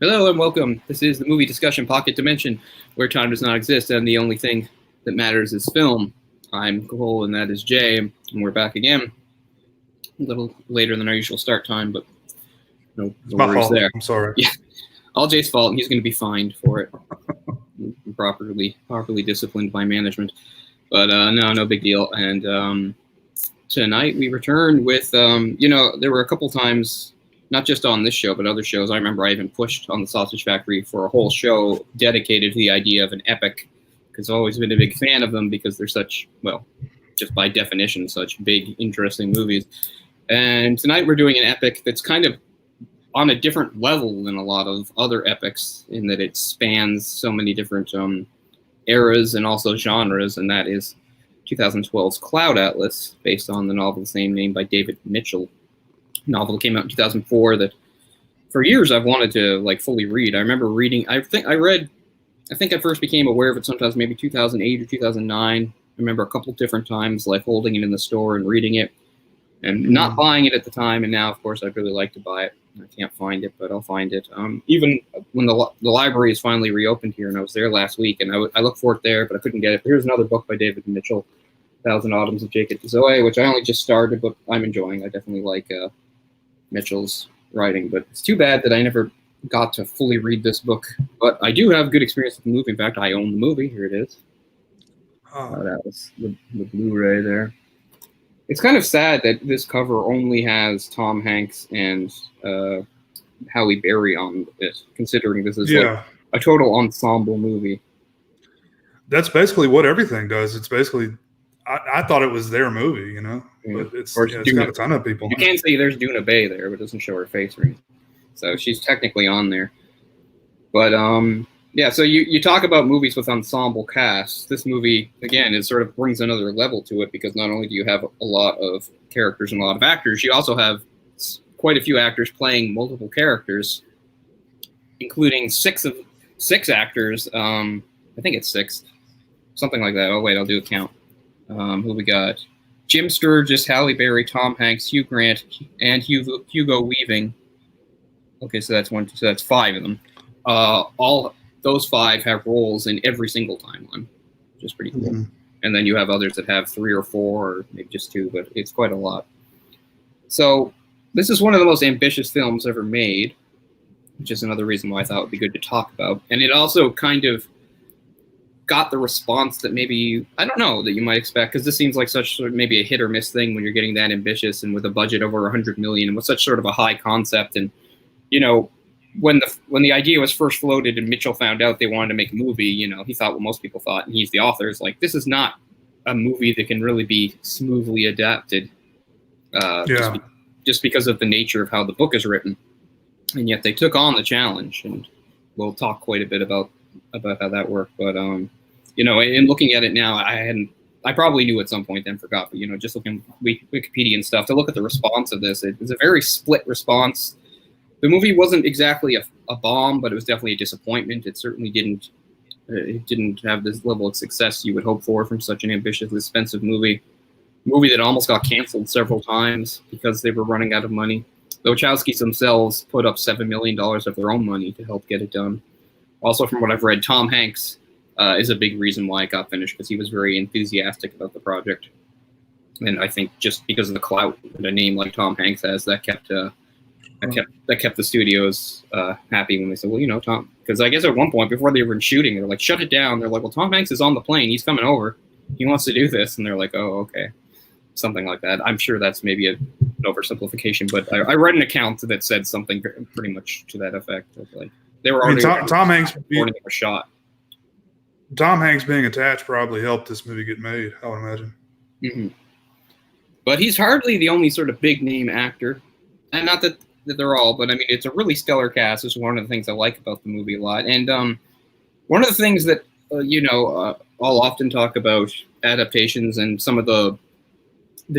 Hello and welcome. This is the movie discussion pocket dimension, where time does not exist and the only thing that matters is film. I'm Cole and that is Jay, and we're back again. A little later than our usual start time, but no worries fault. there. I'm sorry. Yeah, all Jay's fault, and he's going to be fined for it. properly disciplined by management. But no big deal. And tonight we returned with, there were a couple times, not just on this show, but other shows. I remember I even pushed on the Sausage Factory for a whole show dedicated to the idea of an epic, because I've always been a big fan of them because they're such, well, just by definition, such big, interesting movies. And tonight we're doing an epic that's kind of on a different level than a lot of other epics in that it spans so many different eras and also genres, and that is 2012's Cloud Atlas, based on the novel the same name by David Mitchell. Novel came out in 2004 that for years I've wanted to fully read. I remember reading, I think I first became aware of it sometimes maybe 2008 or 2009. I remember a couple different times holding it in the store and reading it and not buying it at the time, and now of course I'd really like to buy it. I can't find it, but I'll find it. Even when the library is finally reopened here, and I was there last week, and I looked for it there, but I couldn't get it. But here's another book by David Mitchell, Thousand Autumns of Jacob Zoe, which I only just started, but I'm enjoying. I definitely like Mitchell's writing, but it's too bad that I never got to fully read this book. But I do have good experience with the movie. In fact, I own the movie. Here it is. That was the Blu-ray there. It's kind of sad that this cover only has Tom Hanks and Halle Berry on it, considering this is a total ensemble movie. That's basically what everything does. It's basically, I thought it was their movie, but it's got a ton of people. You can't say there's Duna Bay there, but it doesn't show her face or anything. So she's technically on there. But so you talk about movies with ensemble casts. This movie, again, it sort of brings another level to it, because not only do you have a lot of characters and a lot of actors, you also have quite a few actors playing multiple characters, including six actors. I think it's six, something like that. Oh wait, I'll do a count. Who we got? Jim Sturgis, Halle Berry, Tom Hanks, Hugh Grant, and Hugo Weaving. Okay, so that's five of them. All those five have roles in every single timeline, which is pretty cool. Mm-hmm. And then you have others that have three or four, or maybe just two, but it's quite a lot. So this is one of the most ambitious films ever made, which is another reason why I thought it would be good to talk about. And it also kind of got the response that maybe, I don't know, that you might expect, because this seems like such maybe a hit or miss thing when you're getting that ambitious and with a budget over $100 million and with such sort of a high concept. And, when the idea was first floated and Mitchell found out they wanted to make a movie, he thought what most people thought, and he's the author, is this is not a movie that can really be smoothly adapted, just because of the nature of how the book is written. And yet they took on the challenge, and we'll talk quite a bit about how that worked. But in looking at it now, I probably knew at some point, then forgot. But just looking at Wikipedia and stuff to look at the response of this, it's a very split response. The movie wasn't exactly a bomb, but it was definitely a disappointment. It certainly didn't have this level of success you would hope for from such an ambitious, expensive movie. A movie that almost got canceled several times because they were running out of money. The Wachowskis themselves put up $7 million of their own money to help get it done. Also, from what I've read, Tom Hanks is a big reason why it got finished, because he was very enthusiastic about the project. And I think just because of the clout that a name like Tom Hanks has, that kept the studios happy when they said, well, Tom, because I guess at one point before they were shooting, they're like, shut it down. They're like, well, Tom Hanks is on the plane. He's coming over. He wants to do this. And they're like, oh, okay. Something like that. I'm sure that's maybe an oversimplification, but I read an account that said something pretty much to that effect. Of they were already Tom Hanks a shot. Tom Hanks being attached probably helped this movie get made, I would imagine. Mm-hmm. But he's hardly the only sort of big name actor, and not that they're all, but I mean, it's a really stellar cast. Is one of the things I like about the movie a lot. And one of the things that I'll often talk about adaptations and some of the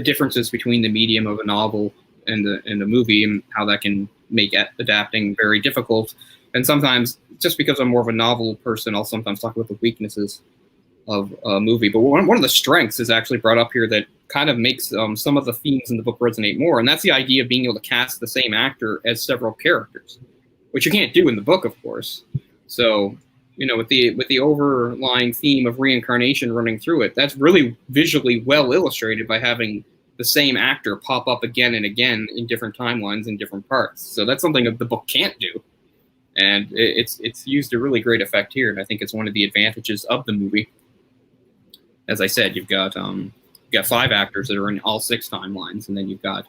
differences between the medium of a novel and the movie, and how that can make adapting very difficult. And sometimes, just because I'm more of a novel person, I'll sometimes talk about the weaknesses of a movie. But one of the strengths is actually brought up here that kind of makes some of the themes in the book resonate more, and that's the idea of being able to cast the same actor as several characters. which you can't do in the book, of course. So, with the overlying theme of reincarnation running through it, that's really visually well illustrated by having the same actor pop up again and again in different timelines in different parts. So that's something that the book can't do. And it's used to really great effect here, and I think it's one of the advantages of the movie. As I said, you've got 5 actors that are in all 6 timelines, and then you've got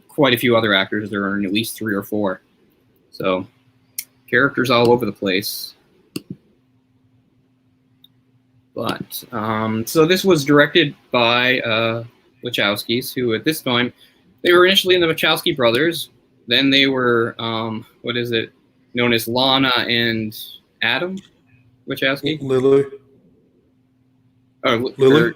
quite a few other actors that are in at least 3 or 4. So characters all over the place. But so this was directed by Wachowskis, who at this time, they were initially in the Wachowski brothers. Then they were known as Lana and Adam Wachowski. Lily. Oh, Lily.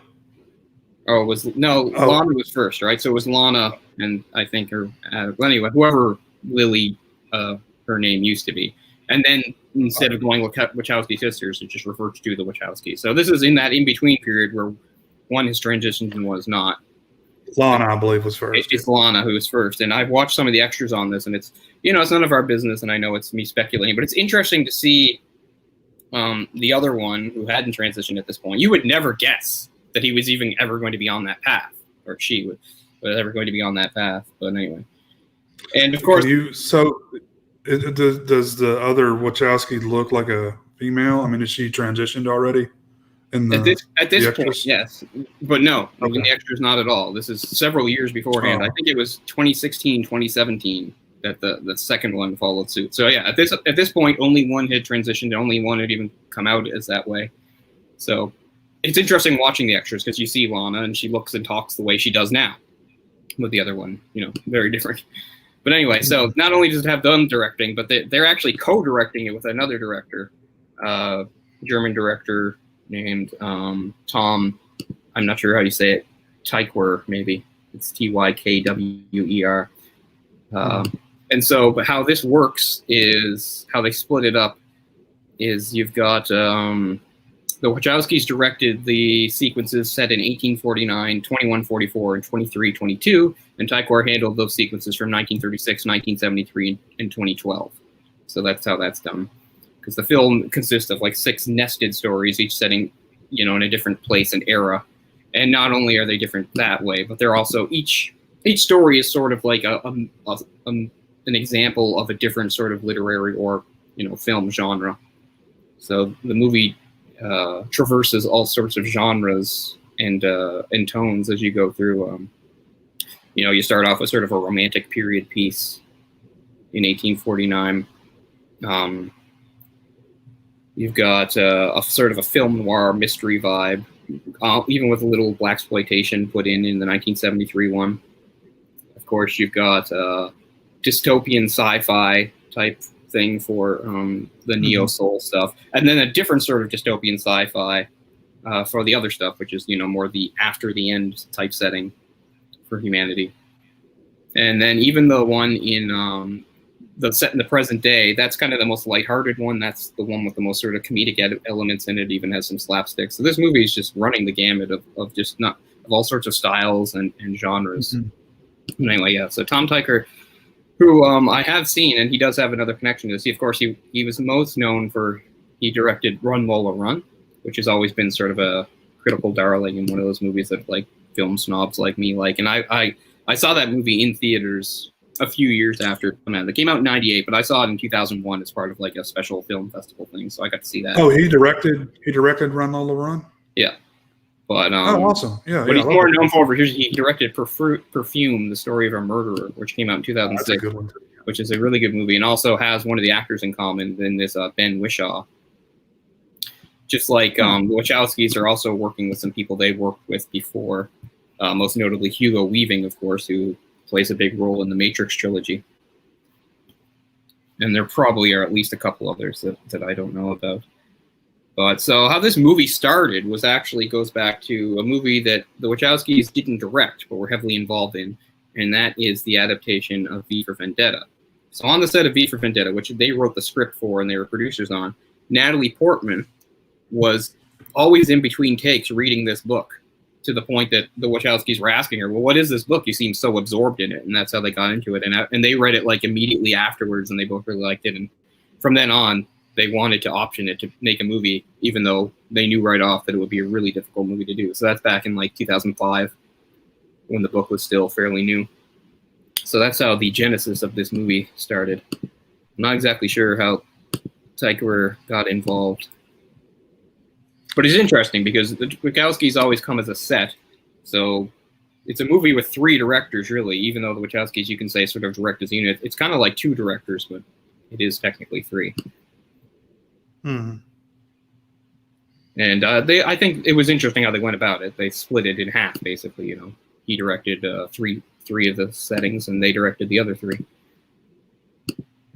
Lana was first, right? So it was Lana and I think her Adam. Anyway, whoever Lily, her name used to be, and then instead of going with Wachowski sisters, it just referred to the Wachowskis. So this is in that in between period where one has transitioned and one is not. Lana, I believe, was first. It's Lana who was first, and I've watched some of the extras on this, and it's it's none of our business, and I know it's me speculating, but it's interesting to see the other one who hadn't transitioned at this point. You would never guess that he was even ever going to be on that path, or she was ever going to be on that path. But anyway, and of course, does the other Wachowski look like a female? I mean, is she transitioned already? At this point, yes, but no, okay. In the extras, not at all. This is several years beforehand. I think it was 2016, 2017 that the second one followed suit. So yeah, at this point, only one had transitioned. Only one had even come out as that way. So it's interesting watching the extras because you see Lana and she looks and talks the way she does now. With the other one, very different. But anyway, so not only does it have them directing, but they're actually co-directing it with another director, German director named Tom. I'm not sure how you say it. Tykwer, maybe. It's Tykwer. And so, but how this works is how they split it up. Is you've got the Wachowskis directed the sequences set in 1849, 2144, and 2322, and Tykwer handled those sequences from 1936, 1973, and 2012. So that's how that's done. Because the film consists of like 6 nested stories, each setting, in a different place and era. And not only are they different that way, but they're also each story is sort of like an example of a different sort of literary or film genre. So the movie traverses all sorts of genres and tones as you go through. You start off with sort of a romantic period piece in 1849. You've got a sort of a film noir mystery vibe, even with a little blaxploitation put in the 1973 one. Of course, you've got dystopian sci-fi type thing for the neo-soul stuff, and then a different sort of dystopian sci-fi for the other stuff, which is more the after the end type setting for humanity. And then even the one in the set in the present day, that's kind of the most lighthearted one. That's the one with the most sort of comedic elements in it. Even has some slapstick. So this movie is just running the gamut of all sorts of styles and genres. Mm-hmm. Anyway, yeah. So Tom Tykwer, who I have seen, and he does have another connection to this. Of course, he was most known for he directed Run Lola Run, which has always been sort of a critical darling and one of those movies that like film snobs like me like. And I saw that movie in theaters a few years after it came out. It came out in 98, but I saw it in 2001 as part of like a special film festival thing. So I got to see that. Oh, he directed Run Lola Run? Yeah. But awesome. Yeah. But he's more known for he directed Perfume, the Story of a Murderer, which came out in 2006. That's a good one too. Which is a really good movie, and also has one of the actors in common in this Ben Whishaw. Just like the Wachowskis are also working with some people they worked with before, most notably Hugo Weaving, of course, who plays a big role in the Matrix trilogy. And there probably are at least a couple others that I don't know about. But so how this movie started was actually goes back to a movie that the Wachowskis didn't direct, but were heavily involved in, and that is the adaptation of V for Vendetta. So on the set of V for Vendetta, which they wrote the script for and they were producers on, Natalie Portman was always in between takes reading this book, to the point that the Wachowskis were asking her, well, what is this book? You seem so absorbed in it. And that's how they got into it. And they read it like immediately afterwards, and they both really liked it. And from then on, they wanted to option it to make a movie, even though they knew right off that it would be a really difficult movie to do. So that's back in like 2005, when the book was still fairly new. So that's how the genesis of this movie started. I'm not exactly sure how Taika got involved. But it's interesting because the Wachowskis always come as a set. So it's a movie with 3 directors, really, even though the Wachowskis, you can say, sort of direct as a unit. It's kind of like 2 directors, but it is technically 3. Mm-hmm. And I think it was interesting how they went about it. They split it in half, basically. You know, he directed three of the settings, and they directed the other 3.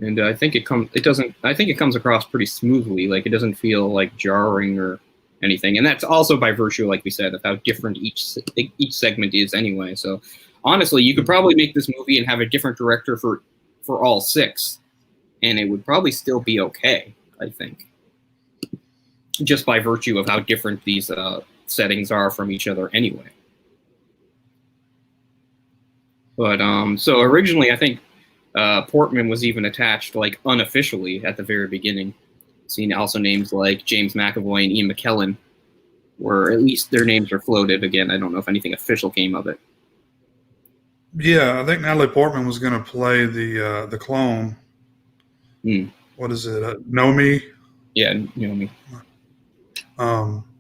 And I think it comes across pretty smoothly. Like, it doesn't feel like jarring or anything. And that's also by virtue, like we said, of how different each segment is anyway. So honestly, you could probably make this movie and have a different director for all 6, and it would probably still be okay, I think. Just by virtue of how different these settings are from each other anyway. But so originally, I think Portman was even attached, like, unofficially at the very beginning. Seen also names like James McAvoy and Ian McKellen, or at least their names are floated. Again, I don't know if anything official came of it. Yeah, I think Natalie Portman was going to play the clone. What is it? Nomi? Yeah, Nomi.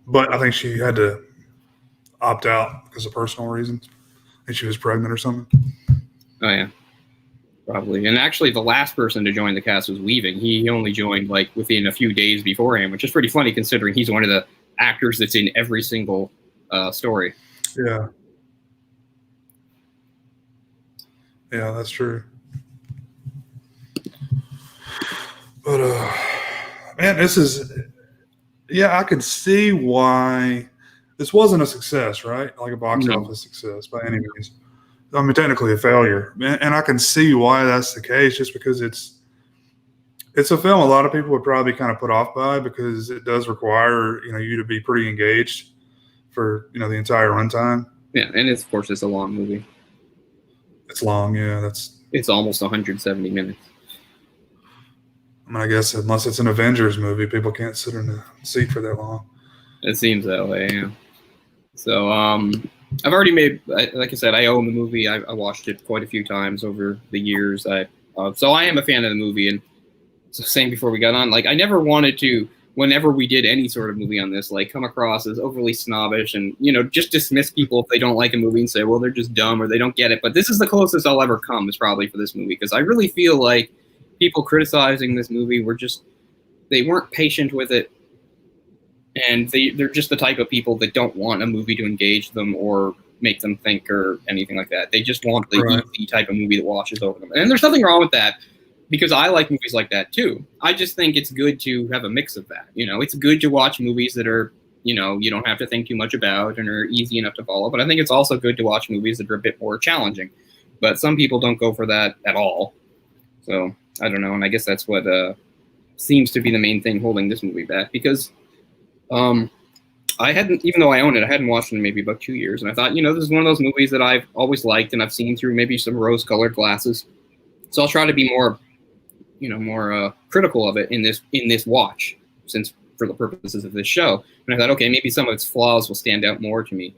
But I think she had to opt out because of personal reasons. I think she was pregnant or something. Oh, yeah. Probably. And actually, the last person to join the cast was Weaving. He only joined, like, within a few days beforehand, which is pretty funny considering he's one of the actors that's in every single story. Yeah. Yeah, that's true. But, man, this is... Yeah, I could see why this wasn't a success, right? Like a box office success by any means. I mean, technically a failure. And I can see why that's the case, just because it's a film a lot of people would probably be kind of put off by, because it does require, you to be pretty engaged for, the entire runtime. Yeah, and of course it's a long movie. It's long, yeah. It's almost 170 minutes. I mean, I guess unless it's an Avengers movie, people can't sit in a seat for that long. It seems that way, yeah. So, I've already made, like I said, I own the movie. I watched it quite a few times over the years. So I am a fan of the movie, and so saying before we got on, like, I never wanted to, whenever we did any sort of movie on this, like, come across as overly snobbish and, just dismiss people if they don't like a movie and say, well, they're just dumb or they don't get it. But this is the closest I'll ever come, is probably for this movie, because I really feel like people criticizing this movie they weren't patient with it, and they're just the type of people that don't want a movie to engage them or make them think or anything like that. They just want the easy type of movie that washes over them. And there's nothing wrong with that, because I like movies like that too. I just think it's good to have a mix of that. It's good to watch movies that are, you don't have to think too much about and are easy enough to follow. But I think it's also good to watch movies that are a bit more challenging. But some people don't go for that at all. So I don't know. And I guess that's what seems to be the main thing holding this movie back, because I hadn't, even though I own it, I hadn't watched it in maybe about 2 years. And I thought, this is one of those movies that I've always liked and I've seen through maybe some rose-colored glasses. So I'll try to be more, more critical of it in this watch, since for the purposes of this show. And I thought, okay, maybe some of its flaws will stand out more to me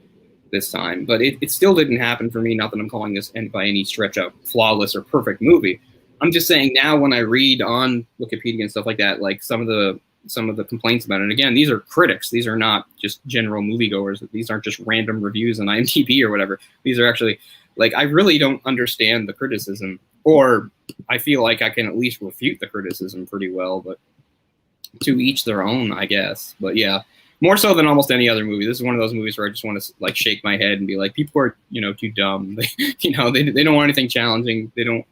this time. But it still didn't happen for me. Not that I'm calling this by any stretch a flawless or perfect movie. I'm just saying now, when I read on Wikipedia and stuff like that, like some of the complaints about it. And again, these are critics. These are not just general moviegoers. These aren't just random reviews on IMDb or whatever. These are actually, like, I really don't understand the criticism, or I feel like I can at least refute the criticism pretty well, but to each their own, I guess. But yeah, more so than almost any other movie. This is one of those movies where I just want to, like, shake my head and be like, people are, too dumb. They don't want anything challenging. They don't,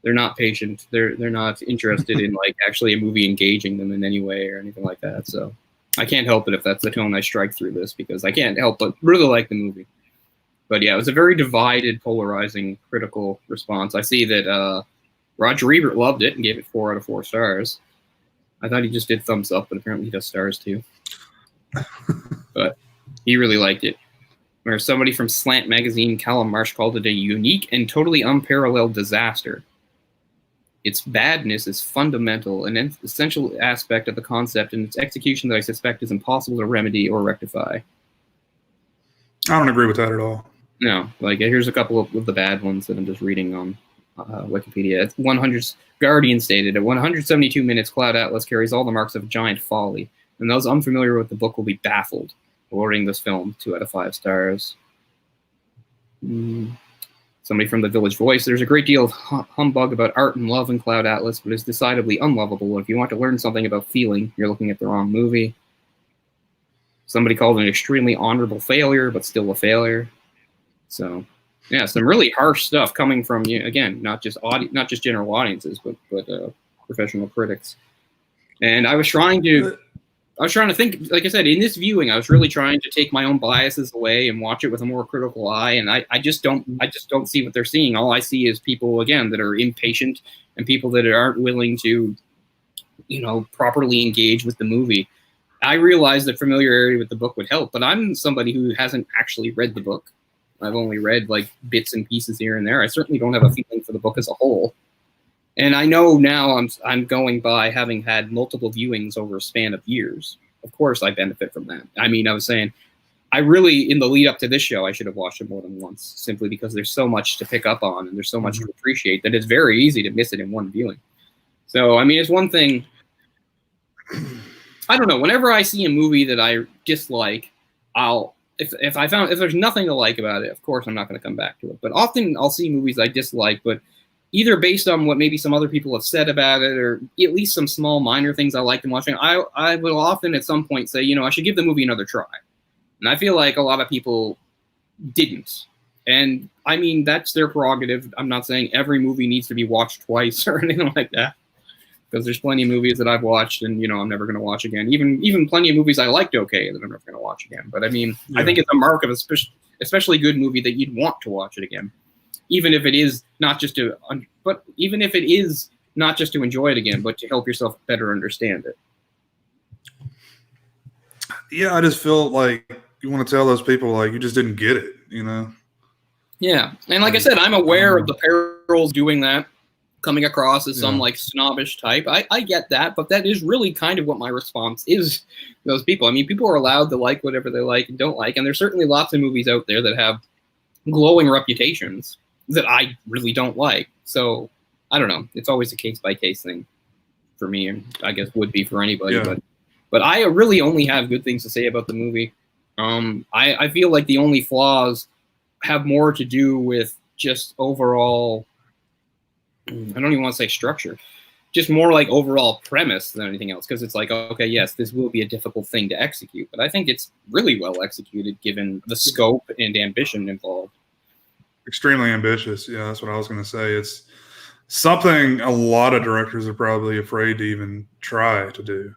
they're not patient. They're not interested in, like, actually a movie engaging them in any way or anything like that. So I can't help it if that's the tone I strike through this, because I can't help but really like the movie. But yeah, it was a very divided, polarizing, critical response. I see that Roger Ebert loved it and gave it 4 out of 4 stars. I thought he just did thumbs up, but apparently he does stars too. But he really liked it. Where somebody from Slant Magazine, Callum Marsh, called it a unique and totally unparalleled disaster. Its badness is fundamental, an essential aspect of the concept, and its execution that I suspect is impossible to remedy or rectify. I don't agree with that at all. No, like here's a couple of the bad ones that I'm just reading on Wikipedia. At 100, Guardian stated, at 172 minutes, Cloud Atlas carries all the marks of giant folly, and those unfamiliar with the book will be baffled, awarding this film 2 out of 5 stars. Somebody from the Village Voice, there's a great deal of humbug about art and love in Cloud Atlas, but it's decidedly unlovable. If you want to learn something about feeling, you're looking at the wrong movie. Somebody called it an extremely honorable failure, but still a failure. So, yeah, some really harsh stuff coming from, again, not just general audiences, but professional critics. And I was trying to think, like I said, in this viewing, I was really trying to take my own biases away and watch it with a more critical eye. And I just don't see what they're seeing. All I see is people, again, that are impatient and people that aren't willing to, properly engage with the movie. I realized that familiarity with the book would help, but I'm somebody who hasn't actually read the book. I've only read like bits and pieces here and there. I certainly don't have a feeling for the book as a whole. And I know now I'm going by having had multiple viewings over a span of years. Of course, I benefit from that. I mean, I was saying, I really, in the lead up to this show, I should have watched it more than once, simply because there's so much to pick up on and there's so much to appreciate that it's very easy to miss it in one viewing. So, I mean, it's one thing. I don't know. Whenever I see a movie that I dislike, if there's nothing to like about it, of course I'm not going to come back to it. But often I'll see movies I dislike, but either based on what maybe some other people have said about it, or at least some small minor things I liked in watching, I will often at some point say, I should give the movie another try. And I feel like a lot of people didn't. And I mean, that's their prerogative. I'm not saying every movie needs to be watched twice or anything like that. Because there's plenty of movies that I've watched and, I'm never going to watch again. Even plenty of movies I liked okay that I'm never going to watch again. But I mean, yeah. I think it's a mark of a especially good movie that you'd want to watch it again. Even if it is not just to enjoy it again, but to help yourself better understand it. Yeah, I just feel like you want to tell those people like you just didn't get it, Yeah, and like I said, I'm aware of the perils doing that, coming across as some like snobbish type. I get that, but that is really kind of what my response is to those people. I mean, people are allowed to like whatever they like and don't like, and there's certainly lots of movies out there that have glowing reputations that I really don't like. So I don't know. It's always a case-by-case thing for me, and I guess would be for anybody. Yeah. But I really only have good things to say about the movie. I feel like the only flaws have more to do with just overall, I don't even want to say structure, just more like overall premise than anything else. Because it's like, okay, yes, this will be a difficult thing to execute, but I think it's really well executed given the scope and ambition involved. Extremely ambitious. Yeah, that's what I was going to say. It's something a lot of directors are probably afraid to even try to do.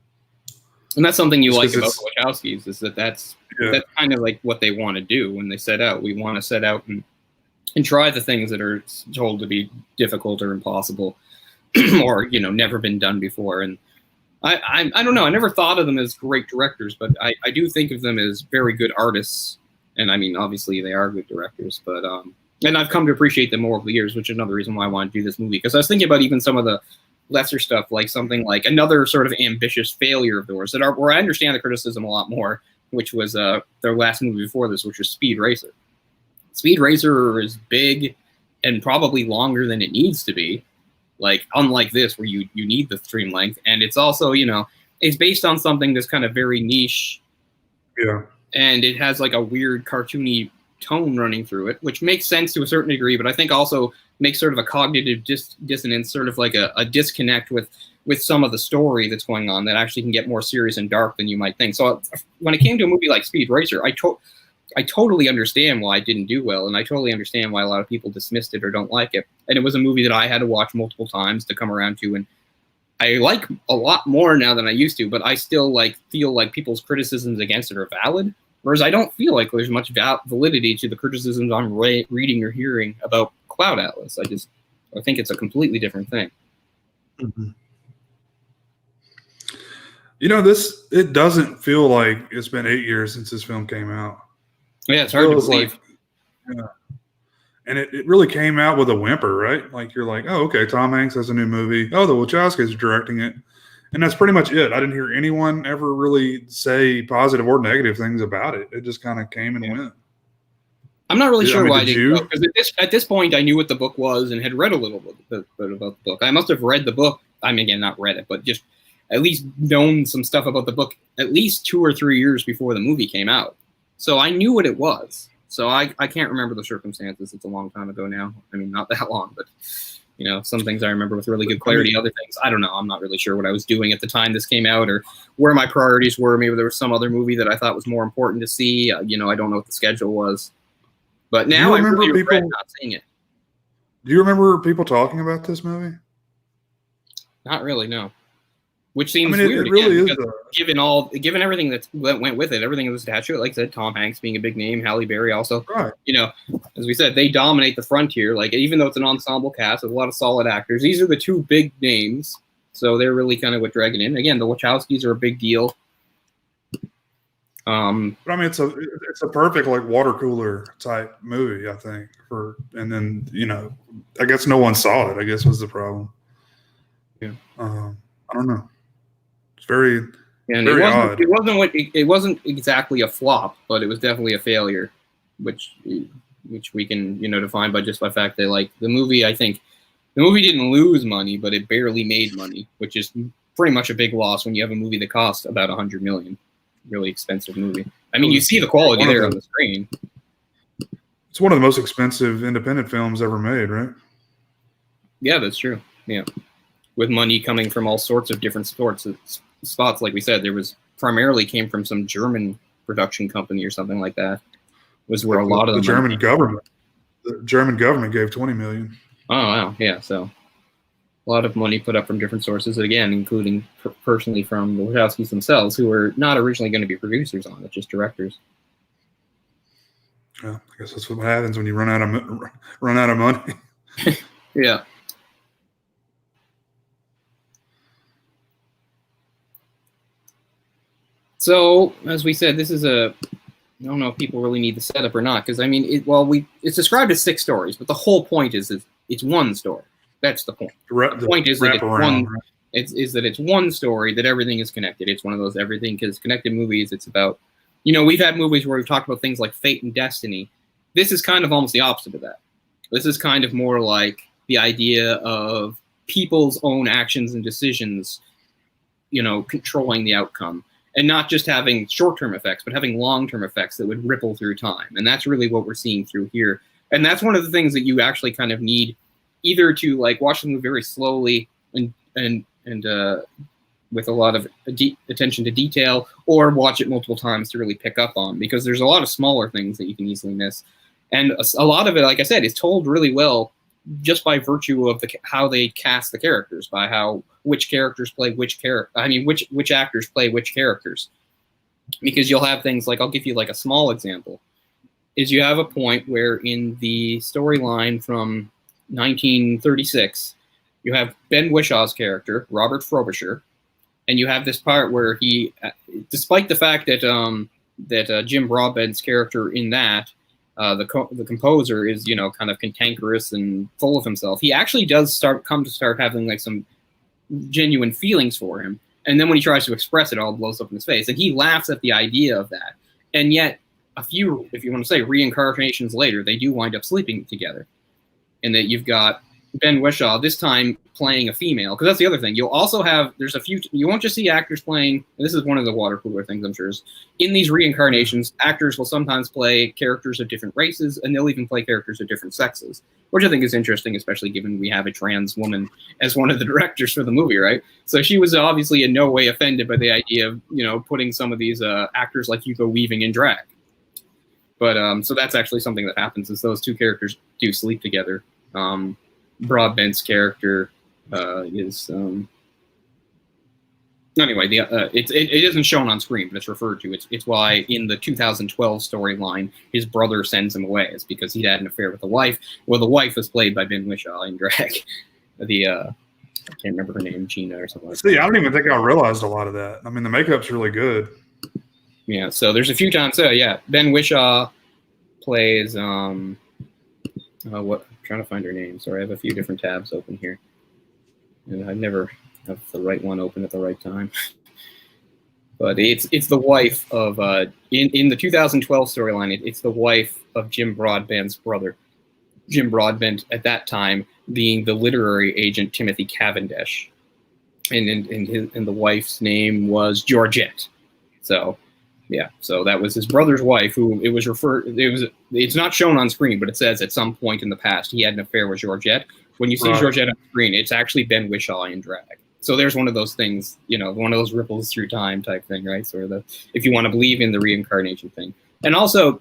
And that's something you like about the Wachowskis, is that's kind of like what they want to do when they set out. We want to set out and try the things that are told to be difficult or impossible or, never been done before. And I don't know. I never thought of them as great directors, but I do think of them as very good artists. And I mean, obviously they are good directors, but and I've come to appreciate them more over the years, which is another reason why I want to do this movie. Because I was thinking about even some of the lesser stuff, like something like another sort of ambitious failure of theirs where I understand the criticism a lot more, which was their last movie before this, which was Speed Racer. Speed Racer is big and probably longer than it needs to be. Like, unlike this, where you need the stream length. And it's also, it's based on something that's kind of very niche. Yeah. And it has like a weird cartoony tone running through it, which makes sense to a certain degree, but I think also makes sort of a cognitive dissonance, sort of like a disconnect with some of the story that's going on that actually can get more serious and dark than you might think. So when it came to a movie like Speed Racer, I totally understand why it didn't do well, and I totally understand why a lot of people dismissed it or don't like it. And it was a movie that I had to watch multiple times to come around to, and I like a lot more now than I used to, but I still feel like people's criticisms against it are valid. Whereas I don't feel like there's much validity to the criticisms I'm reading or hearing about Cloud Atlas. I think it's a completely different thing. Mm-hmm. It doesn't feel like it's been 8 years since this film came out. Yeah, it's hard to believe. And it really came out with a whimper, right? Like you're like, oh, okay, Tom Hanks has a new movie. Oh, the Wachowskis are directing it. And that's pretty much it. I didn't hear anyone ever really say positive or negative things about it. It just kind of came and went. I'm not really sure why I did didn't you? go, because at this point I knew what the book was and had read a little bit about the book. I must have read the book. I mean, again, not read it, but just at least known some stuff about the book at least 2 or 3 years before the movie came out. So I knew what it was. So I can't remember the circumstances. It's a long time ago now. I mean, not that long, but some things I remember with really good clarity. Other things, I don't know. I'm not really sure what I was doing at the time this came out or where my priorities were. Maybe there was some other movie that I thought was more important to see. I don't know what the schedule was. But now I really regret not seeing it. Do you remember people talking about this movie? Not really, no. Which seems weird. It really is. Given everything that went with it, everything that was attached to it, like I said, Tom Hanks being a big name, Halle Berry also. Right. As we said, they dominate the frontier. Like, even though it's an ensemble cast with a lot of solid actors, these are the two big names. So they're really kind of what dragging in. Again, the Wachowskis are a big deal. But I mean, it's a perfect like water cooler type movie, I think. And then I guess no one saw it. I guess was the problem. Yeah. I don't know. It's very odd. It wasn't exactly a flop, but it was definitely a failure, which we can define by the fact that like the movie. I think the movie didn't lose money, but it barely made money, which is pretty much a big loss when you have a movie that costs about $100 million. Really expensive movie. I mean, you see the quality there on the screen. It's one of the most expensive independent films ever made, right? Yeah, that's true. Yeah. With money coming from all sorts of different spots, like we said, there was primarily came from some German production company or something like that. Was where a lot of the German government. The German government gave $20 million. Oh wow, yeah. So a lot of money put up from different sources, again, including personally from the Wachowskis themselves, who were not originally going to be producers on it, just directors. Yeah, I guess that's what happens when you run out of money. Yeah. So, as we said, this is I don't know if people really need the setup or not, because I mean, it's described as 6 stories, but the whole point is it's one story. That's the point. The point is that it's one story that everything is connected. It's one of those everything because connected movies. It's about, we've had movies where we've talked about things like fate and destiny. This is kind of almost the opposite of that. This is kind of more like the idea of people's own actions and decisions, controlling the outcome. And not just having short-term effects, but having long-term effects that would ripple through time. And that's really what we're seeing through here. And that's one of the things that you actually kind of need either to like watch the movie very slowly and with a lot of attention to detail, or watch it multiple times to really pick up on, because there's a lot of smaller things that you can easily miss. And a lot of it, like I said, is told really well just by virtue of how they cast the characters, by which characters play which which actors play which characters. Because you'll have things like, I'll give you like a small example, is you have a point where in the storyline from 1936, you have Ben Wishaw's character, Robert Frobisher, and you have this part where he, despite the fact that Jim Broadbent's character in that, the composer is, kind of cantankerous and full of himself, he actually does come to start having like some genuine feelings for him. And then when he tries to express it, all blows up in his face. And he laughs at the idea of that. And yet, if you want to say reincarnations later, they do wind up sleeping together. And that you've got Ben Whishaw, this time playing a female. Because that's the other thing. You'll also have, you won't just see actors playing, and this is one of the water cooler things, I'm sure, is in these reincarnations, actors will sometimes play characters of different races, and they'll even play characters of different sexes, which I think is interesting, especially given we have a trans woman as one of the directors for the movie, right? So she was obviously in no way offended by the idea of, putting some of these actors like Hugo Weaving in drag. But so that's actually something that happens, is those two characters do sleep together. Broadbent's character is anyway. It isn't shown on screen, but it's referred to. It's why in the 2012 storyline, his brother sends him away. It's because he'd had an affair with the wife. Well, the wife was played by Ben Whishaw in drag. I can't remember her name, Gina or something like that. See, I don't even think I realized a lot of that. I mean, the makeup's really good. Yeah, so there's a few times. So yeah, Ben Whishaw plays. what? I'm trying to find her name. Sorry, I have a few different tabs open here, and I never have the right one open at the right time. But it's the wife of in the 2012 storyline. It's the wife of Jim Broadbent's brother. Jim Broadbent at that time being the literary agent Timothy Cavendish, and the wife's name was Georgette. So, yeah, so that was his brother's wife, who it was referred. It's not shown on screen, but it says at some point in the past he had an affair with Georgette. When you see Georgette on screen, it's actually Ben Whishaw in drag. So there's one of those things, one of those ripples through time type thing, right? Sort of if you want to believe in the reincarnation thing, and also.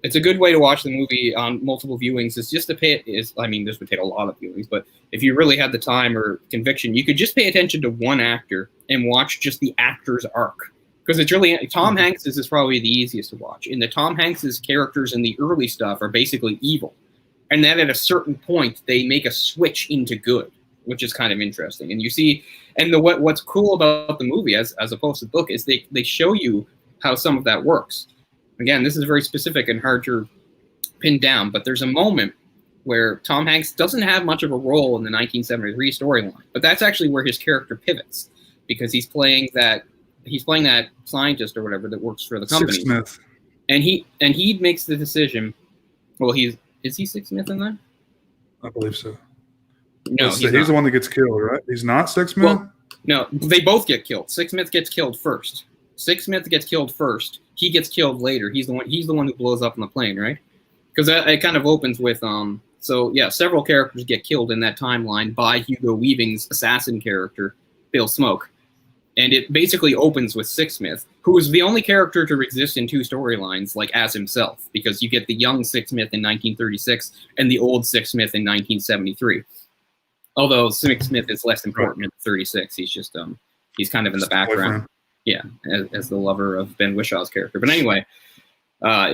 It's a good way to watch the movie on multiple viewings. Is just to pay it. This would take a lot of viewings, but if you really had the time or conviction, you could just pay attention to one actor and watch just the actor's arc. Because it's really Tom Hanks is probably the easiest to watch. In the Tom Hanks's characters in the early stuff are basically evil, and then at a certain point they make a switch into good, which is kind of interesting. And you see, and what's cool about the movie as opposed to the book is they show you how some of that works. Again, this is very specific and hard to pin down, but there's a moment where Tom Hanks doesn't have much of a role in the 1973 storyline, but that's actually where his character pivots, because he's playing that scientist or whatever that works for the company. Smith. And he makes the decision. Well, is he Six Smith in that? I believe so. No, he's the one that gets killed, right? He's not Six Smith? Well, no, they both get killed. Six Smith gets killed first. He gets killed later. He's the one who blows up in the plane, right? Because it kind of opens with several characters get killed in that timeline by Hugo Weaving's assassin character, Bill Smoke. And it basically opens with Six Smith, who is the only character to exist in two storylines, like as himself, because you get the young Six Smith in 1936 and the old Six Smith in 1973. Although Six Smith is less important in 36, he's just he's kind of in the background. Yeah, as the lover of Ben Wishaw's character. But anyway,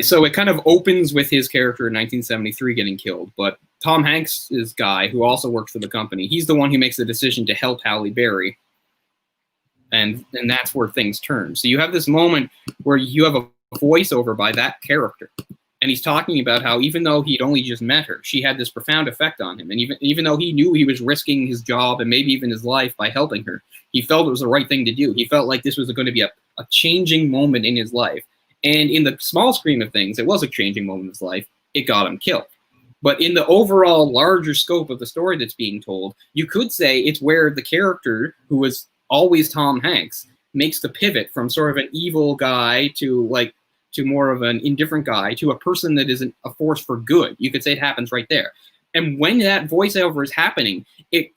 so it kind of opens with his character in 1973 getting killed. But Tom Hanks' guy, who also works for the company, he's the one who makes the decision to help Halle Berry. And that's where things turn. So you have this moment where you have a voiceover by that character. And he's talking about how even though he'd only just met her, she had this profound effect on him. And even though he knew he was risking his job and maybe even his life by helping her, he felt it was the right thing to do. He felt like this was going to be a changing moment in his life. And in the small scheme of things, it was a changing moment in his life. It got him killed. But in the overall larger scope of the story that's being told, you could say it's where the character, who was always Tom Hanks, makes the pivot from sort of an evil guy to more of an indifferent guy to a person that isn't a force for good. You could say it happens right there. And when that voiceover is happening, it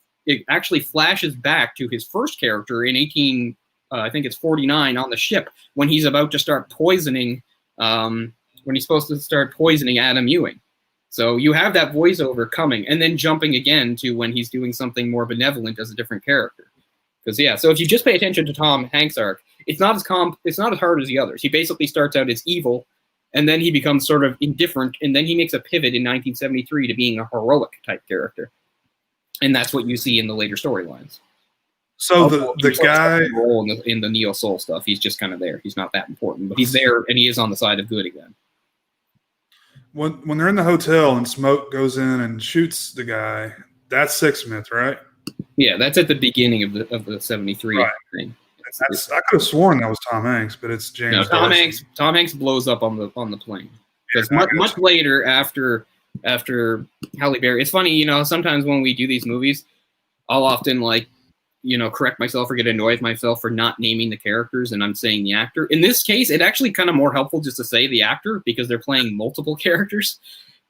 actually flashes back to his first character in 49 on the ship when he's about to start poisoning, when he's supposed to start poisoning Adam Ewing. So you have that voiceover coming and then jumping again to when he's doing something more benevolent as a different character. So if you just pay attention to Tom Hanks' arc, it's not as hard as the others. He basically starts out as evil, and then he becomes sort of indifferent, and then he makes a pivot in 1973 to being a heroic type character, and that's what you see in the later storylines. So the guy role in the Neo Soul stuff, he's just kind of there. He's not that important, but he's there, and he is on the side of good again. When they're in the hotel and Smoke goes in and shoots the guy, that's Six Smith, right? Yeah, that's at the beginning of the 73 thing. I could have sworn that was Tom Hanks, but it's James. No, Tom Hanks blows up on the plane because much later after Halle Berry. It's funny, sometimes when we do these movies, I'll often correct myself or get annoyed with myself for not naming the characters and I'm saying the actor. In this case, it actually kind of more helpful just to say the actor because they're playing multiple characters.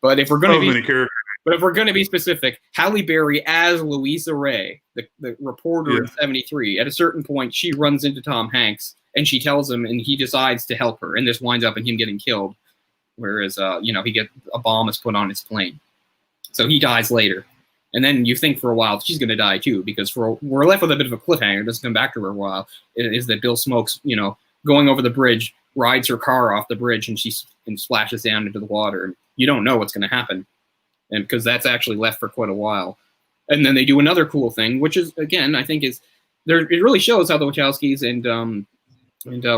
But if we're going to be specific, Halle Berry as Louisa Ray, the reporter in 73, at a certain point, she runs into Tom Hanks and she tells him and he decides to help her. And this winds up in him getting killed. Whereas, he gets a bomb is put on his plane. So he dies later. And then you think for a while she's going to die too, because we're left with a bit of a cliffhanger. It doesn't come back to her a while. It is that Bill Smoke's, going over the bridge, rides her car off the bridge and splashes down into the water. And you don't know what's going to happen. And because that's actually left for quite a while. And then they do another cool thing, which is, again, I think is there. It really shows how the Wachowskis and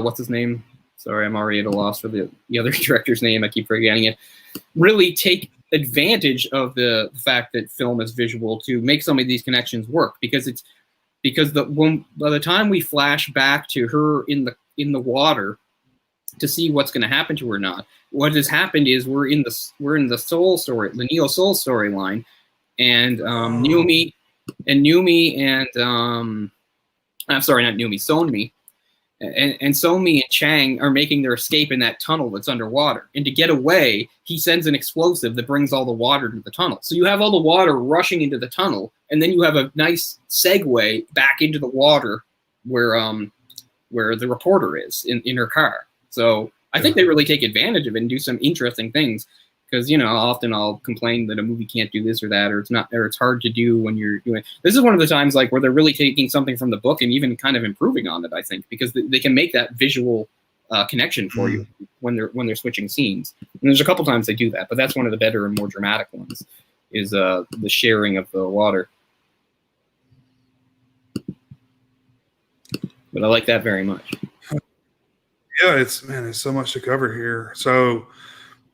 what's his name? Sorry, I'm already at a loss for the other director's name. I keep forgetting it. Really take advantage of the fact that film is visual to make some of these connections work, because by the time we flash back to her in the water to see what's going to happen to her or not, what has happened is we're in the soul story, the Neo Soul storyline, and Numi and I'm sorry, not Numi, Sonmi. And Sonmi and Chang are making their escape in that tunnel that's underwater. And to get away, he sends an explosive that brings all the water to the tunnel. So you have all the water rushing into the tunnel, and then you have a nice segue back into the water where the reporter is in her car. So I think they really take advantage of it and do some interesting things. Because, often I'll complain that a movie can't do this or that, or it's hard to do when you're doing. This is one of the times where they're really taking something from the book and even kind of improving on it, I think, because they can make that visual connection for you when they're switching scenes. And there's a couple times they do that, but that's one of the better and more dramatic ones, is the sharing of the water. But I like that very much. Yeah, it's so much to cover here. So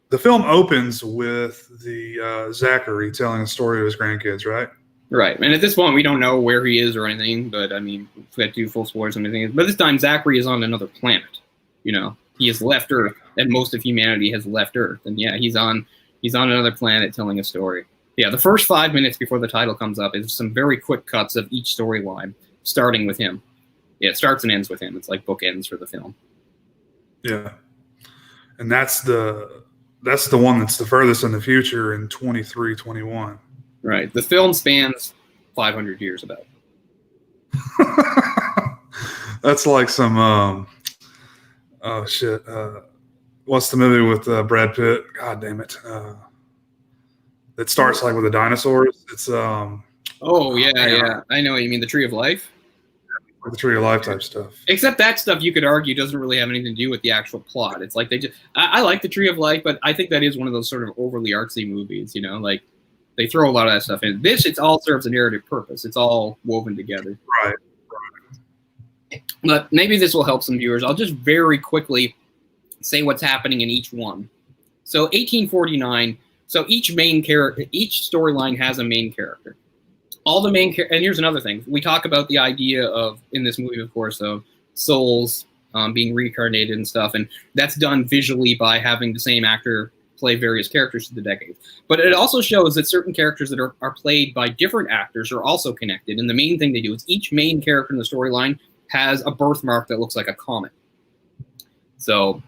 the film opens with the Zachary telling a story of his grandkids, right? Right. And at this point, we don't know where he is or anything, but I mean, we have to do full spoilers and everything. But this time, Zachary is on another planet. He has left Earth, and most of humanity has left Earth. And yeah, he's on another planet telling a story. Yeah, the first 5 minutes before the title comes up is some very quick cuts of each storyline, starting with him. Yeah, it starts and ends with him. It's like bookends for the film. Yeah. And that's the one that's the furthest in the future in 2321. Right. The film spans 500 years about. That's like some, what's the movie with Brad Pitt? God damn it. It starts like with the dinosaurs. It's, oh, yeah. I know what you mean. The Tree of Life? The Tree of Life type stuff. Except that stuff, you could argue, doesn't really have anything to do with the actual plot. It's like I like the Tree of Life, but I think that is one of those sort of overly artsy movies, like they throw a lot of that stuff in. It all serves a narrative purpose. It's all woven together. Right. But maybe this will help some viewers. I'll just very quickly say what's happening in each one. So 1849, so each storyline has a main character. All the main and here's another thing. We talk about the idea of, in this movie, of course, of souls being reincarnated and stuff, and that's done visually by having the same actor play various characters through the decades. But it also shows that certain characters that are played by different actors are also connected, and the main thing they do is each main character in the storyline has a birthmark that looks like a comet. So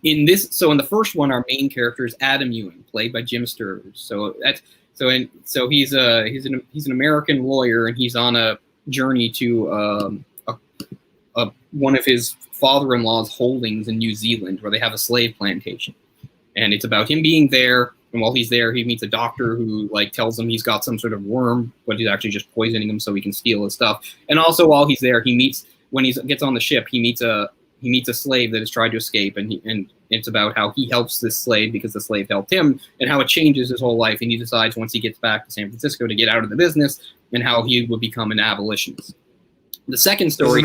in the first one, our main character is Adam Ewing, played by Jim Sturridge. So he's an American lawyer, and he's on a journey to one of his father-in-law's holdings in New Zealand, where they have a slave plantation, and it's about him being there. And while he's there, he meets a doctor who tells him he's got some sort of worm, but he's actually just poisoning him so he can steal his stuff. And also, while he's there, when he gets on the ship, he meets a slave that has tried to escape, and it's about how he helps this slave because the slave helped him, and how it changes his whole life. And he decides once he gets back to San Francisco to get out of the business, and how he would become an abolitionist. The second story.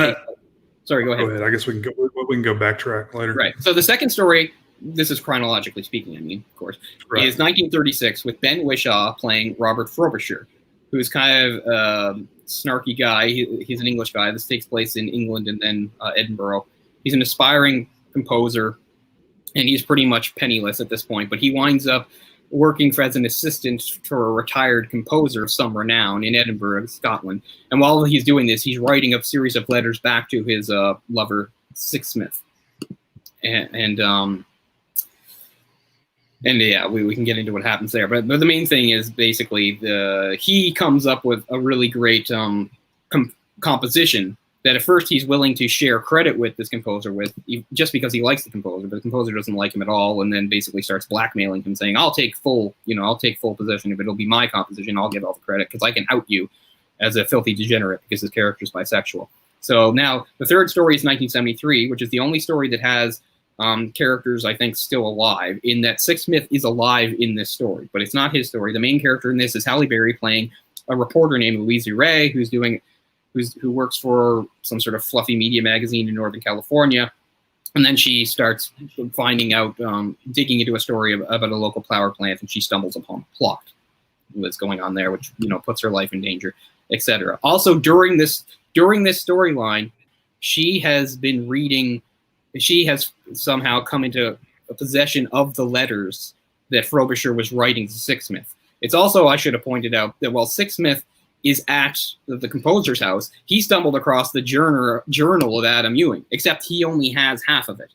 Sorry, go ahead. Go ahead. I guess we can go backtrack later. Right. So the second story, this is chronologically speaking, of course, is 1936 with Ben Whishaw playing Robert Frobisher, who's kind of a snarky guy. He's an English guy. This takes place in England and then Edinburgh. He's an aspiring composer, and he's pretty much penniless at this point, but he winds up working as an assistant for a retired composer of some renown in Edinburgh, Scotland. And while he's doing this, he's writing a series of letters back to his lover, Six Smith. And yeah, we can get into what happens there. But the main thing is basically he comes up with a really great composition that at first he's willing to share credit with this composer just because he likes the composer, but the composer doesn't like him at all, and then basically starts blackmailing him, saying, I'll take full possession of it. It'll be my composition. I'll get all the credit because I can out you as a filthy degenerate because his character's bisexual. So now the third story is 1973, which is the only story that has characters, I think, still alive, in that Six Smith is alive in this story, but it's not his story. The main character in this is Halle Berry playing a reporter named Louise Ray, who works for some sort of fluffy media magazine in Northern California. And then she starts finding out, digging into a story about a local power plant, and she stumbles upon a plot that's going on there, which puts her life in danger, etc. Also, during this storyline, she has been reading. She has somehow come into possession of the letters that Frobisher was writing to Sixsmith. It's also, I should have pointed out, that while Sixsmith is at the composer's house, he stumbled across the journal of Adam Ewing, except he only has half of it.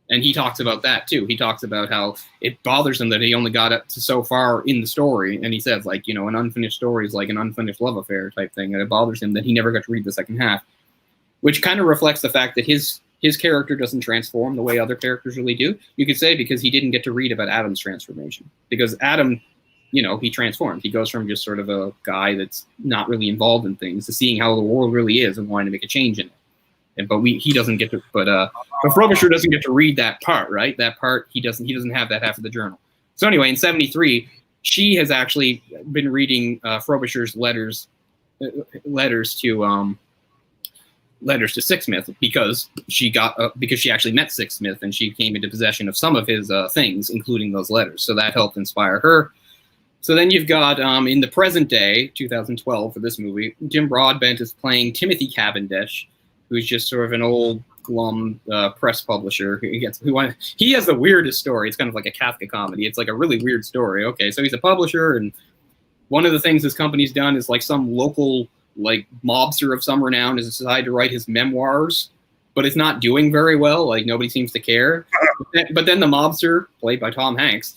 And he talks about that too. He talks about how it bothers him that he only got up to so far in the story. And he says, like, an unfinished story is like an unfinished love affair type thing. And it bothers him that he never got to read the second half, which kind of reflects the fact that his character doesn't transform the way other characters really do. You could say because he didn't get to read about Adam's transformation. Because Adam, he transformed. He goes from just sort of a guy that's not really involved in things to seeing how the world really is and wanting to make a change in it. He doesn't get to. But Frobisher doesn't get to read that part, right? That part he doesn't have that half of the journal. So anyway, in '73, she has actually been reading Frobisher's letters to Sixsmith because she actually met Sixsmith and she came into possession of some of his things, including those letters. So that helped inspire her. So then you've got, in the present day, 2012 for this movie, Jim Broadbent is playing Timothy Cavendish, who's just sort of an old, glum press publisher. He has the weirdest story. It's kind of like a Kafka comedy. It's like a really weird story. Okay, so he's a publisher, and one of the things his company's done is like some local mobster of some renown has decided to write his memoirs, but it's not doing very well. Like, nobody seems to care. But then the mobster, played by Tom Hanks,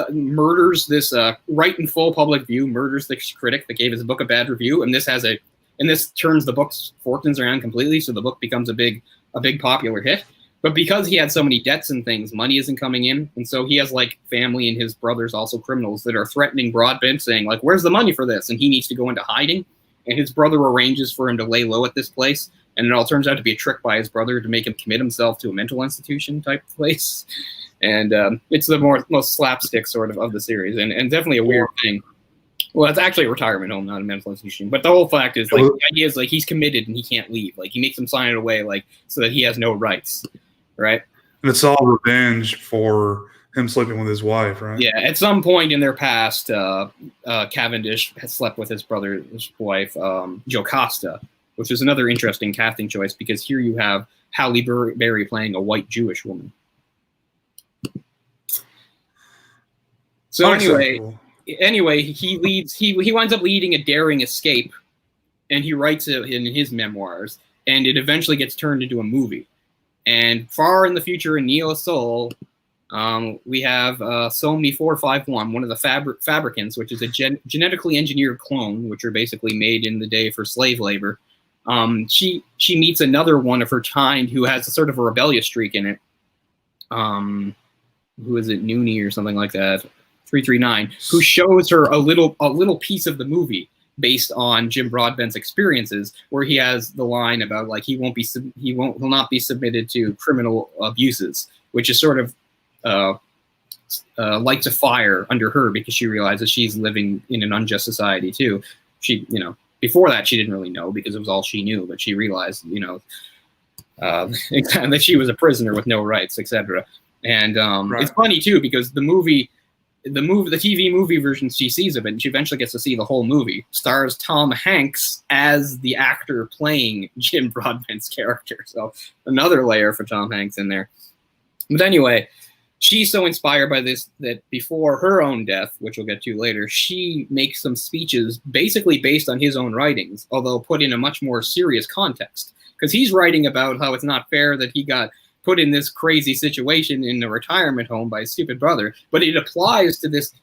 murders this right in full public view, murders the critic that gave his book a bad review, and this turns the book's fortunes around completely. So the book becomes a big popular hit. But because he had so many debts and things, money isn't coming in, and so he has family and his brothers, also criminals, that are threatening Broadbent, saying where's the money for this? And he needs to go into hiding. And his brother arranges for him to lay low at this place, and it all turns out to be a trick by his brother to make him commit himself to a mental institution type place. And it's the most slapstick sort of the series, and definitely a weird thing. Well, it's actually a retirement home, not a mental institution. But the whole fact is, the idea is he's committed and he can't leave. He makes him sign it away, so that he has no rights, right? And it's all revenge for him sleeping with his wife, right? Yeah. At some point in their past, Cavendish has slept with his brother's wife, Jocasta, which is another interesting casting choice because here you have Halle Berry playing a white Jewish woman. So anyway, he winds up leading a daring escape, and he writes it in his memoirs, and it eventually gets turned into a movie. And far in the future, in Neo Soul, we have Somni 451, one of the fabricants, which is a genetically engineered clone, which are basically made in the day for slave labor. She meets another one of her kind who has a sort of a rebellious streak in it. Who is it, Noonie or something like that? 339, who shows her a little piece of the movie based on Jim Broadbent's experiences, where he has the line about he'll not be submitted to criminal abuses, which is sort of lights a fire under her because she realizes she's living in an unjust society too. She, before that she didn't really know because it was all she knew, but she realized, that she was a prisoner with no rights, etc. And right. It's funny too because the TV movie version she sees of it, and she eventually gets to see the whole movie, stars Tom Hanks as the actor playing Jim Broadbent's character. So another layer for Tom Hanks in there. But anyway, she's so inspired by this that before her own death, which we'll get to later, she makes some speeches basically based on his own writings, although put in a much more serious context. Because he's writing about how it's not fair that he got put in this crazy situation in a retirement home by his stupid brother, but it applies to this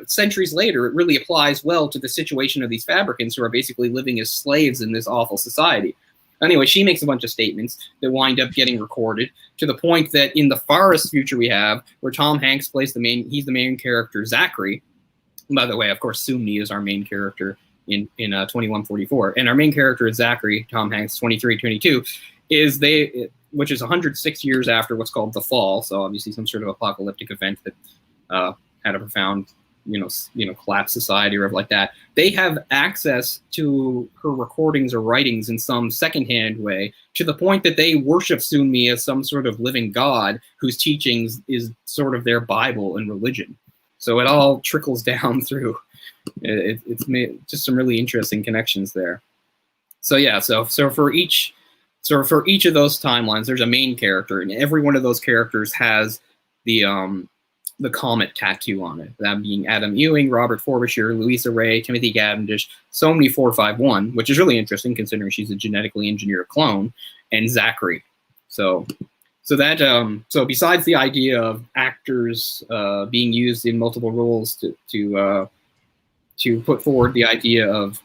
centuries later. It really applies well to the situation of these fabricants who are basically living as slaves in this awful society. Anyway, she makes a bunch of statements that wind up getting recorded to the point that in the farthest future we have, where Tom Hanks plays he's the main character, Zachary. And by the way, of course, Sumni is our main character in 2144. And our main character is Zachary, Tom Hanks, 2322, which is 106 years after what's called the Fall. So obviously some sort of apocalyptic event that had a profound collapse society or like that, they have access to her recordings or writings in some secondhand way, to the point that they worship Sunmi as some sort of living god whose teachings is sort of their Bible and religion. So it all trickles down through. It's made just some really interesting connections there. So yeah, so for each of those timelines, there's a main character, and every one of those characters has the comet tattoo on it. That being Adam Ewing, Robert Frobisher, Louisa Ray, Timothy Cavendish, Somni 451, which is really interesting considering she's a genetically engineered clone, and Zachary. So besides the idea of actors being used in multiple roles to put forward the idea of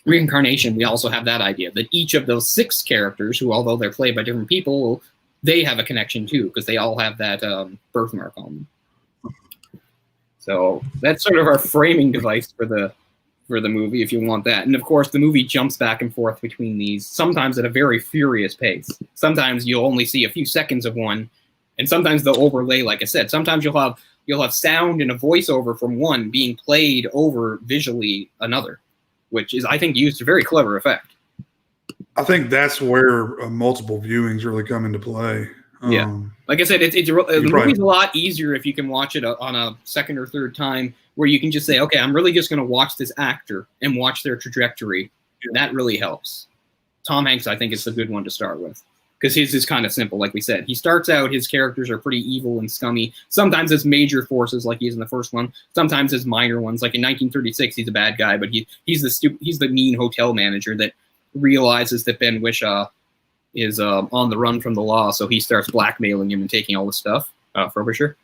reincarnation, we also have that idea that each of those 6 characters, who although they're played by different people, they have a connection too, because they all have that birthmark on them. So that's sort of our framing device for the movie, if you want that. And of course, the movie jumps back and forth between these, sometimes at a very furious pace. Sometimes you'll only see a few seconds of one, and sometimes they'll overlay, like I said. Sometimes you'll have sound and a voiceover from one being played over visually another, which is, I think, used to very clever effect. I think that's where multiple viewings really come into play. Yeah, like I said, the movie's a lot easier if you can watch it on a second or third time, where you can just say, okay, I'm really just going to watch this actor and watch their trajectory. Yeah. That really helps. Tom Hanks, I think, is a good one to start with, because his is kind of simple. Like we said, he starts out, his characters are pretty evil and scummy, sometimes as major forces like he is in the first one, sometimes as minor ones. Like in 1936, he's a bad guy, but he's the mean hotel manager that realizes that Ben Whishaw is on the run from the law, so he starts blackmailing him and taking all the stuff, Frobisher.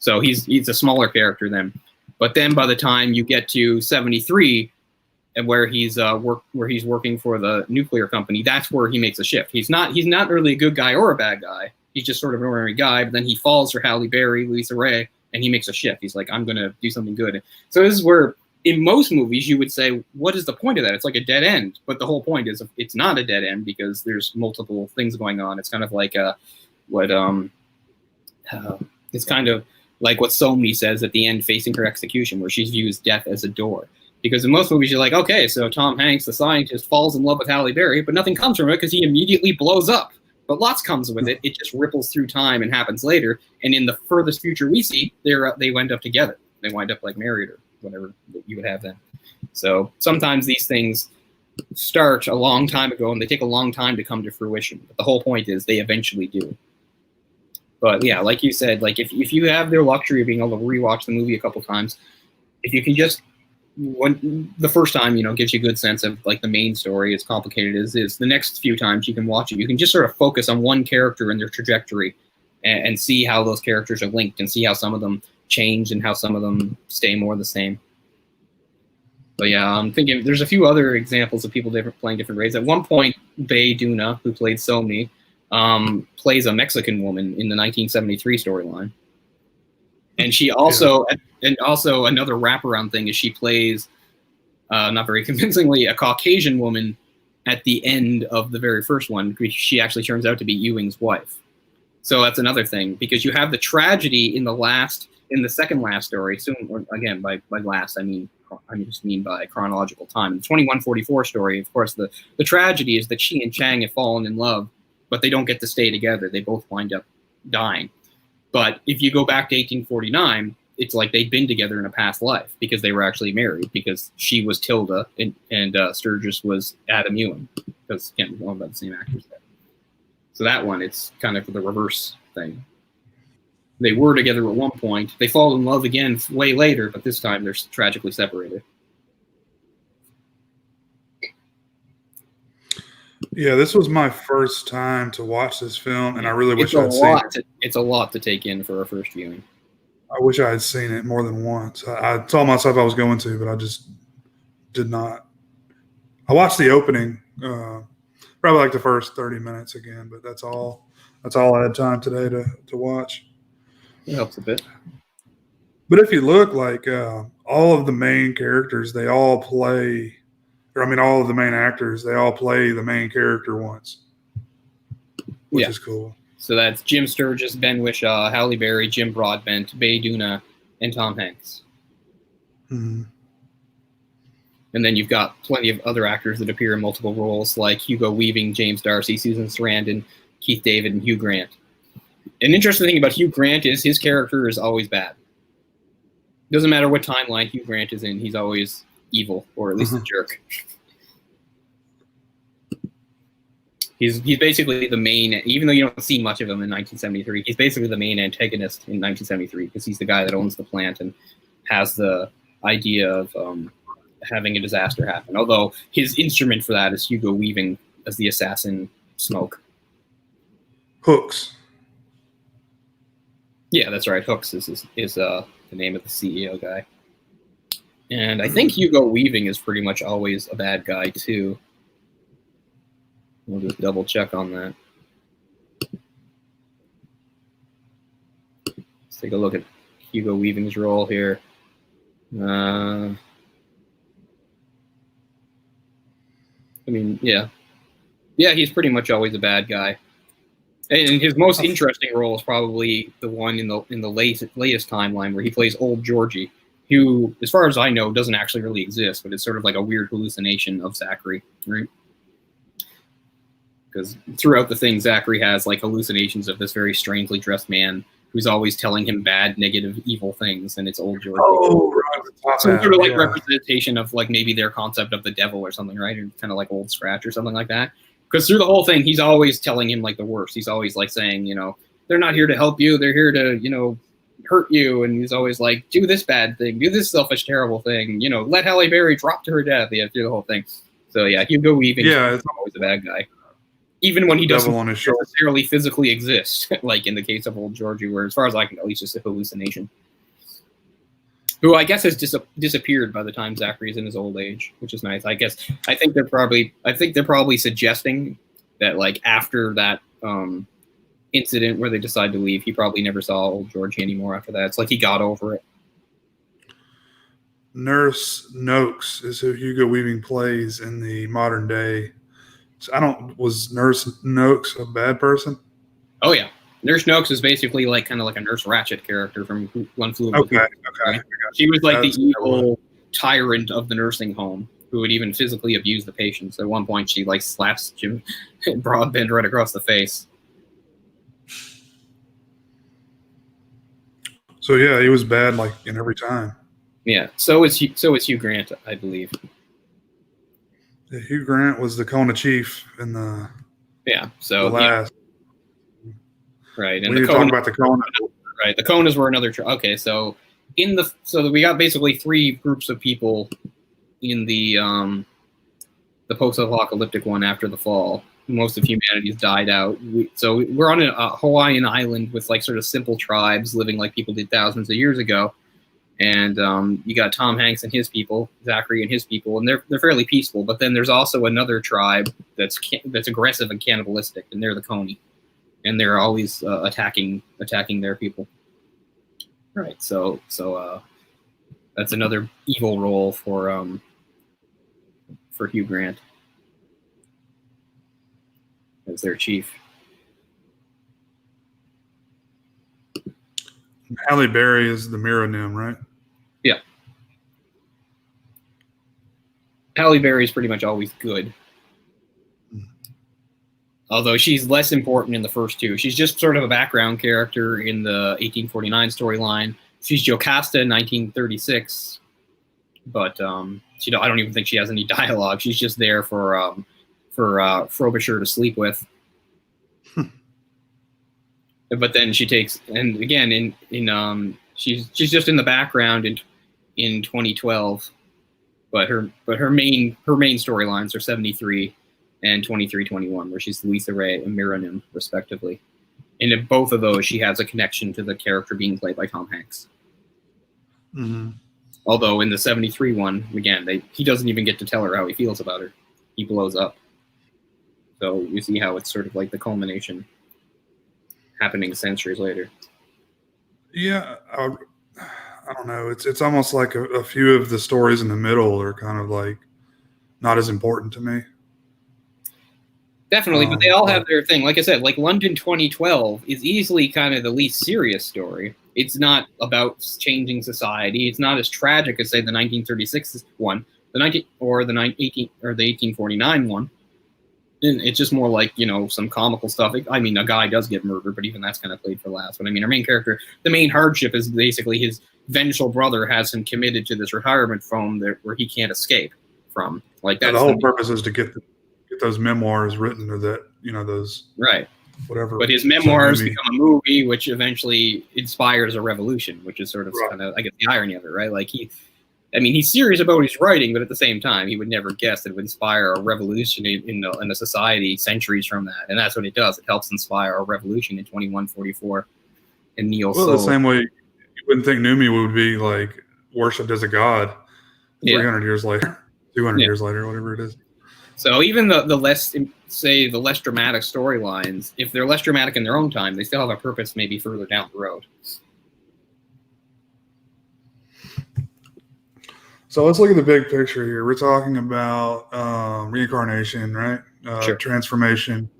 So he's a smaller character then. But then by the time you get to 73, and where he's working for the nuclear company, that's where he makes a shift. He's not really a good guy or a bad guy. He's just sort of an ordinary guy, but then he falls for Halle Berry, Lisa Ray, and he makes a shift. He's like, I'm going to do something good. So this is where, in most movies, you would say, what is the point of that? It's like a dead end. But the whole point is it's not a dead end, because there's multiple things going on. It's kind of like it's kind of like what Somni says at the end, facing her execution, where she views death as a door. Because in most movies, you're like, okay, so Tom Hanks, the scientist, falls in love with Halle Berry, but nothing comes from it because he immediately blows up. But lots comes with it. It just ripples through time and happens later. And in the furthest future we see, they wind up together. They wind up like married or whatever you would have then. So sometimes these things start a long time ago and they take a long time to come to fruition. But the whole point is they eventually do. But yeah, like you said, like if you have their luxury of being able to rewatch the movie a couple times, if you can just, the first time, gives you a good sense of like the main story, as complicated as is, the next few times you can watch it, you can just sort of focus on one character and their trajectory and see how those characters are linked and see how some of them change and how some of them stay more the same. But yeah, I'm thinking there's a few other examples of people playing different roles. At one point, Bae Doona, who played Somni, plays a Mexican woman in the 1973 storyline. And she also, and also another wraparound thing is she plays, not very convincingly, a Caucasian woman at the end of the very first one. She actually turns out to be Ewing's wife. So that's another thing, because you have the tragedy in the second last story. Soon, again, by last, I just mean by chronological time. The 2144 story, of course, the tragedy is that she and Chang have fallen in love, but they don't get to stay together. They both wind up dying. But if you go back to 1849, it's like they'd been together in a past life because they were actually married, because she was Tilda and Sturgis was Adam Ewing, because again, we're all about the same actors there. So that one, it's kind of the reverse thing. They were together at one point. They fall in love again way later, but this time they're tragically separated. Yeah, this was my first time to watch this film, and I really wish I'd seen it. It's a lot to take in for a first viewing. I wish I had seen it more than once. I told myself I was going to, but I just did not. I watched the opening, probably like the first 30 minutes again, but that's all I had time today to watch. It helps a bit. But if you look, like all of the main characters, they all play, all of the main actors, they all play the main character once, which is cool. So that's Jim Sturgis, Ben Whishaw, Halle Berry, Jim Broadbent, Bae Doona, and Tom Hanks. Mm-hmm. And then you've got plenty of other actors that appear in multiple roles, like Hugo Weaving, James Darcy, Susan Sarandon, Keith David, and Hugh Grant. An interesting thing about Hugh Grant is his character is always bad. Doesn't matter what timeline Hugh Grant is in, he's always evil, or at least a jerk. He's basically the main, even though you don't see much of him in 1973, he's basically the main antagonist in 1973 because he's the guy that owns the plant and has the idea of having a disaster happen. Although his instrument for that is Hugo Weaving as the assassin Smoke. Hooks. Yeah, that's right. Hooks is the name of the CEO guy. And I think Hugo Weaving is pretty much always a bad guy, too. We'll just double check on that. Let's take a look at Hugo Weaving's role here. I mean, yeah. Yeah, he's pretty much always a bad guy. And his most interesting role is probably the one in the latest timeline where he plays Old Georgie, who, as far as I know, doesn't actually really exist, but it's sort of like a weird hallucination of Zachary, right? Because throughout the thing, Zachary has like hallucinations of this very strangely dressed man who's always telling him bad, negative, evil things, and it's Old Georgie. Oh, right. Some sort of like representation of like maybe their concept of the devil or something, right? Or kind of like Old Scratch or something like that. Because through the whole thing, he's always telling him like the worst. He's always like saying, you know, they're not here to help you. They're here to, you know, hurt you. And he's always like, do this bad thing, do this selfish, terrible thing. You know, let Halle Berry drop to her death. Yeah, through the whole thing. So yeah, Hugo Weaving is always a bad guy. Even when he doesn't necessarily physically exist, like in the case of Old Georgie, where as far as I can tell, he's just a hallucination. Who I guess has disappeared by the time Zachary's in his old age, which is nice. I think they're probably suggesting that like after that incident where they decide to leave, he probably never saw Old Georgie anymore after that. It's like he got over it. Nurse Noakes is who Hugo Weaving plays in the modern day. So was Nurse Noakes a bad person? Oh yeah. Nurse Noakes is basically like kind of like a Nurse Ratched character from One Flew Over the Cuckoo's Nest. Okay. She was like the evil tyrant of the nursing home who would even physically abuse the patients. At one point, she like slaps Jim Broadbent right across the face. So yeah, he was bad like in every time. Yeah. So is Hugh Grant, I believe. Yeah, Hugh Grant was the Kona chief in the last. Right, and we were talking about the Kona. Right, the Konas were another. Okay, so we got basically three groups of people in the post-apocalyptic one after the fall. Most of humanity's died out. So we're on a Hawaiian island with like sort of simple tribes living like people did thousands of years ago, and you got Tom Hanks and his people, Zachary and his people, and they're fairly peaceful. But then there's also another tribe that's aggressive and cannibalistic, and they're the Coney. And they're always attacking their people. Right. So that's another evil role for Hugh Grant as their chief. Halle Berry is the Mironim, right? Yeah. Halle Berry is pretty much always good. Although she's less important in the first two. She's just sort of a background character in the 1849 storyline. She's Jocasta in 1936, but I don't even think she has any dialogue. She's just there for Frobisher to sleep with. But then she takes, and again she's just in the background in 2012. But her main storylines are 73. And 2321, where she's Louisa Ray and Mironim, respectively. And in both of those, she has a connection to the character being played by Tom Hanks. Mm-hmm. Although in the 73 one, again, he doesn't even get to tell her how he feels about her. He blows up. So you see how it's sort of like the culmination happening centuries later. Yeah, I don't know. It's almost like a few of the stories in the middle are kind of like not as important to me. Definitely, but they all have their thing. Like I said, like London 2012 is easily kind of the least serious story. It's not about changing society. It's not as tragic as, say, the 1936 one, the 1849 one. And it's just more like, some comical stuff. I mean, a guy does get murdered, but even that's kind of played for laughs. But I mean, our main character, the main hardship is basically his vengeful brother has him committed to this retirement home where he can't escape from. Like that's the whole purpose is to get those memoirs written, or that those right. Whatever. But his memoirs become a movie, which eventually inspires a revolution, which is sort of kind of, I guess, the irony of it, right? Like he's serious about his writing, but at the same time, he would never guess that it would inspire a revolution in a society centuries from that. And that's what it does. It helps inspire a revolution in 2144 in Neil's soul. The same way you wouldn't think Numi would be like worshipped as a god 300 years later, 200 years later, whatever it is. So even the less dramatic storylines, if they're less dramatic in their own time, they still have a purpose maybe further down the road. So let's look at the big picture here. We're talking about reincarnation, right? Transformation.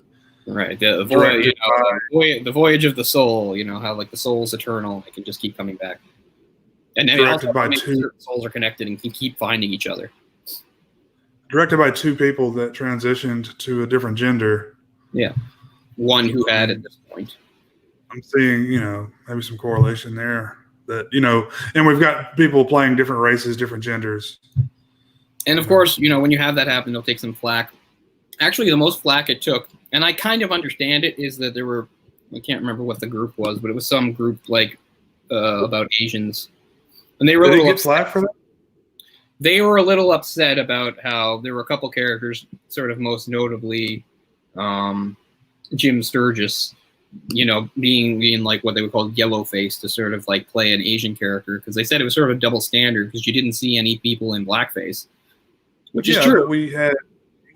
Right. The voyage of the soul, how like the soul's eternal. It can just keep coming back. And then directed by two souls are connected and can keep finding each other. Directed by two people that transitioned to a different gender. Yeah. One who had at this point. I'm seeing, maybe some correlation there. That, and we've got people playing different races, different genders. And of course, when you have that happen, they'll take some flack. Actually, the most flack it took, and I kind of understand it, is that there were, I can't remember what the group was, but it was some group like about Asians. And they were Did they get flack for that? They were a little upset about how there were a couple characters, sort of most notably Jim Sturgis, being like what they would call yellow face to sort of like play an Asian character, because they said it was sort of a double standard because you didn't see any people in blackface, which is true. We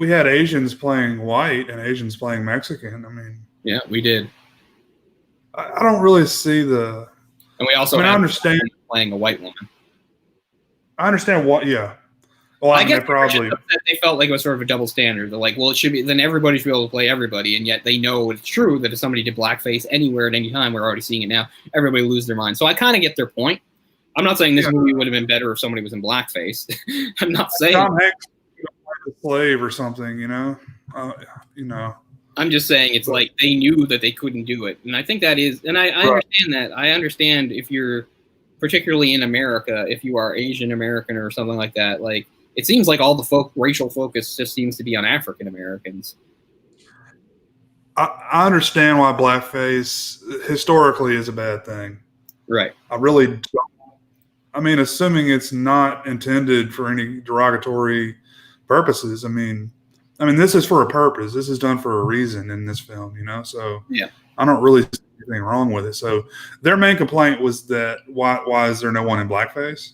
had Asians playing white and Asians playing Mexican. I mean, yeah, we did. I don't really see the. And we also I understand playing a white woman. I understand what. Yeah. Well, I guess probably they felt like it was sort of a double standard. They're like, well, it should be, then everybody should be able to play everybody, and yet they know it's true that if somebody did blackface anywhere at any time, we're already seeing it now, everybody would lose their mind. So I kind of get their point. I'm not saying this movie would have been better if somebody was in blackface. I'm not saying Tom Hanks was a slave or something, I'm just saying it's like they knew that they couldn't do it, and I think that is, and I understand that. I understand if you're, particularly in America, if you are Asian American or something like that, like. It seems like all the racial focus just seems to be on African Americans. I understand why blackface historically is a bad thing. Right. I really don't. I mean, assuming it's not intended for any derogatory purposes. I mean, this is for a purpose. This is done for a reason in this film, So yeah, I don't really see anything wrong with it. So their main complaint was that why is there no one in blackface?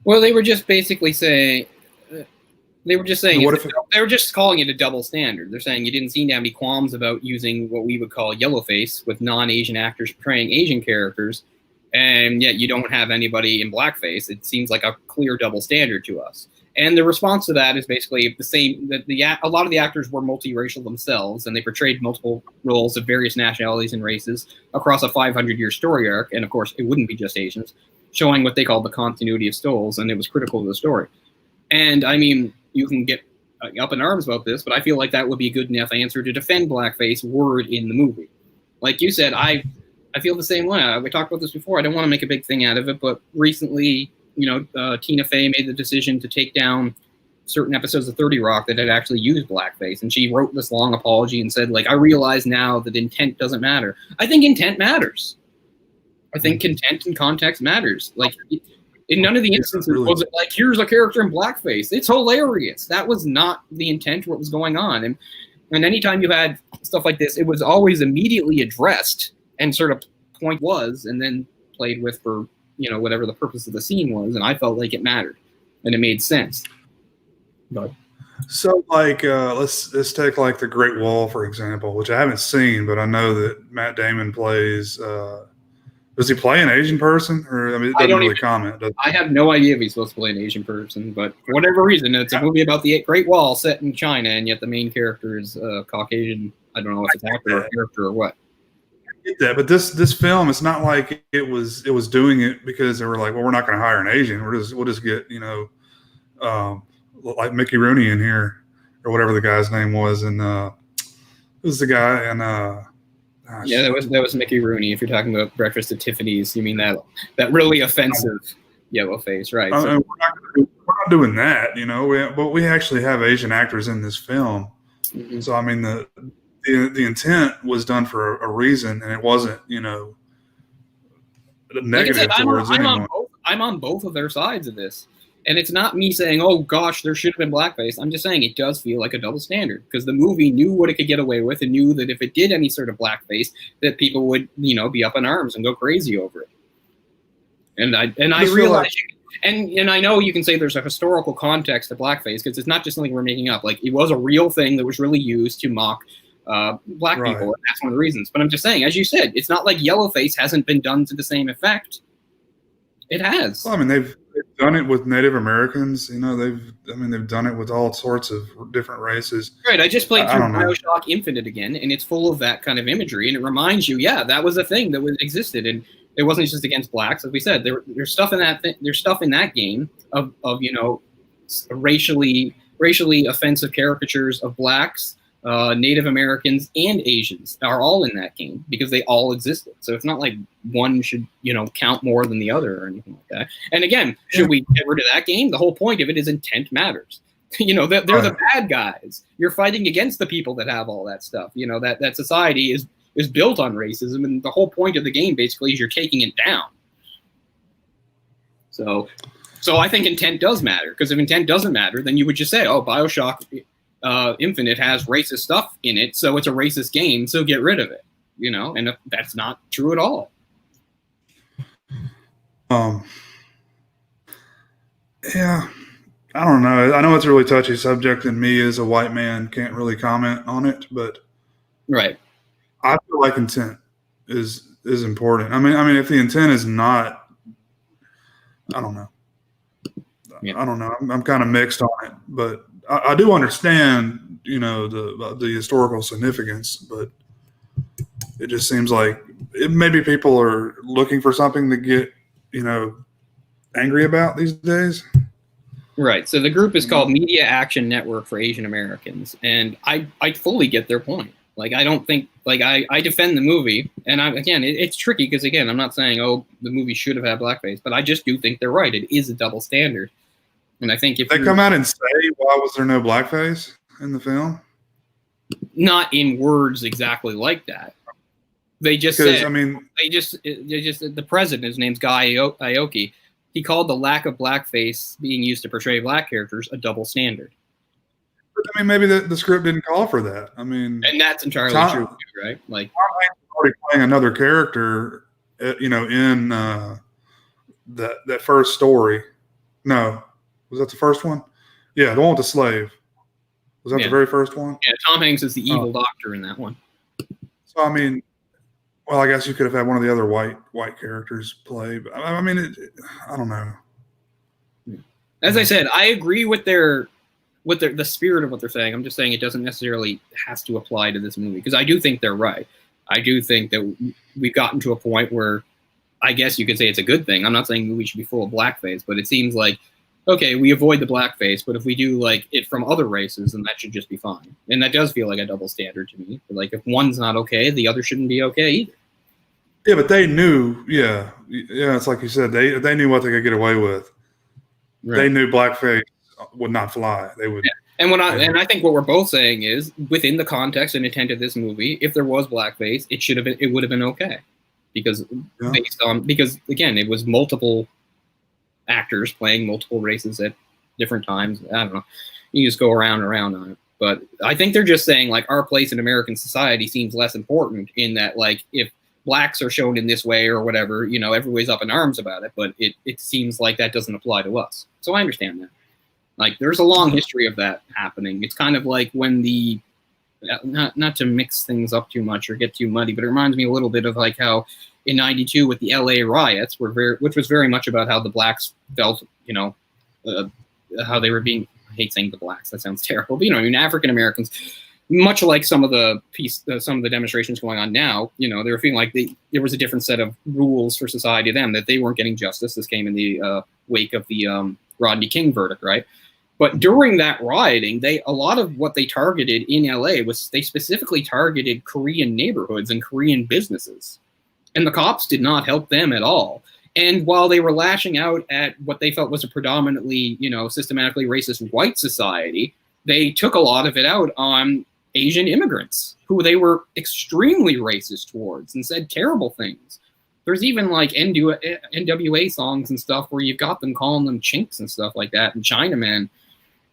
Well, they were just basically saying, they were just calling it a double standard. They're saying you didn't seem to have any qualms about using what we would call yellowface with non-Asian actors portraying Asian characters, and yet you don't have anybody in blackface. It seems like a clear double standard to us. And the response to that is basically the same, that a lot of the actors were multiracial themselves, and they portrayed multiple roles of various nationalities and races across a 500-year story arc, and of course it wouldn't be just Asians, showing what they call the continuity of stories, and it was critical to the story. And I mean, you can get up in arms about this, but I feel like that would be a good enough answer to defend blackface word in the movie. Like you said, I feel the same way. We talked about this before. I don't want to make a big thing out of it, but recently, Tina Fey made the decision to take down certain episodes of 30 Rock that had actually used blackface, and she wrote this long apology and said, like, I realize now that intent doesn't matter. I think intent matters. I think content and context matters. Like, in none of the instances was it like, here's a character in blackface. It's hilarious. That was not the intent of what was going on. And anytime you had stuff like this, it was always immediately addressed and sort of point was, and then played with for, whatever the purpose of the scene was. And I felt like it mattered and it made sense. But so, like, let's take like The Great Wall, for example, which I haven't seen, but I know that Matt Damon plays. Does he play an Asian person? Or it doesn't really comment. I have no idea if he's supposed to play an Asian person, but for whatever reason, it's a movie about the Great Wall set in China, and yet the main character is Caucasian. I don't know if it's actor or character or what. get that, but this film, it's not like it was doing it because they were like, well, we're not going to hire an Asian. We'll just get like Mickey Rooney in here or whatever the guy's name was, and who's the guy? And yeah, that was Mickey Rooney. If you're talking about Breakfast at Tiffany's, you mean that really offensive yellow face, right? We're not doing that, but we actually have Asian actors in this film. Mm-hmm. So I mean the intent was done for a reason, and it wasn't, negative towards anyone. I'm on both of their sides of this. And it's not me saying, oh, gosh, there should have been blackface. I'm just saying it does feel like a double standard because the movie knew what it could get away with and knew that if it did any sort of blackface, that people would, be up in arms and go crazy over it. And I realize, and I know you can say there's a historical context to blackface because it's not just something we're making up. Like, it was a real thing that was really used to mock black people. And that's one of the reasons. But I'm just saying, as you said, it's not like yellowface hasn't been done to the same effect. It has. Well, I mean, they've done it with Native Americans. They've done it with all sorts of different races. Right. I just played through BioShock Infinite again, and it's full of that kind of imagery, and it reminds you, that was a thing that existed, and it wasn't just against blacks, as we said. There's stuff in that. There's stuff in that game of racially offensive caricatures of blacks. Native Americans and Asians are all in that game because they all existed. So it's not like one should, count more than the other or anything like that. And again, should we get rid of that game? The whole point of it is intent matters. They're the bad guys. You're fighting against the people that have all that stuff. That society is built on racism, and the whole point of the game basically is you're taking it down. So I think intent does matter, because if intent doesn't matter, then you would just say, oh, BioShock Infinite has racist stuff in it, so it's a racist game, so get rid of it, and that's not true at all. Yeah, I don't know. I know it's a really touchy subject, and me as a white man can't really comment on it, but right. I feel like intent is important. I mean, if the intent is not, I don't know. Yeah. I don't know. I'm kind of mixed on it, but I do understand, the historical significance, but it just seems like maybe people are looking for something to get, angry about these days. Right. So the group is called Media Action Network for Asian Americans, and I fully get their point. Like, I don't think, like, I defend the movie, and it's tricky because, again, I'm not saying, oh, the movie should have had blackface, but I just do think they're right. It is a double standard. And I think if they come out and say, why was there no blackface in the film? Not in words exactly like that. They just said, the president, his name's Guy Aoki, he called the lack of blackface being used to portray black characters a double standard. But, maybe the script didn't call for that. And that's entirely true, right? Like, Tom Hanks is already playing another character, in that first story. No. Was that the first one? Yeah, the one with the slave. Was that the very first one? Yeah, Tom Hanks is the evil doctor in that one. So, I guess you could have had one of the other white characters play. But, I don't know. As I said, I agree with the spirit of what they're saying. I'm just saying it doesn't necessarily has to apply to this movie, because I do think they're right. I do think that we've gotten to a point where I guess you could say it's a good thing. I'm not saying the movie should be full of blackface, but it seems like, okay, we avoid the blackface, but if we do like it from other races, then that should just be fine. And that does feel like a double standard to me. Like, if one's not okay, the other shouldn't be okay either. Yeah, but they knew. Yeah, it's like you said. They knew what they could get away with. Right. They knew blackface would not fly. They would. Yeah. And I think what we're both saying is, within the context and intent of this movie, if there was blackface, it would have been okay, because again, it was multiple actors playing multiple races at different times. I don't know. You just go around and around on it. But I think they're just saying, like, our place in American society seems less important, in that, like, if blacks are shown in this way or whatever, everybody's up in arms about it, but it seems like that doesn't apply to us. So I understand that. Like, there's a long history of that happening. It's kind of like when not to mix things up too much or get too muddy, but it reminds me a little bit of like how in '92 with the LA riots, which was very much about how the blacks felt, how they were being, I hate saying the blacks, that sounds terrible, but African Americans much like some of the demonstrations going on now, they were feeling like there was a different set of rules for society to them, that they weren't getting justice. This came in the wake of the Rodney King verdict, right? But during that rioting, a lot of what they targeted in LA was they specifically targeted Korean neighborhoods and Korean businesses. And the cops did not help them at all. And while they were lashing out at what they felt was a predominantly, systematically racist white society, they took a lot of it out on Asian immigrants who they were extremely racist towards and said terrible things. There's even like NWA songs and stuff where you've got them calling them chinks and stuff like that. And Chinaman,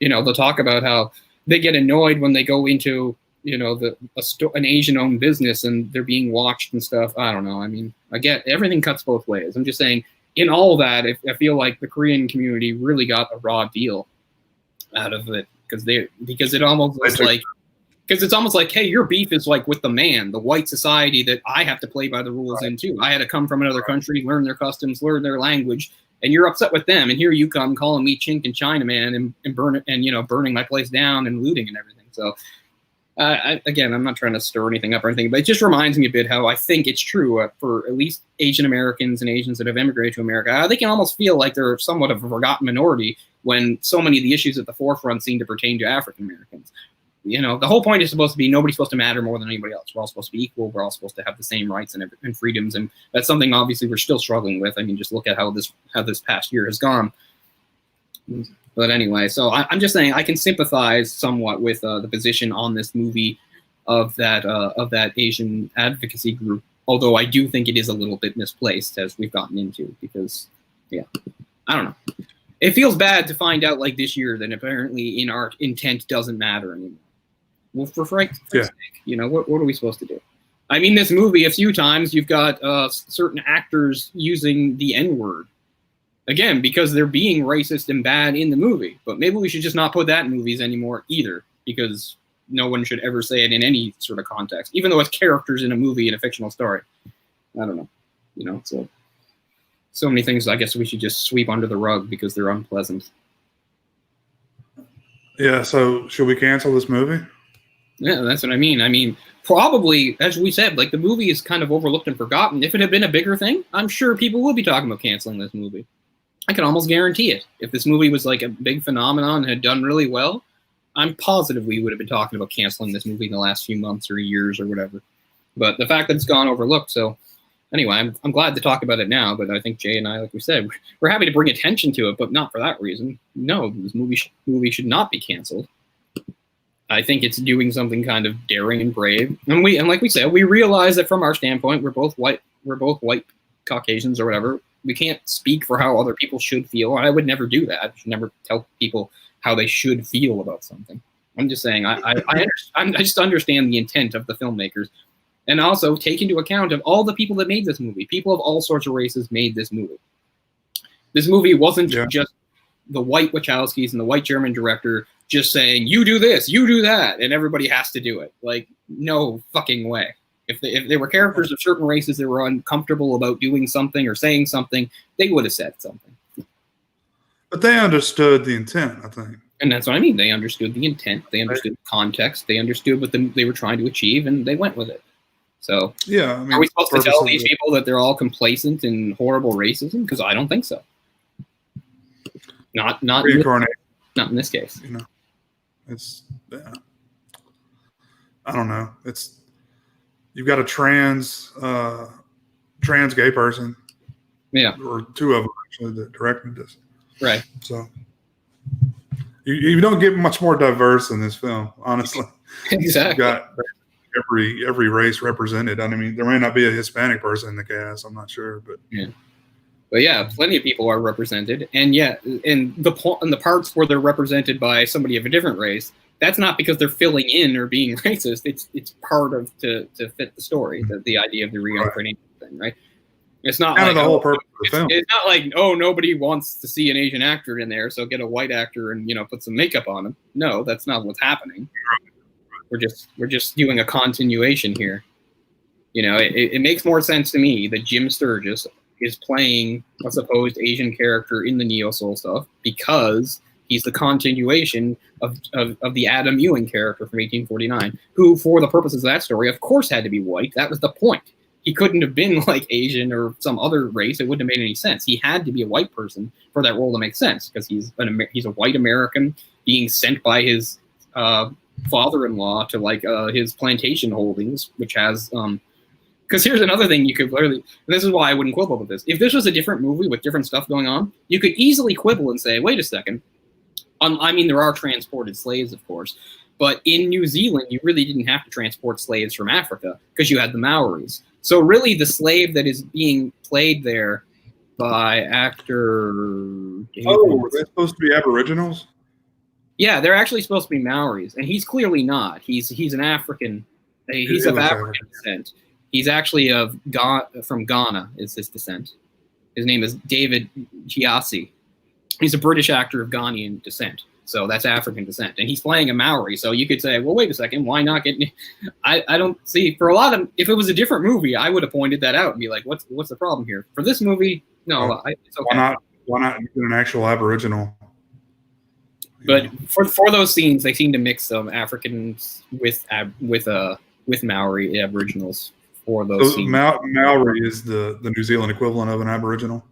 they'll talk about how they get annoyed when they go into, an Asian-owned business and they're being watched and stuff. I don't know. I mean, I get everything cuts both ways. I'm just saying, in all that, I feel like the Korean community really got a raw deal out of it because it almost was like, because it's almost like, hey, your beef is like with the man, the white society that I have to play by the rules in too. I had to come from another country, learn their customs, learn their language, and you're upset with them. And here you come calling me chink and Chinaman and burn it and burning my place down and looting and everything. So. Again, I'm not trying to stir anything up or anything, but it just reminds me a bit how I think it's true for at least Asian Americans and Asians that have immigrated to America. They can almost feel like they're somewhat of a forgotten minority when so many of the issues at the forefront seem to pertain to African Americans. The whole point is supposed to be nobody's supposed to matter more than anybody else. We're all supposed to be equal. We're all supposed to have the same rights and freedoms, and that's something obviously we're still struggling with. I mean, just look at how this past year has gone. But anyway, so I'm just saying I can sympathize somewhat with the position on this movie of that Asian advocacy group, although I do think it is a little bit misplaced as we've gotten into because, I don't know. It feels bad to find out like this year that apparently in art intent doesn't matter anymore. Well, for Frank's sake, what are we supposed to do? I mean, this movie, a few times you've got certain actors using the N-word. Again, because they're being racist and bad in the movie. But maybe we should just not put that in movies anymore either, because no one should ever say it in any sort of context, even though it's characters in a movie in a fictional story. I don't know. So many things I guess we should just sweep under the rug because they're unpleasant. Yeah, so should we cancel this movie? Yeah, that's what I mean. I mean, probably, as we said, like the movie is kind of overlooked and forgotten. If it had been a bigger thing, I'm sure people would be talking about canceling this movie. I can almost guarantee it. If this movie was like a big phenomenon and had done really well, I'm positive we would have been talking about canceling this movie in the last few months or years or whatever. But the fact that it's gone overlooked, so anyway, I'm glad to talk about it now, but I think Jay and I, like we said, we're happy to bring attention to it, but not for that reason. No, this movie should not be canceled. I think it's doing something kind of daring and brave. And like we said, we realize that from our standpoint, we're both white Caucasians or whatever. We can't speak for how other people should feel. I would never do that. I should never tell people how they should feel about something. I'm just saying I just understand the intent of the filmmakers, and also take into account of all the people that made this movie. People of all sorts of races made this movie. This movie wasn't just the white Wachowskis and the white German director just saying, you do this, you do that, and everybody has to do it. Like, no fucking way. If they were characters of certain races that were uncomfortable about doing something or saying something, they would have said something. But they understood the intent, I think. And that's what I mean. They understood the intent. They understood the context. They understood what they were trying to achieve, and they went with it. So, yeah, I mean, are we supposed to tell these people that they're all complacent and horrible racism? Because I don't think so. Not reincarnation. Not in this case. It's I don't know. You've got a trans gay person. Yeah. Or two of them actually that directed this. Right. So you don't get much more diverse in this film, honestly. Exactly. You've got every race represented. I mean, there may not be a Hispanic person in the cast. I'm not sure, but yeah. But yeah, plenty of people are represented, and in the parts where they're represented by somebody of a different race, that's not because they're filling in or being racist. It's part of to fit the story, the idea of the reincarnation thing, right? It's not kind like of the whole purpose of the film. It's not like, oh, nobody wants to see an Asian actor in there, so get a white actor and put some makeup on him. No, that's not what's happening. We're just doing a continuation here. It makes more sense to me that Jim Sturgis is playing a supposed Asian character in the Neo Soul stuff because He's the continuation of the Adam Ewing character from 1849, who, for the purposes of that story, of course had to be white. That was the point. He couldn't have been like Asian or some other race. It wouldn't have made any sense. He had to be a white person for that role to make sense, because he's a white American being sent by his father-in-law to like his plantation holdings, which has because here's another thing you could literally, this is why I wouldn't quibble with this. If this was a different movie with different stuff going on, you could easily quibble and say, wait a second. I mean, there are transported slaves, of course, but in New Zealand, you really didn't have to transport slaves from Africa because you had the Maoris. So really the slave that is being played there by actor... Oh, they're supposed to be Aboriginals? Yeah, they're actually supposed to be Maoris, and he's clearly not. He's an African. He's of African descent. He's actually from Ghana is his descent. His name is David Giassi. He's a British actor of Ghanaian descent. So that's African descent. And he's playing a Maori. So you could say, well, wait a second, why not get... I don't see... For a lot of... If it was a different movie, I would have pointed that out and be like, what's the problem here? For this movie, no, it's okay. Why not get an actual Aboriginal? But for those scenes, they seem to mix some Africans with Maori Aboriginals for those scenes. Maori is the New Zealand equivalent of an Aboriginal?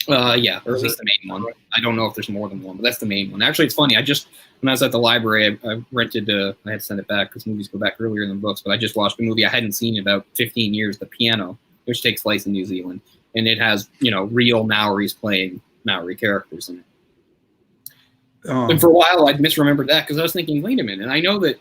Yeah, or at least the main one. I don't know if there's more than one, but that's the main one. Actually, it's funny. When I was at the library, I rented, I had to send it back because movies go back earlier than books, but I just watched a movie I hadn't seen in about 15 years, The Piano, which takes place in New Zealand. And it has, real Maoris playing Maori characters in it. And for a while, I'd misremembered that because I was thinking, wait a minute, I know that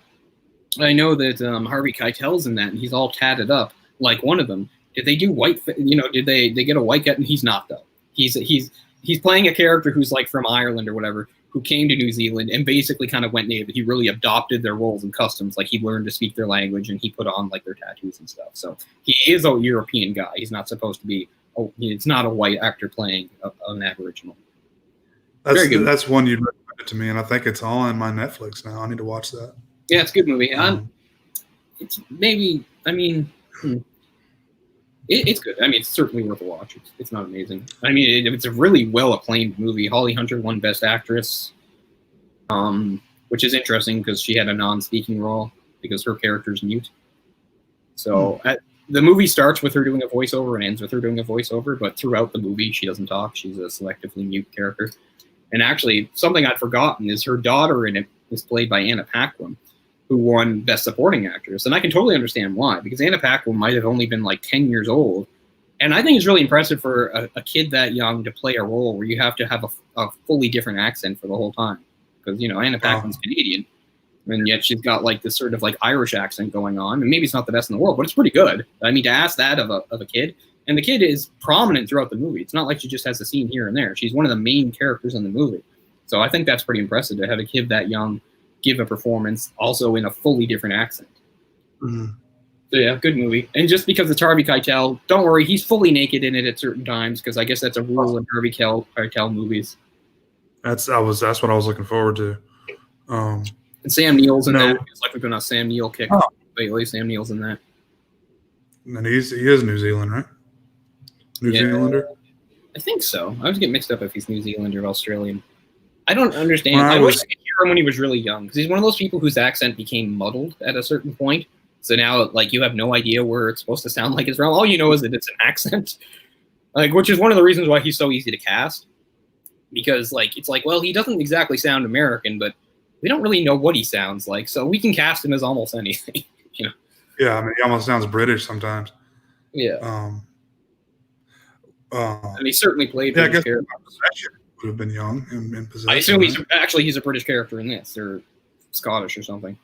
Harvey Keitel's in that, and he's all tatted up like one of them. Did they do white? Did they get a white guy? And he's not, though. He's playing a character who's like from Ireland or whatever, who came to New Zealand and basically kind of went native. He really adopted their roles and customs. Like he learned to speak their language and he put on like their tattoos and stuff. So he is a European guy. He's not supposed to be. It's not a white actor playing an Aboriginal. That's one you'd recommend it to me, and I think it's on my Netflix now. I need to watch that. Yeah, it's a good movie. It's maybe. I mean. It's good. I mean, it's certainly worth a watch. It's not amazing. I mean, it's a really well-acclaimed movie. Holly Hunter won Best Actress, which is interesting because she had a non-speaking role because her character's mute. So the movie starts with her doing a voiceover and ends with her doing a voiceover, but throughout the movie, she doesn't talk. She's a selectively mute character. And actually, something I'd forgotten is her daughter in it is played by Anna Paquin, who won Best Supporting Actress. And I can totally understand why, because Anna Paquin might have only been like 10 years old. And I think it's really impressive for a kid that young to play a role where you have to have a fully different accent for the whole time. Because, Anna Paquin's Canadian, and yet she's got like this sort of like Irish accent going on. And maybe it's not the best in the world, but it's pretty good. I mean, to ask that of a kid, and the kid is prominent throughout the movie. It's not like she just has a scene here and there. She's one of the main characters in the movie. So I think that's pretty impressive to have a kid that young give a performance also in a fully different accent. Mm-hmm. So yeah, good movie. And just because it's Harvey Keitel, don't worry, he's fully naked in it at certain times because I guess that's a rule in Harvey Keitel movies. That's what I was looking forward to. And Sam Neill's in that. It's like we're doing a Sam Neill kick lately. Sam Neill's in that. And he is New Zealand, right? New Zealander? I think so. I always get mixed up if he's New Zealander or Australian. I don't understand. I wish I could hear him when he was really young, because he's one of those people whose accent became muddled at a certain point. So now, like, you have no idea where it's supposed to sound like it's from. All you know is that it's an accent, like, which is one of the reasons why he's so easy to cast. Because, like, it's like, well, he doesn't exactly sound American, but we don't really know what he sounds like, so we can cast him as almost anything. Yeah, I mean, he almost sounds British sometimes. Yeah. And he certainly played British characters. Would have been young in possession. I assume he's a British character in this, or Scottish or something.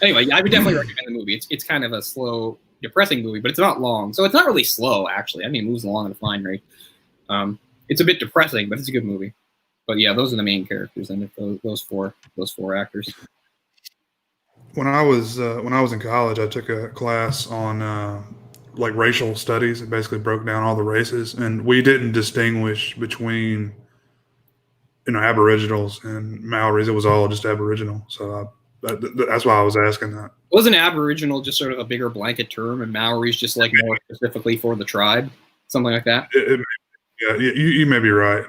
Anyway, I would definitely recommend the movie. It's kind of a slow, depressing movie, but it's not long, so it's not really slow actually. I mean, it moves along at a fine rate. It's a bit depressing, but it's a good movie. But yeah, those are the main characters, and those four actors. When I was in college, I took a class on like racial studies. It basically broke down all the races, and we didn't distinguish between Aboriginals and Maoris. It was all just Aboriginal. So that's why I was asking that. Wasn't Aboriginal just sort of a bigger blanket term, and Maoris just like more specifically for the tribe, something like that? Yeah, you may be right.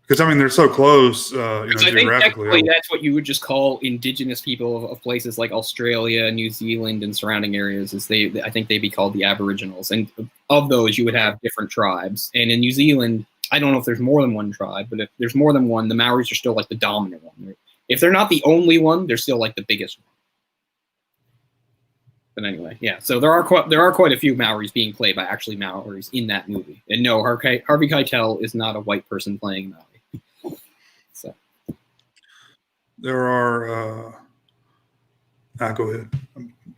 Because I mean, they're so close, I think geographically. that's what you would just call indigenous people of places like Australia, New Zealand, and surrounding areas. I think they'd be called the Aboriginals, and of those, you would have different tribes. And in New Zealand, I don't know if there's more than one tribe, but if there's more than one, the Maoris are still like the dominant one. If they're not the only one, they're still like the biggest one. But anyway, yeah. So there are quite a few Maoris being played by actually Maoris in that movie. And no, Harvey Keitel is not a white person playing Maori. So there are. Go ahead.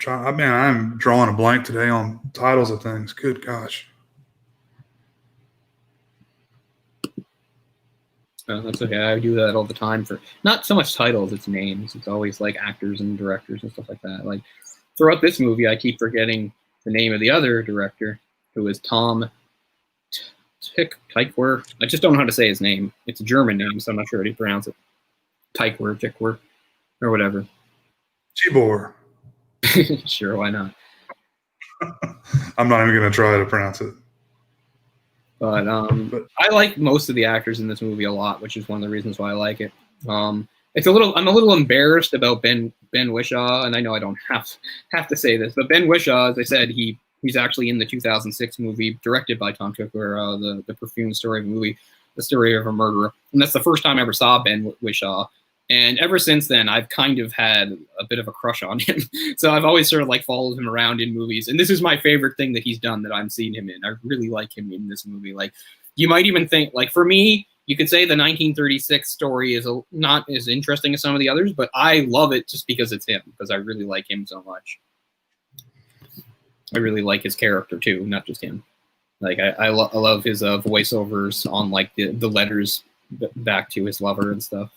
I'm drawing a blank today on titles of things. Good gosh. Oh, that's okay. I do that all the time for not so much titles, it's names. It's always like actors and directors and stuff like that. Like throughout this movie, I keep forgetting the name of the other director, who is Tom Tykwer. I just don't know how to say his name. It's a German name, so I'm not sure how to pronounce it. Tykwer, or whatever. Tibor. Sure, why not? I'm not even going to try to pronounce it. But I like most of the actors in this movie a lot, which is one of the reasons why I like it. I'm a little embarrassed about Ben Whishaw, and I know I don't have to say this, but Ben Whishaw, as I said, he's actually in the 2006 movie directed by Tom Tykwer, the Perfume Story of a Movie, The Story of a Murderer, and that's the first time I ever saw Ben Whishaw. And ever since then, I've kind of had a bit of a crush on him. So I've always sort of like followed him around in movies. And this is my favorite thing that he's done that I'm seeing him in. I really like him in this movie. Like, you might even think, like, for me, you could say the 1936 story is not as interesting as some of the others, but I love it just because it's him, because I really like him so much. I really like his character, too, not just him. Like, I love his voiceovers on, like, the letters back to his lover and stuff.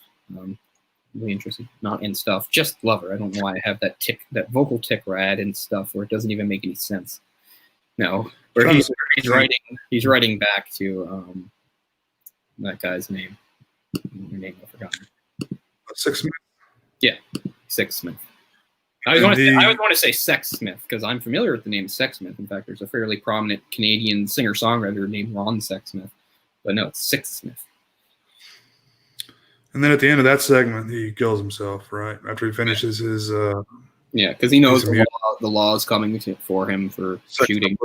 Really interesting. Not in stuff, just lover. I don't know why I have that vocal tick where I add in stuff where it doesn't even make any sense. No, where he's writing back to that guy's name. Your name I forgot. Sexsmith. Yeah, Sexsmith. I always want to say Sexsmith because I'm familiar with the name Sexsmith. In fact, there's a fairly prominent Canadian singer-songwriter named Ron Sexsmith, but no, it's Sexsmith. And then at the end of that segment, he kills himself, right? After he finishes his... yeah, because he knows the law is coming for him for shooting.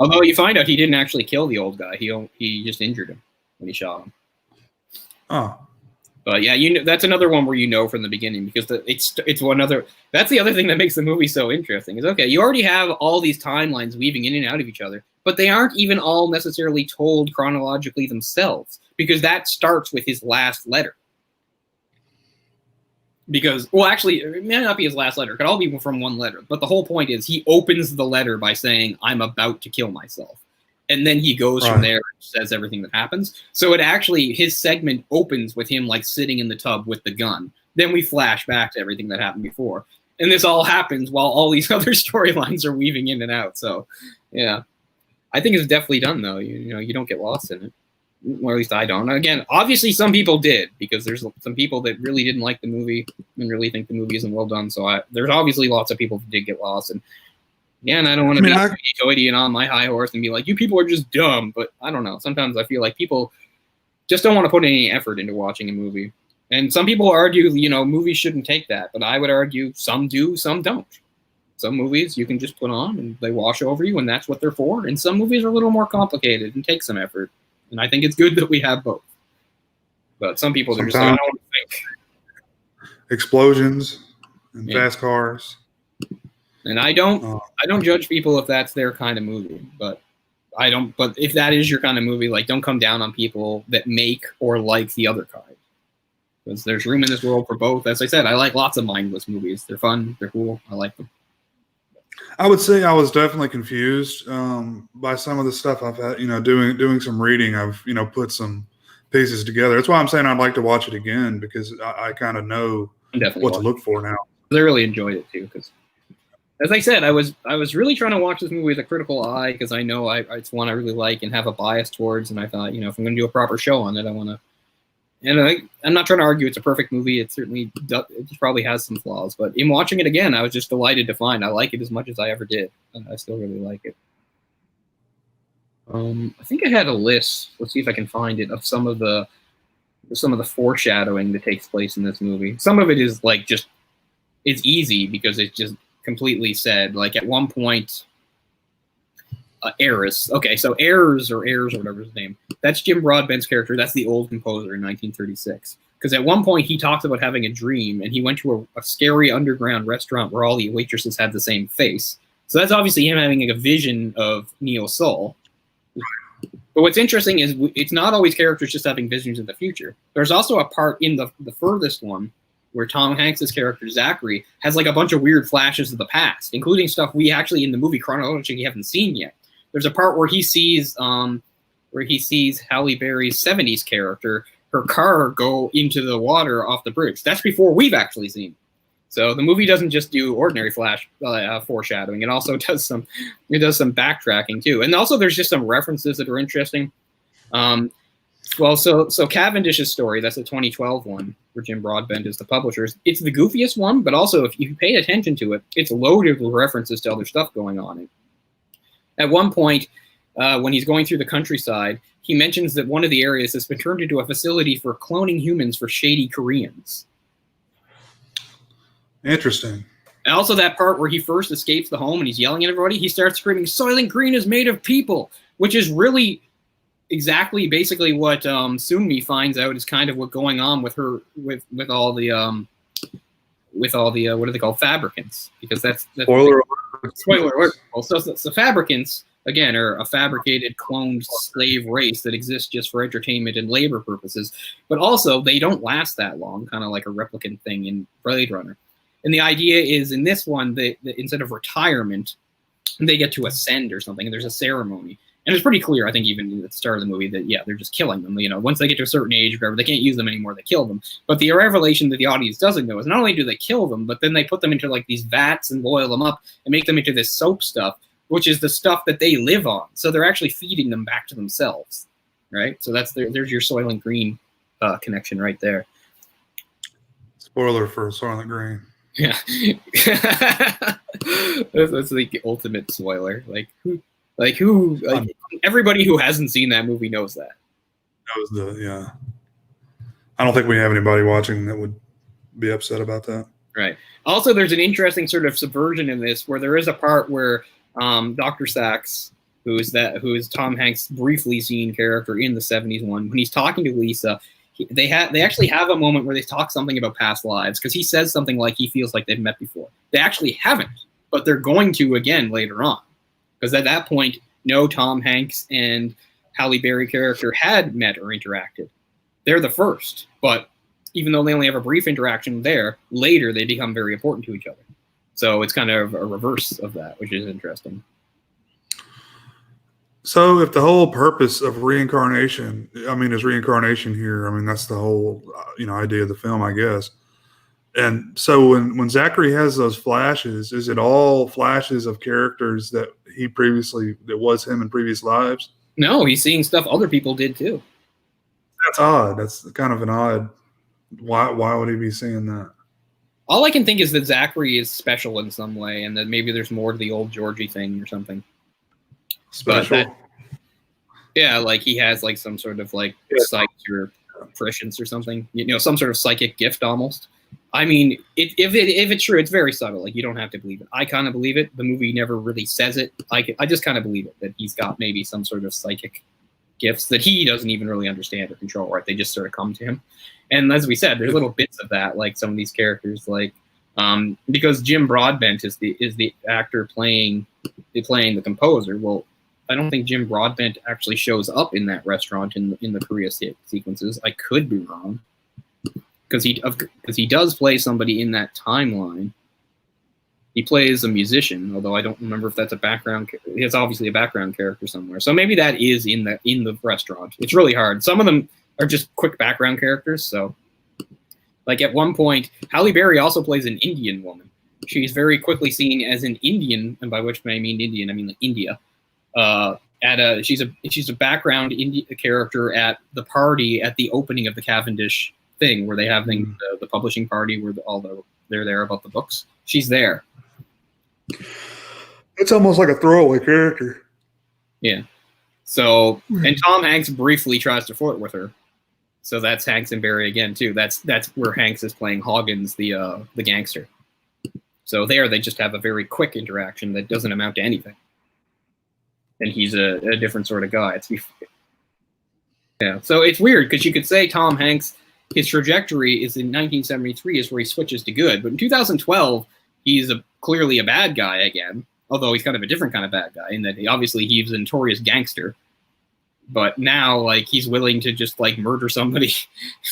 Although you find out he didn't actually kill the old guy. He just injured him when he shot him. Oh. But yeah, that's another one where from the beginning, because it's one other... That's the other thing that makes the movie so interesting is, okay, you already have all these timelines weaving in and out of each other, but they aren't even all necessarily told chronologically themselves, because that starts with his last letter. Because, well, actually, it may not be his last letter. It could all be from one letter. But the whole point is he opens the letter by saying, I'm about to kill myself. And then he goes from there and says everything that happens. So his segment opens with him, like, sitting in the tub with the gun. Then we flash back to everything that happened before. And this all happens while all these other storylines are weaving in and out. So, yeah. I think it's definitely done, though. You don't get lost in it. Or at least I don't. Again, obviously some people did, because there's some people that really didn't like the movie and really think the movie isn't well done. So there's obviously lots of people who did get lost. And and I don't want to be hoity and on my high horse and be like, you people are just dumb. But I don't know. Sometimes I feel like people just don't want to put any effort into watching a movie. And some people argue, movies shouldn't take that. But I would argue some do, some don't. Some movies you can just put on and they wash over you, and that's what they're for. And some movies are a little more complicated and take some effort. And I think it's good that we have both. But some people, they're just like, I don't want to think. Explosions and fast cars. And I don't judge people if that's their kind of movie. But if that is your kind of movie, like, don't come down on people that make or like the other kind. Because there's room in this world for both. As I said, I like lots of mindless movies. They're fun. They're cool. I like them. I would say I was definitely confused by some of the stuff I've had. Doing some reading, I've put some pieces together. That's why I'm saying I'd like to watch it again, because I kind of know what to look for now. I really enjoyed it too, because as I said, I was really trying to watch this movie with a critical eye, because I know it's one I really like and have a bias towards, and I thought, if I'm going to do a proper show on it, I want to. And I'm not trying to argue it's a perfect movie. It certainly does, it probably has some flaws. But in watching it again, I was just delighted to find I like it as much as I ever did. And I still really like it. I think I had a list. Let's see if I can find it, of some of the some of the foreshadowing that takes place in this movie. Some of it is like just it's easy because it's just completely said. Like at one point, Eris. Okay, so Ayers or whatever his name. That's Jim Broadbent's character. That's the old composer in 1936. Because at one point he talks about having a dream, and he went to a scary underground restaurant where all the waitresses had the same face. So that's obviously him having a vision of Neo Soul. But what's interesting is it's not always characters just having visions of the future. There's also a part in the furthest one where Tom Hanks' character Zachary has like a bunch of weird flashes of the past, including stuff we actually in the movie chronologically haven't seen yet. There's a part where he sees Halle Berry's 70s character, her car go into the water off the bridge. That's before we've actually seen it. So the movie doesn't just do ordinary foreshadowing. It also does some backtracking too. And also there's just some references that are interesting. So Cavendish's story, that's the 2012 one where Jim Broadbent is the publisher. It's the goofiest one, but also if you pay attention to it, it's loaded with references to other stuff going on. At one point, when he's going through the countryside, he mentions that one of the areas has been turned into a facility for cloning humans for shady Koreans. Interesting. And also that part where he first escapes the home and he's yelling at everybody, he starts screaming, "Soylent Green is made of people," which is really exactly basically what Sunmi finds out is kind of what's going on with her with all the what are they called, fabricants, because that's spoiler alert. Well, so fabricants again are a fabricated cloned slave race that exists just for entertainment and labor purposes, but also they don't last that long, kind of like a replicant thing in Blade Runner. And the idea is in this one that instead of retirement, they get to ascend or something, and there's a ceremony. And it's pretty clear, I think, even at the start of the movie that, yeah, they're just killing them. You know, once they get to a certain age or whatever, they can't use them anymore, they kill them. But the revelation that the audience doesn't know is not only do they kill them, but then they put them into like these vats and boil them up and make them into this soap stuff, which is the stuff that they live on. So they're actually feeding them back to themselves, right? So that's there's your Soylent Green connection right there. Spoiler for Soylent Green. Yeah. that's like the ultimate spoiler. Everybody who hasn't seen that movie knows that. Yeah. I don't think we have anybody watching that would be upset about that. Right. Also, there's an interesting sort of subversion in this where there is a part where Dr. Sachs, who is Tom Hanks' briefly seen character in the 70s one, when he's talking to Lisa, they actually have a moment where they talk something about past lives, because he says something like he feels like they've met before. They actually haven't, but they're going to again later on. Because at that point, no Tom Hanks and Halle Berry character had met or interacted. They're the first, but even though they only have a brief interaction there, later they become very important to each other. So it's kind of a reverse of that, which is interesting. So if the whole purpose of reincarnation, is reincarnation here, that's the whole, idea of the film, I guess. And so when Zachary has those flashes, is it all flashes of characters that was him in previous lives? No, he's seeing stuff other people did too. That's odd. That's kind of an odd. Why would he be seeing that? All I can think is that Zachary is special in some way, and that maybe there's more to the old Georgie thing or something. Special? Yeah, like he has like some sort of like sight or prescience or something. Some sort of psychic gift almost. If it's true, it's very subtle. Like, you don't have to believe it. I kind of believe it. The movie never really says it. I just kind of believe it, that he's got maybe some sort of psychic gifts that he doesn't even really understand or control, right? They just sort of come to him. And as we said, there's little bits of that, like some of these characters, like because Jim Broadbent is the actor playing the composer. Well, I don't think Jim Broadbent actually shows up in that restaurant in the Korea sequences. I could be wrong. Because he does play somebody in that timeline. He plays a musician, although I don't remember if that's a background. It's obviously a background character somewhere. So maybe that is in the restaurant. It's really hard. Some of them are just quick background characters. So, like at one point, Halle Berry also plays an Indian woman. She's very quickly seen as an Indian, and by which I mean Indian, I mean like India. She's a background character at the party at the opening of the Cavendish thing, where they have the publishing party where they're there about the books. She's there. It's almost like a throwaway character. Yeah. So, and Tom Hanks briefly tries to flirt with her. So that's Hanks and Barry again too. That's where Hanks is playing Hoggins, the gangster. So there they just have a very quick interaction that doesn't amount to anything. And he's a different sort of guy. So it's weird because you could say Tom Hanks, his trajectory is in 1973 is where he switches to good, but in 2012 he's clearly a bad guy again. Although he's kind of a different kind of bad guy in that he's a notorious gangster. But now, like, he's willing to just, like, murder somebody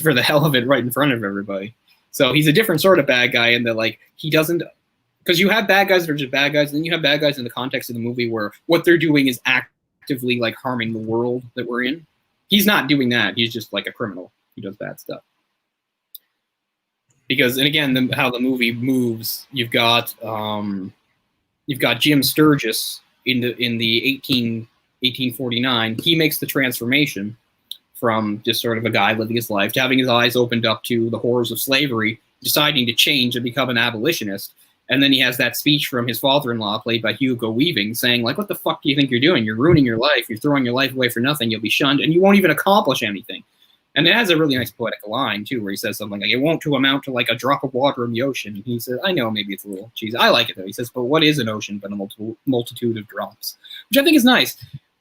for the hell of it right in front of everybody. So he's a different sort of bad guy in that, like, he doesn't... Because you have bad guys that are just bad guys, and then you have bad guys in the context of the movie where what they're doing is actively, like, harming the world that we're in. He's not doing that. He's just, like, a criminal. He does bad stuff. Because, and again, how the movie moves, you've got Jim Sturgis in the 1849, he makes the transformation from just sort of a guy living his life to having his eyes opened up to the horrors of slavery, deciding to change and become an abolitionist. And then he has that speech from his father-in-law, played by Hugo Weaving, saying, like, what the fuck do you think you're doing? You're ruining your life. You're throwing your life away for nothing. You'll be shunned, and you won't even accomplish anything. And it has a really nice poetic line, too, where he says something like, it won't to amount to, like, a drop of water in the ocean. And he says, I know maybe it's a little cheesy. I like it, though. He says, but what is an ocean but a multitude of drops? Which I think is nice.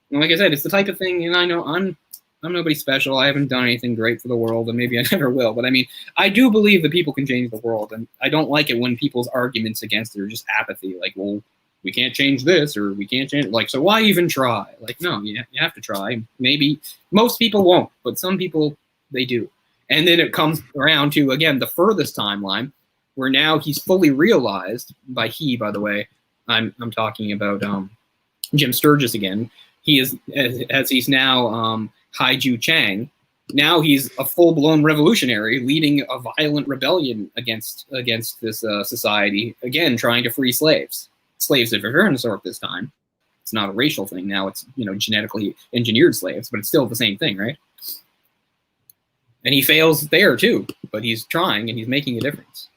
And like I said, it's the type of thing, and I know I'm nobody special. I haven't done anything great for the world, and maybe I never will. But I mean, I do believe that people can change the world, and I don't like it when people's arguments against it are just apathy. Like, well, we can't change this, or we can't change. Like, so why even try? Like, no, you have to try. Maybe most people won't, but some people they do. And then it comes around to again the furthest timeline, where now he's fully realized. By the way, I'm talking about Jim Sturgis again. He is, as he's now Haiju Chang, now he's a full-blown revolutionary leading a violent rebellion against this society, again, trying to free slaves. Slaves of a different sort this time. It's not a racial thing. Now it's, genetically engineered slaves, but it's still the same thing, right? And he fails there, too, but he's trying and he's making a difference.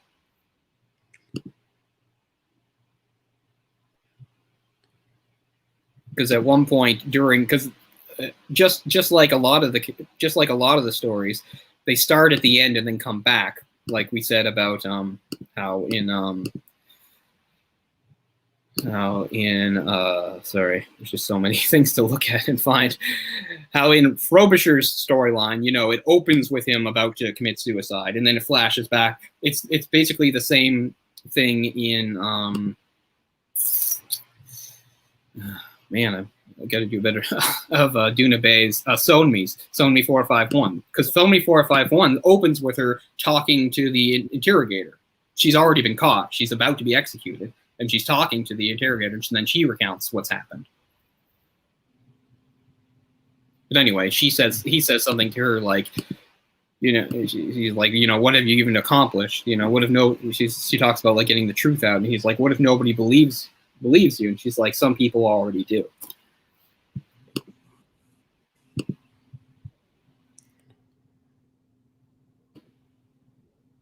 Because at one point just like a lot of the stories, they start at the end and then come back, like we said about how in sorry, there's just so many things to look at and find. How in Frobisher's storyline, it opens with him about to commit suicide, and then it flashes back. It's basically the same thing in man, I got to do better of Duna Bay's Sonmi 451, because Sonmi 451 opens with her talking to the interrogator. She's already been caught. She's about to be executed, and she's talking to the interrogator, and then she recounts what's happened. But anyway, he says something to her like, she's like, what have you even accomplished? What if she talks about like getting the truth out, and he's like, what if nobody believes you? And she's like, some people already do.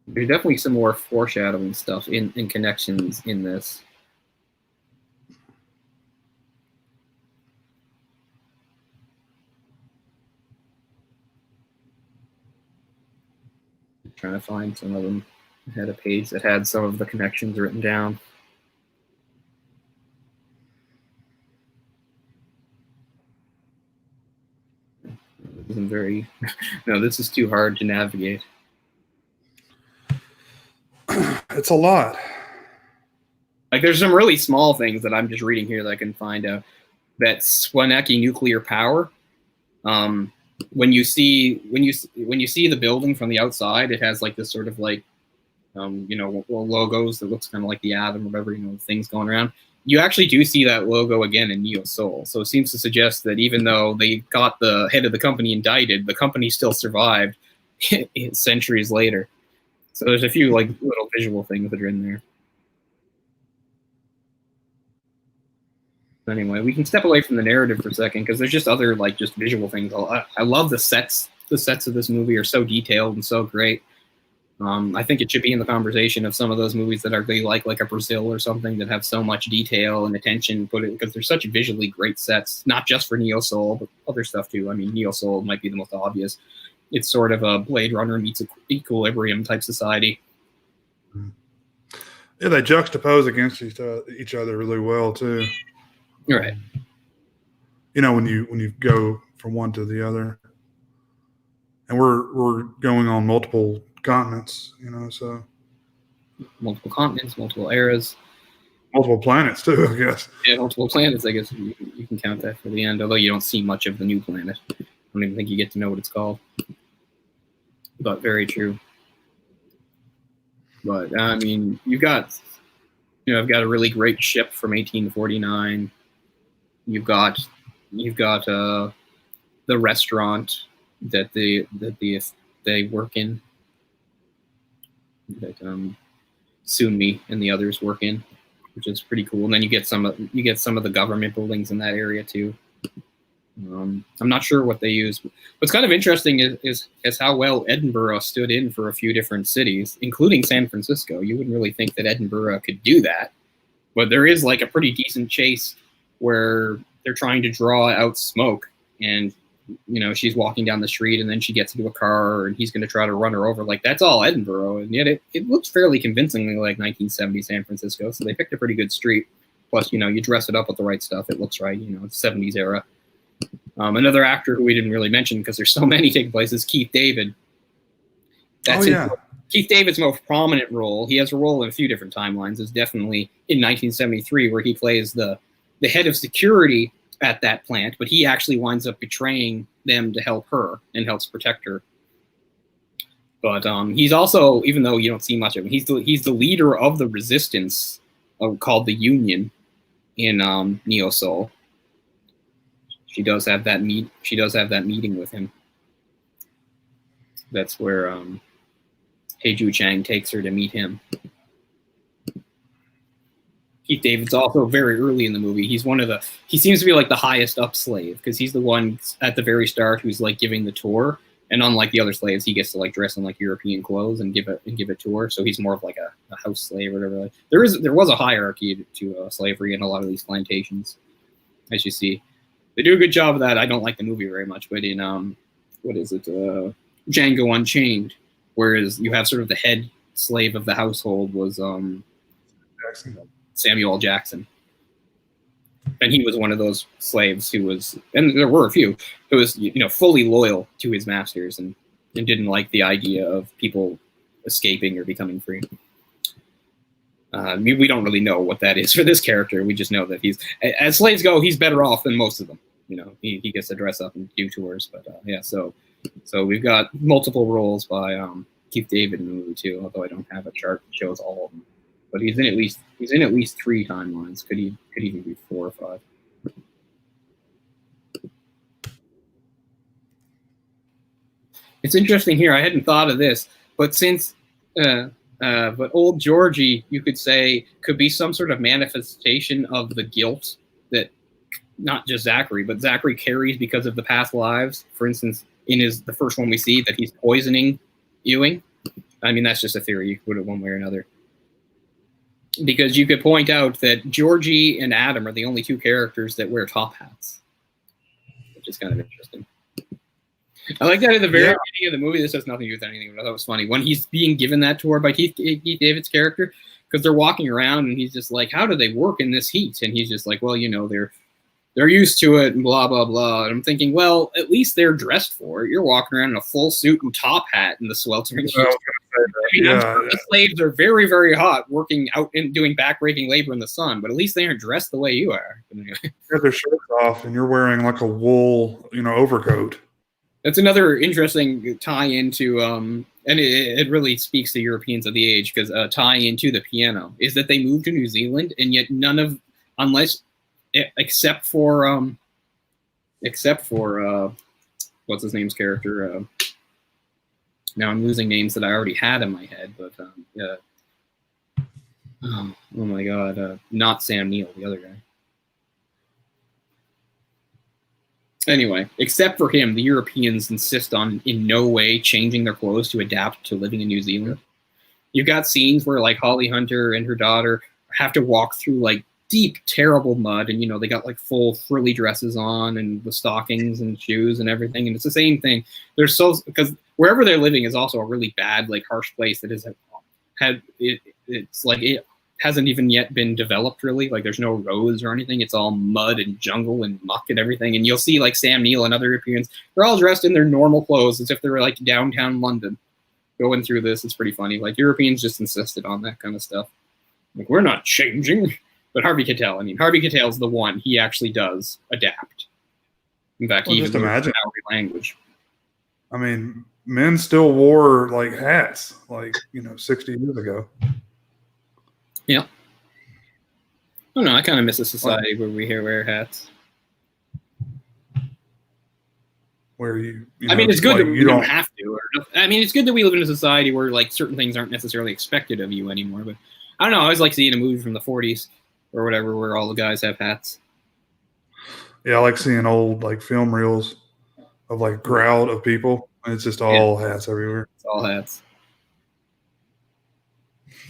There's definitely some more foreshadowing stuff in connections in this. I'm trying to find some of them. I had a page that had some of the connections written down. This isn't very... No, this is too hard to navigate. It's a lot. Like, there's some really small things that I'm just reading here that I can find out. That Swaneki nuclear power. When you see the building from the outside, it has like this sort of like, logos that looks kind of like the atom, or whatever, things going around. You actually do see that logo again in Neo Soul. So it seems to suggest that even though they got the head of the company indicted, the company still survived centuries later. So there's a few like little visual things that are in there. Anyway, we can step away from the narrative for a second because there's just other like just visual things. I love the sets. The sets of this movie are so detailed and so great. I think it should be in the conversation of some of those movies that are really like a Brazil or something that have so much detail and attention put in, because they're such visually great sets, not just for Neo Soul, but other stuff too. I mean, Neo Soul might be the most obvious. It's sort of a Blade Runner meets Equilibrium type society. Yeah, they juxtapose against each other really well too. Right. You know, when you go from one to the other, and we're going on multiple continents. You know, so multiple continents, multiple eras, multiple planets too. I guess. Yeah, multiple planets. I guess you can count that for the end. Although you don't see much of the new planet. I don't even think you get to know what it's called. But very true. But I mean, I've got a really great ship from 1849. You've got the restaurant that they work in, that Sunmi and the others work in, which is pretty cool. And then you get some of the government buildings in that area too. I'm not sure what they use. What's kind of interesting is how well Edinburgh stood in for a few different cities, including San Francisco. You wouldn't really think that Edinburgh could do that, but there is like a pretty decent chase where they're trying to draw out smoke, and she's walking down the street, and then she gets into a car, and he's going to try to run her over. Like, that's all Edinburgh, and yet it looks fairly convincingly like 1970 San Francisco. So they picked a pretty good street. Plus, you dress it up with the right stuff, it looks right. It's 70s era. Another actor who we didn't really mention because there's so many taking place is Keith David. Keith David's most prominent role. He has a role in a few different timelines. Is definitely in 1973, where he plays the head of security at that plant, but he actually winds up betraying them to help her and helps protect her. But he's also, even though you don't see much of him, he's the leader of the resistance called the Union in Neo Soul. She does have that meeting with him. That's where Heiju Chang takes her to meet him. Keith David's also very early in the movie. He seems to be like the highest up slave, because he's the one at the very start who's like giving the tour. And unlike the other slaves, he gets to like dress in like European clothes and give a tour. So he's more of like a house slave or whatever. There was a hierarchy to slavery in a lot of these plantations, as you see. They do a good job of that. I don't like the movie very much, but in Django Unchained, whereas you have sort of the head slave of the household was Samuel L. Jackson. And he was one of those slaves who was, and there were a few, who was fully loyal to his masters and didn't like the idea of people escaping or becoming free. We don't really know what that is for this character. We just know that as slaves go, he's better off than most of them. He gets to dress up and do tours. But so we've got multiple roles by Keith David in the movie too. Although I don't have a chart that shows all of them. But he's in at least 3 timelines. Could even be 4 or 5. It's interesting here. I hadn't thought of this, but since but old Georgie, you could say, could be some sort of manifestation of the guilt that not just Zachary, but Zachary carries because of the past lives. For instance, in the first one we see that he's poisoning Ewing. I mean, that's just a theory. You could put it one way or another. Because you could point out that Georgie and Adam are the only 2 characters that wear top hats, which is kind of interesting. I like that at the very beginning of the movie. This has nothing to do with anything, but I thought it was funny. When he's being given that tour by Keith David's character, because they're walking around and he's just like, how do they work in this heat? And he's just like, well, they're used to it and blah, blah, blah. And I'm thinking, well, at least they're dressed for it. You're walking around in a full suit and top hat in the sweltering heat. The slaves are very, very hot, working out and doing backbreaking labor in the sun, but at least they aren't dressed the way you are. You have their shirts off and you're wearing like a wool, overcoat. That's another interesting tie into, and it really speaks to Europeans of the age, because tie into the piano is that they moved to New Zealand, and yet except for what's his name's character. Now I'm losing names that I already had in my head, but oh my god, not Sam Neill, the other guy. Anyway, except for him, the Europeans insist on in no way changing their clothes to adapt to living in New Zealand. You've got scenes where like Holly Hunter and her daughter have to walk through like deep, terrible mud, and they got like full frilly dresses on and the stockings and shoes and everything, and it's the same thing. They're so, because wherever they're living is also a really bad, like harsh place that it's like it hasn't even yet been developed really. Like there's no roads or anything. It's all mud and jungle and muck and everything. And you'll see like Sam Neill and other Europeans, they're all dressed in their normal clothes as if they were like downtown London going through this. It's pretty funny. Like Europeans just insisted on that kind of stuff. Like, we're not changing. But Harvey Keitel, Harvey Keitel's the one. He actually does adapt. In fact, he just imagine language. I mean, men still wore like hats, like 60 years ago. Yeah. Oh no, I kind of miss a society where we wear hats. Where you I mean, it's good that we don't have to. It's good that we live in a society where like certain things aren't necessarily expected of you anymore. But I don't know. I always like seeing a movie from the 40s or whatever where all the guys have hats. Yeah, I like seeing old like film reels of like crowd of people, and it's just all hats everywhere. It's all hats.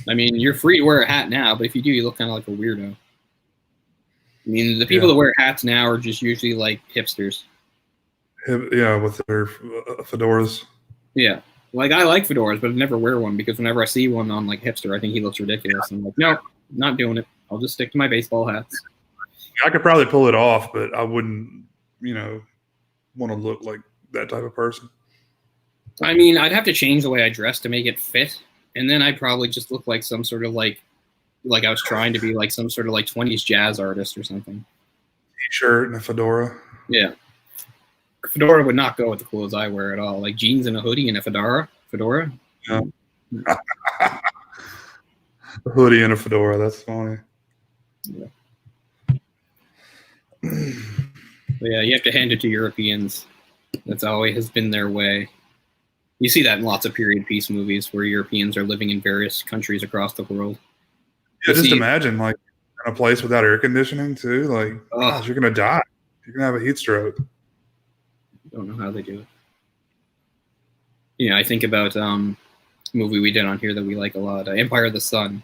I mean, you're free to wear a hat now, but if you do, you look kind of like a weirdo. I mean, the people that wear hats now are just usually like hipsters. Yeah, with their fedoras. Yeah. Like, I like fedoras, but I never wear one because whenever I see one on like hipster, I think he looks ridiculous. I'm like, no, not doing it. I'll just stick to my baseball hats. I could probably pull it off, but I wouldn't, want to look like that type of person. I mean, I'd have to change the way I dress to make it fit. And then I'd probably just look like some sort of like I was trying to be like some sort of like 20s jazz artist or something. T-shirt and a fedora. Yeah. Fedora would not go with the clothes I wear at all. Like jeans and a hoodie and a fedora. Yeah. A hoodie and a fedora. That's funny. Yeah. But yeah, you have to hand it to Europeans. That's always has been their way. You see that in lots of period piece movies where Europeans are living in various countries across the world. Yeah, just imagine like in a place without air conditioning too. Like, gosh, you're gonna die. You're gonna have a heat stroke. Don't know how they do it. I think about a movie we did on here that we like a lot, Empire of the Sun.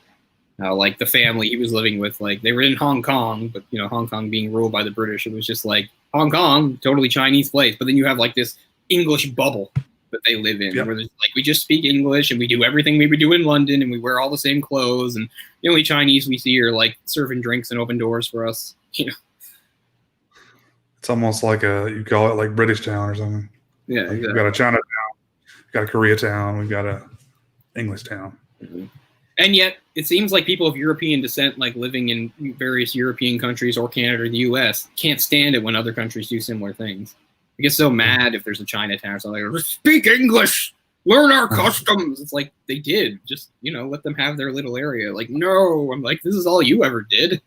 How like the family he was living with, like they were in Hong Kong, but Hong Kong being ruled by the British, it was just like Hong Kong, totally Chinese place. But then you have like this English bubble that they live in, where there's like we just speak English and we do everything we would do in London and we wear all the same clothes, and the only Chinese we see are like serving drinks and open doors for us. It's almost like you call it like British Town or something. Yeah, like exactly. We've got a Chinatown, we've got a Koreatown, we've got a English town. Mm-hmm. And yet, it seems like people of European descent, like living in various European countries or Canada or the U.S., can't stand it when other countries do similar things. I get so mad if there's a Chinatown or something. Like, speak English, learn our customs. It's like they did. Just let them have their little area. Like, no, I'm like, this is all you ever did.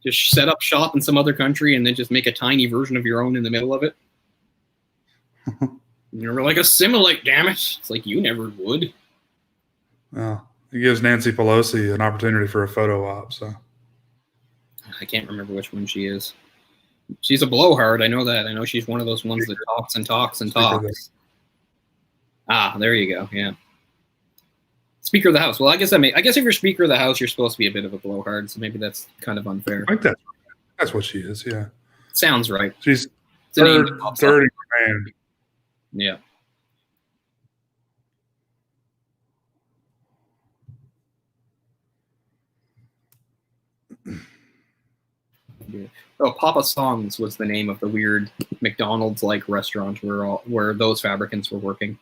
Just set up shop in some other country and then just make a tiny version of your own in the middle of it. We're like, assimilate, damn it. It's like, you never would. Well, it gives Nancy Pelosi an opportunity for a photo op. So I can't remember which one she is. She's a blowhard. I know that. I know she's one of those ones that talks and talks and talks. Ah, there you go. Yeah. Speaker of the House. Well, I guess if you're Speaker of the House, you're supposed to be a bit of a blowhard. So maybe that's kind of unfair. I think that's what she is. Yeah. Sounds right. She's third in command. Yeah. Oh, Papa Songs was the name of the weird McDonald's-like restaurant where those fabricants were working.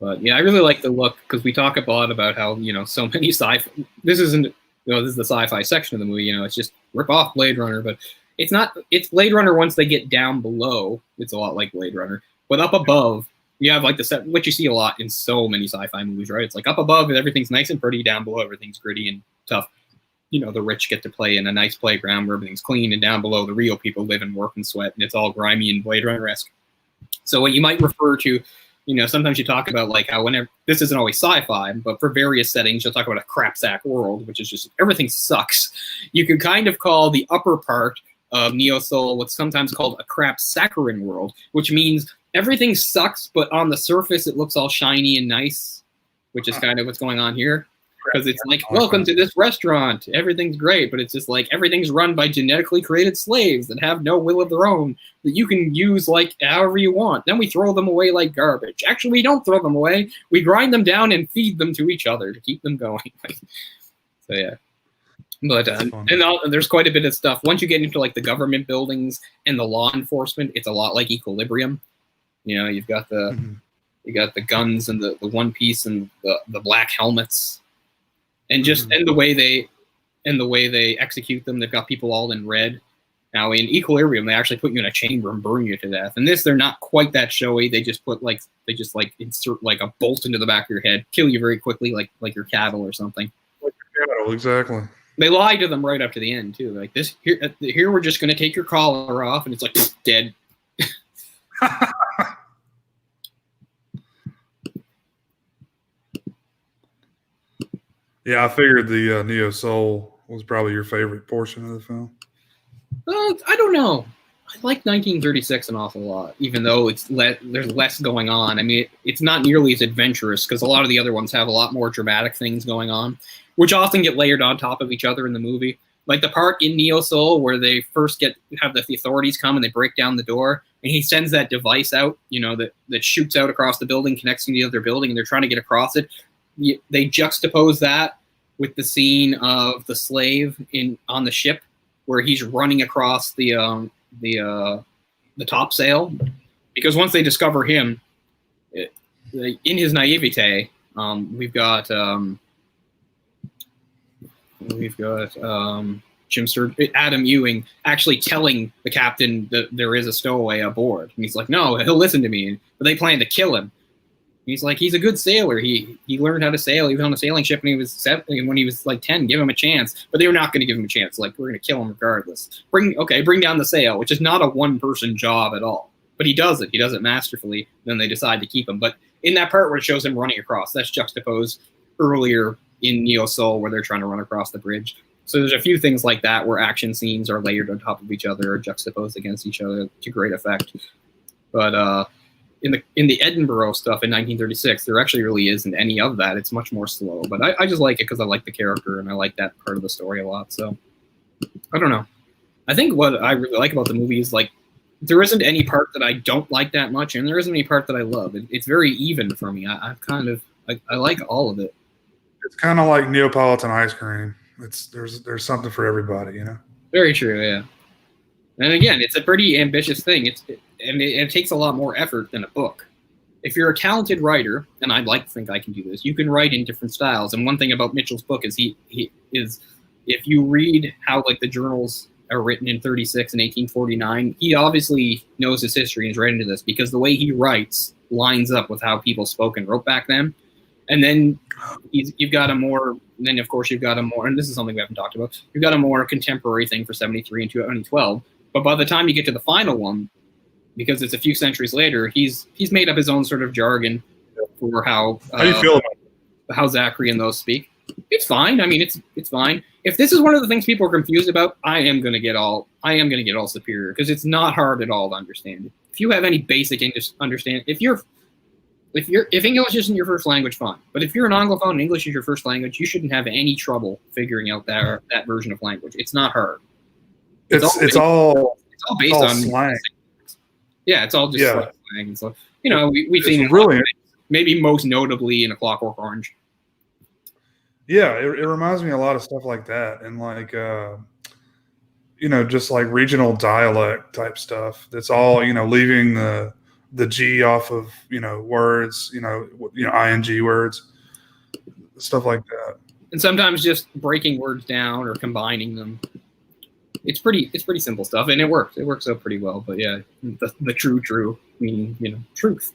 But yeah, I really like the look because we talk a lot about how so many sci-fi. This isn't this is the sci-fi section of the movie. It's just rip off Blade Runner, but it's not. It's Blade Runner once they get down below. It's a lot like Blade Runner, but up above you have like the set, which you see a lot in so many sci-fi movies, right? It's like up above everything's nice and pretty, down below everything's gritty and tough. The rich get to play in a nice playground where everything's clean, and down below the real people live and work and sweat, and it's all grimy and Blade Runner-esque. So what you might refer to, sometimes you talk about like how whenever, this isn't always sci-fi, but for various settings, you'll talk about a crapsack world, which is just everything sucks. You can kind of call the upper part of Neo-Soul what's sometimes called a crapsaccharin world, which means everything sucks, but on the surface it looks all shiny and nice, which is kind of what's going on here. because it's like, welcome to this restaurant. Everything's great, but it's just like everything's run by genetically created slaves that have no will of their own that you can use like however you want. Then we throw them away like garbage. Actually, we don't throw them away. We grind them down and feed them to each other to keep them going. So yeah. But there's quite a bit of stuff. Once you get into like the government buildings and the law enforcement, it's a lot like Equilibrium. You know, you've got the guns and the one piece and the black helmets, and just and the way they execute them. They've got people all in red. Now in Equilibrium, they actually put you in a chamber and burn you to death. In this, they're not quite that showy. They just insert like a bolt into the back of your head, kill you very quickly, like your cattle or something. Like your cattle, exactly. They lie to them right up to the end too. Like this here we're just going to take your collar off, and it's like dead. Yeah, I figured the Neo Soul was probably your favorite portion of the film. I don't know. I like 1936 an awful lot, even though there's less going on. I mean, it's not nearly as adventurous because a lot of the other ones have a lot more dramatic things going on, which often get layered on top of each other in the movie. Like the part in Neo Soul where they first have the authorities come and they break down the door, and he sends that device out, you know, that shoots out across the building, connects to the other building, and they're trying to get across it. They juxtapose that with the scene of the slave on the ship where he's running across the topsail, because once they discover him, in his naivete, we've got Adam Ewing actually telling the captain that there is a stowaway aboard, and he's like, no, he'll listen to me, but they plan to kill him. He's like, he's a good sailor. He learned how to sail. He was on a sailing ship when he was like 10. Give him a chance. But they were not going to give him a chance. Like, we're going to kill him regardless. Bring down the sail, which is not a one-person job at all. But he does it. He does it masterfully. Then they decide to keep him. But in that part where it shows him running across, that's juxtaposed earlier in Neo Soul where they're trying to run across the bridge. So there's a few things like that where action scenes are layered on top of each other or juxtaposed against each other to great effect. But in the Edinburgh stuff in 1936, there actually really isn't any of that. It's much more slow. But I just like it because I like the character and I like that part of the story a lot. So I don't know. I think what I really like about the movie is like there isn't any part that I don't like that much, and there isn't any part that I love. It's very even for me. I like all of it. It's kind of like Neapolitan ice cream. There's something for everybody, you know. Very true, yeah. And again, it's a pretty ambitious thing. It takes a lot more effort than a book. If you're a talented writer, and I'd like to think I can do this, you can write in different styles. And one thing about Mitchell's book is he is, if you read how like the journals are written in 36 and 1849, he obviously knows his history and is right into this because the way he writes lines up with how people spoke and wrote back then. And then you've got a more, and this is something we haven't talked about, you've got a more contemporary thing for 73 and 2012. But by the time you get to the final one, because it's a few centuries later, he's made up his own sort of jargon for how do you feel about it? How Zachary and those speak. It's fine. I mean, it's fine. If this is one of the things people are confused about, I am gonna get all superior because it's not hard at all to understand. If you have any basic understanding, if English isn't your first language, fine. But if you're an Anglophone and English is your first language, you shouldn't have any trouble figuring out that version of language. It's not hard. It's all based on slang. Yeah, it's all just slang. So we've seen really maybe most notably in A Clockwork Orange. Yeah, it reminds me a lot of stuff like that, and like just like regional dialect type stuff. That's all leaving the G off of words, ing words, stuff like that. And sometimes just breaking words down or combining them. It's pretty simple stuff, and it works. It works out pretty well. But yeah, the true meaning, truth.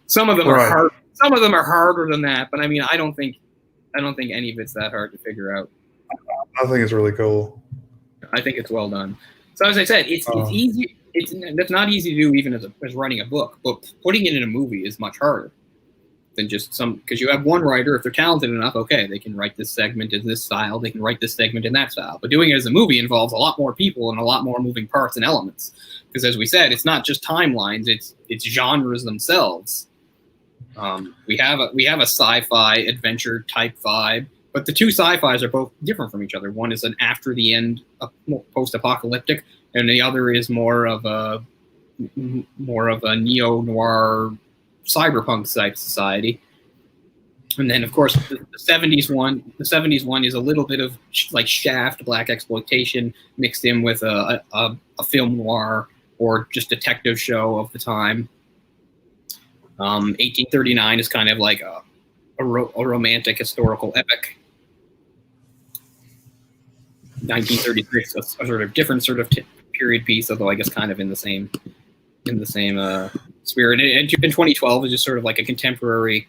Some of them are hard. Some of them are harder than that. But I mean, I don't think any of it's that hard to figure out. I think it's really cool. I think it's well done. So as I said, it's easy. That's not easy to do even as writing a book. But putting it in a movie is much harder than just because you have one writer. If they're talented enough, okay, they can write this segment in this style. They can write this segment in that style. But doing it as a movie involves a lot more people and a lot more moving parts and elements. Because as we said, it's not just timelines; it's genres themselves. We have a sci-fi adventure type vibe. but the two sci-fis are both different from each other. One is an after the end, post-apocalyptic, and the other is more of a neo-noir cyberpunk type society. And then, of course, the 70s one. The 70s one is a little bit of like Shaft, black exploitation, mixed in with a film noir or just detective show of the time. 1839 is kind of like a romantic historical epic. 1933 is a sort of different sort of period piece, although I guess kind of in the same spirit. And 2012 is just sort of like a contemporary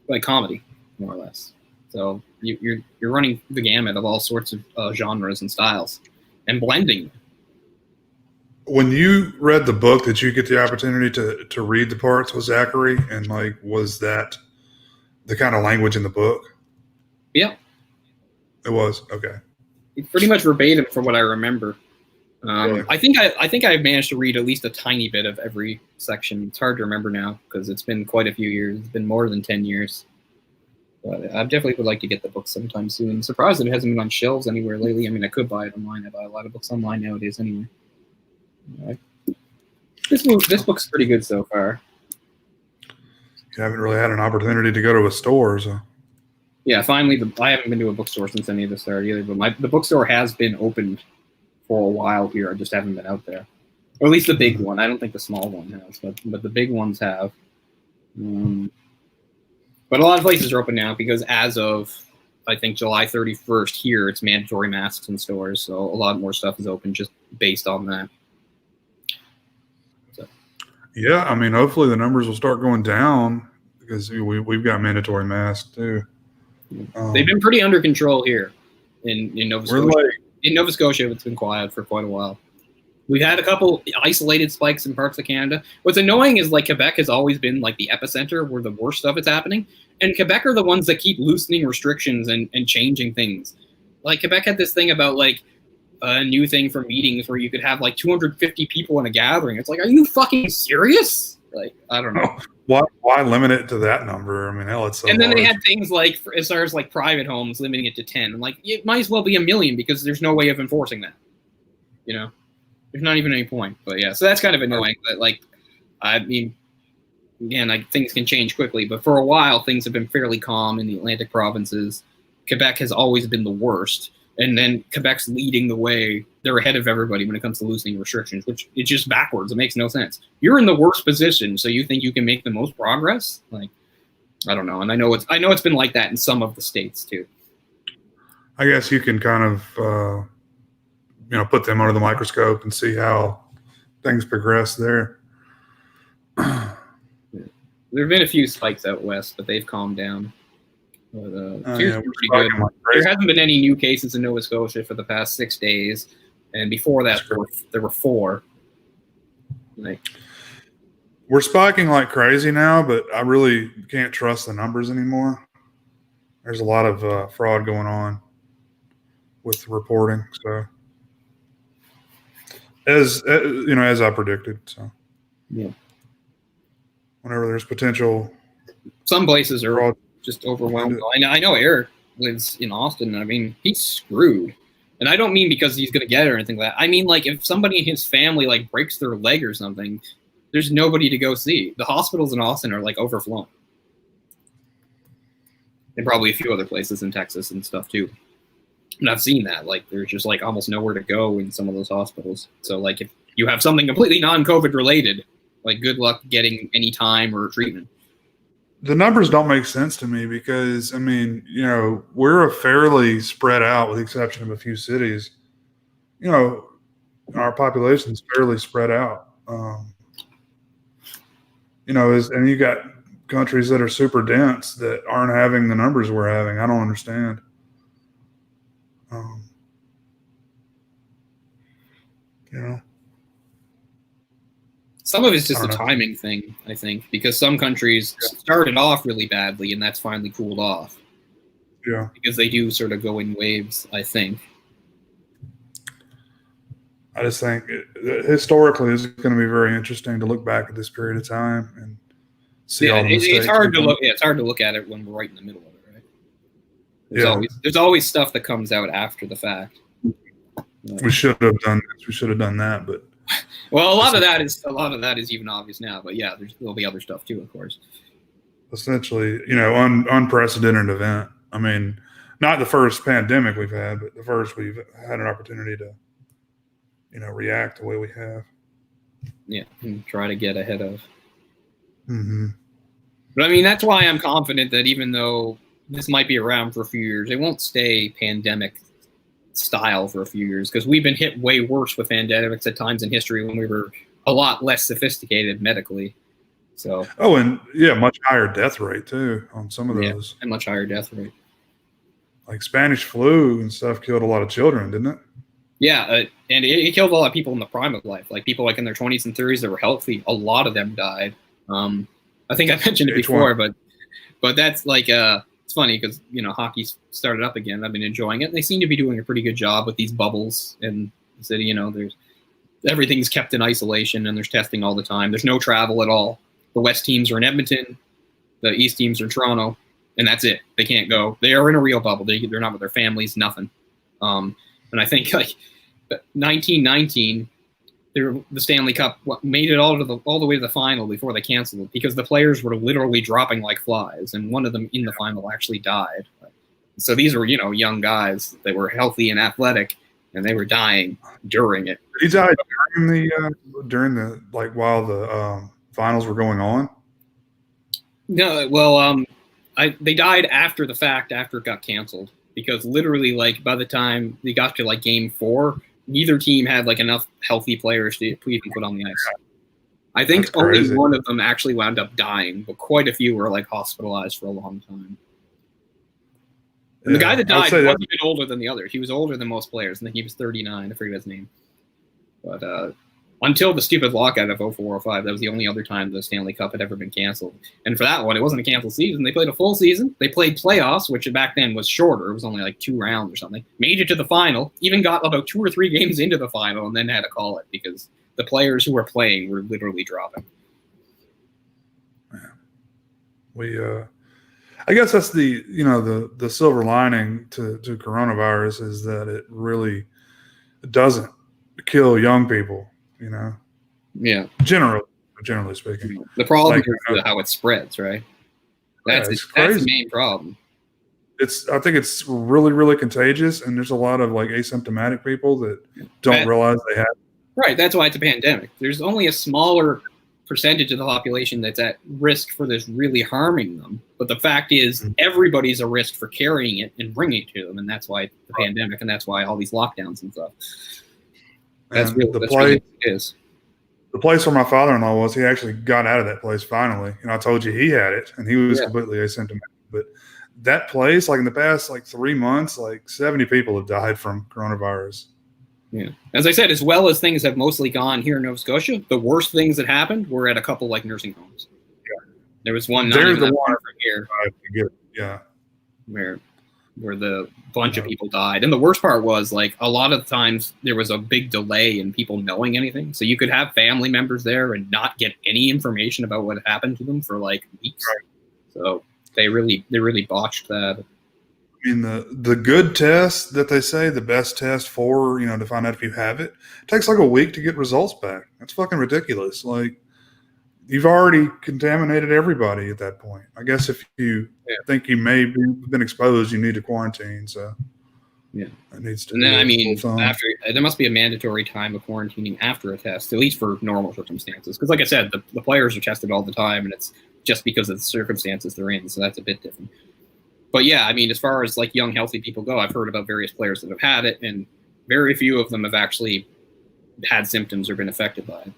like comedy, more or less. So you're running the gamut of all sorts of genres and styles and blending. When you read the book, did you get the opportunity to read the parts with Zachary, and like was that the kind of language in the book? Yeah, it was. Okay, pretty much verbatim from what I remember. Really? I think I've managed to read at least a tiny bit of every section. It's hard to remember now because it's been quite a few years. It's been more than 10 years. But I definitely would like to get the book sometime soon. I'm surprised that it hasn't been on shelves anywhere lately. I mean, I could buy it online. I buy a lot of books online nowadays anyway. This book's pretty good so far. You haven't really had an opportunity to go to a store, so. Yeah, finally, I haven't been to a bookstore since any of this started either, but the bookstore has been opened for a while here. I just haven't been out there. Or at least the big one. I don't think the small one has, but the big ones have. But a lot of places are open now because as of, I think, July 31st here, it's mandatory masks in stores. So a lot more stuff is open just based on that. So. Yeah, I mean, hopefully the numbers will start going down because we've got mandatory masks too. They've been pretty under control here in Nova Scotia. Really? In Nova Scotia, it's been quiet for quite a while. We've had a couple isolated spikes in parts of Canada. What's annoying is like Quebec has always been like the epicenter where the worst stuff is happening. And Quebec are the ones that keep loosening restrictions and changing things. Like Quebec had this thing about like a new thing for meetings where you could have like 250 people in a gathering. It's like, are you fucking serious? Like, I don't know. Why limit it to that number? I mean, hell, it's so And then large. they had things like, as far as like private homes, limiting it to 10. I'm like, it might as well be 1 million because there's no way of enforcing that. You know, there's not even any point. But yeah, so that's kind of annoying. But like, I mean, again, like things can change quickly. But for a while, things have been fairly calm in the Atlantic provinces. Quebec has always been the worst. And then Quebec's leading the way. They're ahead of everybody when it comes to loosening restrictions, which is just backwards. It makes no sense. You're in the worst position, so you think you can make the most progress? Like, I don't know. And I know it's been like that in some of the states too. I guess you can kind of, put them under the microscope and see how things progress there. There have been a few spikes out west, but they've calmed down. But, pretty good. There hasn't been any new cases in Nova Scotia for the past 6 days, and before that, there were 4. Like, we're spiking like crazy now, but I really can't trust the numbers anymore. There's a lot of fraud going on with reporting. So, as I predicted. So, yeah. Whenever there's potential, some places are fraud. Just overwhelmed. I know Eric lives in Austin. I mean, he's screwed. And I don't mean because he's going to get it or anything like that. I mean, like, if somebody in his family, like, breaks their leg or something, there's nobody to go see. The hospitals in Austin are, like, overflowing. And probably a few other places in Texas and stuff, too. And I've seen that. Like, there's just, like, almost nowhere to go in some of those hospitals. So, like, if you have something completely non-COVID related, like, good luck getting any time or treatment. The numbers don't make sense to me because, I mean, we're a fairly spread out with the exception of a few cities. Our population is fairly spread out. And you got countries that are super dense that aren't having the numbers we're having. I don't understand. Some of it's just a timing thing, I think, because some countries started off really badly and that's finally cooled off. Yeah. Because they do sort of go in waves, I think. I just think historically it's going to be very interesting to look back at this period of time and see all the mistakes. It's hard to look. Yeah, it's hard to look at it when we're right in the middle of it, right? There's always stuff that comes out after the fact. We should have done this. We should have done that, but well, a lot of that is even obvious now. But yeah, there'll be other stuff too, of course. Essentially, unprecedented event. I mean, not the first pandemic we've had, but the first we've had an opportunity to, react the way we have. Yeah, and try to get ahead of. Mm-hmm. But I mean, that's why I'm confident that even though this might be around for a few years, it won't stay pandemic style for a few years, because we've been hit way worse with pandemics at times in history when we were a lot less sophisticated medically. So and much higher death rate too on some of those. And much higher death rate. Like Spanish flu and stuff killed a lot of children, didn't it? Yeah, and it killed a lot of people in the prime of life, like people like in their 20s and 30s that were healthy. A lot of them died. I think I mentioned it before, but that's like it's funny because hockey's started up again. I've been enjoying it. They seem to be doing a pretty good job with these bubbles in the city. There's everything's kept in isolation and there's testing all the time. There's no travel at all. The West teams are in Edmonton, the East teams are in Toronto, and that's it. They can't go. They are in a real bubble. They're not with their families. Nothing. And I think like 1919. The Stanley Cup made it all the way to the final before they canceled it, because the players were literally dropping like flies, and one of them in the final actually died. So these were young guys that were healthy and athletic, and they were dying during it. He died during the while the finals were going on. No, well, they died after the fact, after it got canceled, because literally by the time they got to game 4. Neither team had enough healthy players to even put on the ice. I think only one of them actually wound up dying, but quite a few were hospitalized for a long time. And the guy that died wasn't even older than the others. He was older than most players. I think he was 39. I forget his name. But until the stupid lockout of 04-05, that was the only other time the Stanley Cup had ever been canceled. And for that one, it wasn't a canceled season. They played a full season. They played playoffs, which back then was shorter. It was only 2 rounds or something. Made it to the final, even got about 2 or 3 games into the final, and then had to call it because the players who were playing were literally dropping. Yeah. I guess that's the silver lining to coronavirus is that it really doesn't kill young people. Yeah. Generally speaking. The problem is how it spreads, right? That's the main problem. I think it's really, really contagious, and there's a lot of asymptomatic people that don't realize they have it. Right. That's why it's a pandemic. There's only a smaller percentage of the population that's at risk for this really harming them. But the fact is, everybody's a risk for carrying it and bringing it to them, and that's why it's the pandemic, and that's why all these lockdowns and stuff. That's really what it is. The place where my father-in-law was, he actually got out of that place finally. I told you he had it, and he was completely asymptomatic. But that place, in the past 3 months, 70 people have died from coronavirus. Yeah. As I said, as well as things have mostly gone here in Nova Scotia, the worst things that happened were at a couple nursing homes. Yeah. There was one not even that far from here. Yeah. Where the bunch of people died. And the worst part was a lot of times there was a big delay in people knowing anything. So you could have family members there and not get any information about what happened to them for weeks. Right. So they really botched that. I mean, the good test that they say, the best test for, to find out if you have it, takes a week to get results back. That's fucking ridiculous. You've already contaminated everybody at that point. I guess if you think you may have been exposed, you need to quarantine. So it needs to. And then after there must be a mandatory time of quarantining after a test, at least for normal circumstances. Because like I said, the players are tested all the time, and it's just because of the circumstances they're in. So that's a bit different. But yeah, as far as young healthy people go, I've heard about various players that have had it, and very few of them have actually had symptoms or been affected by it.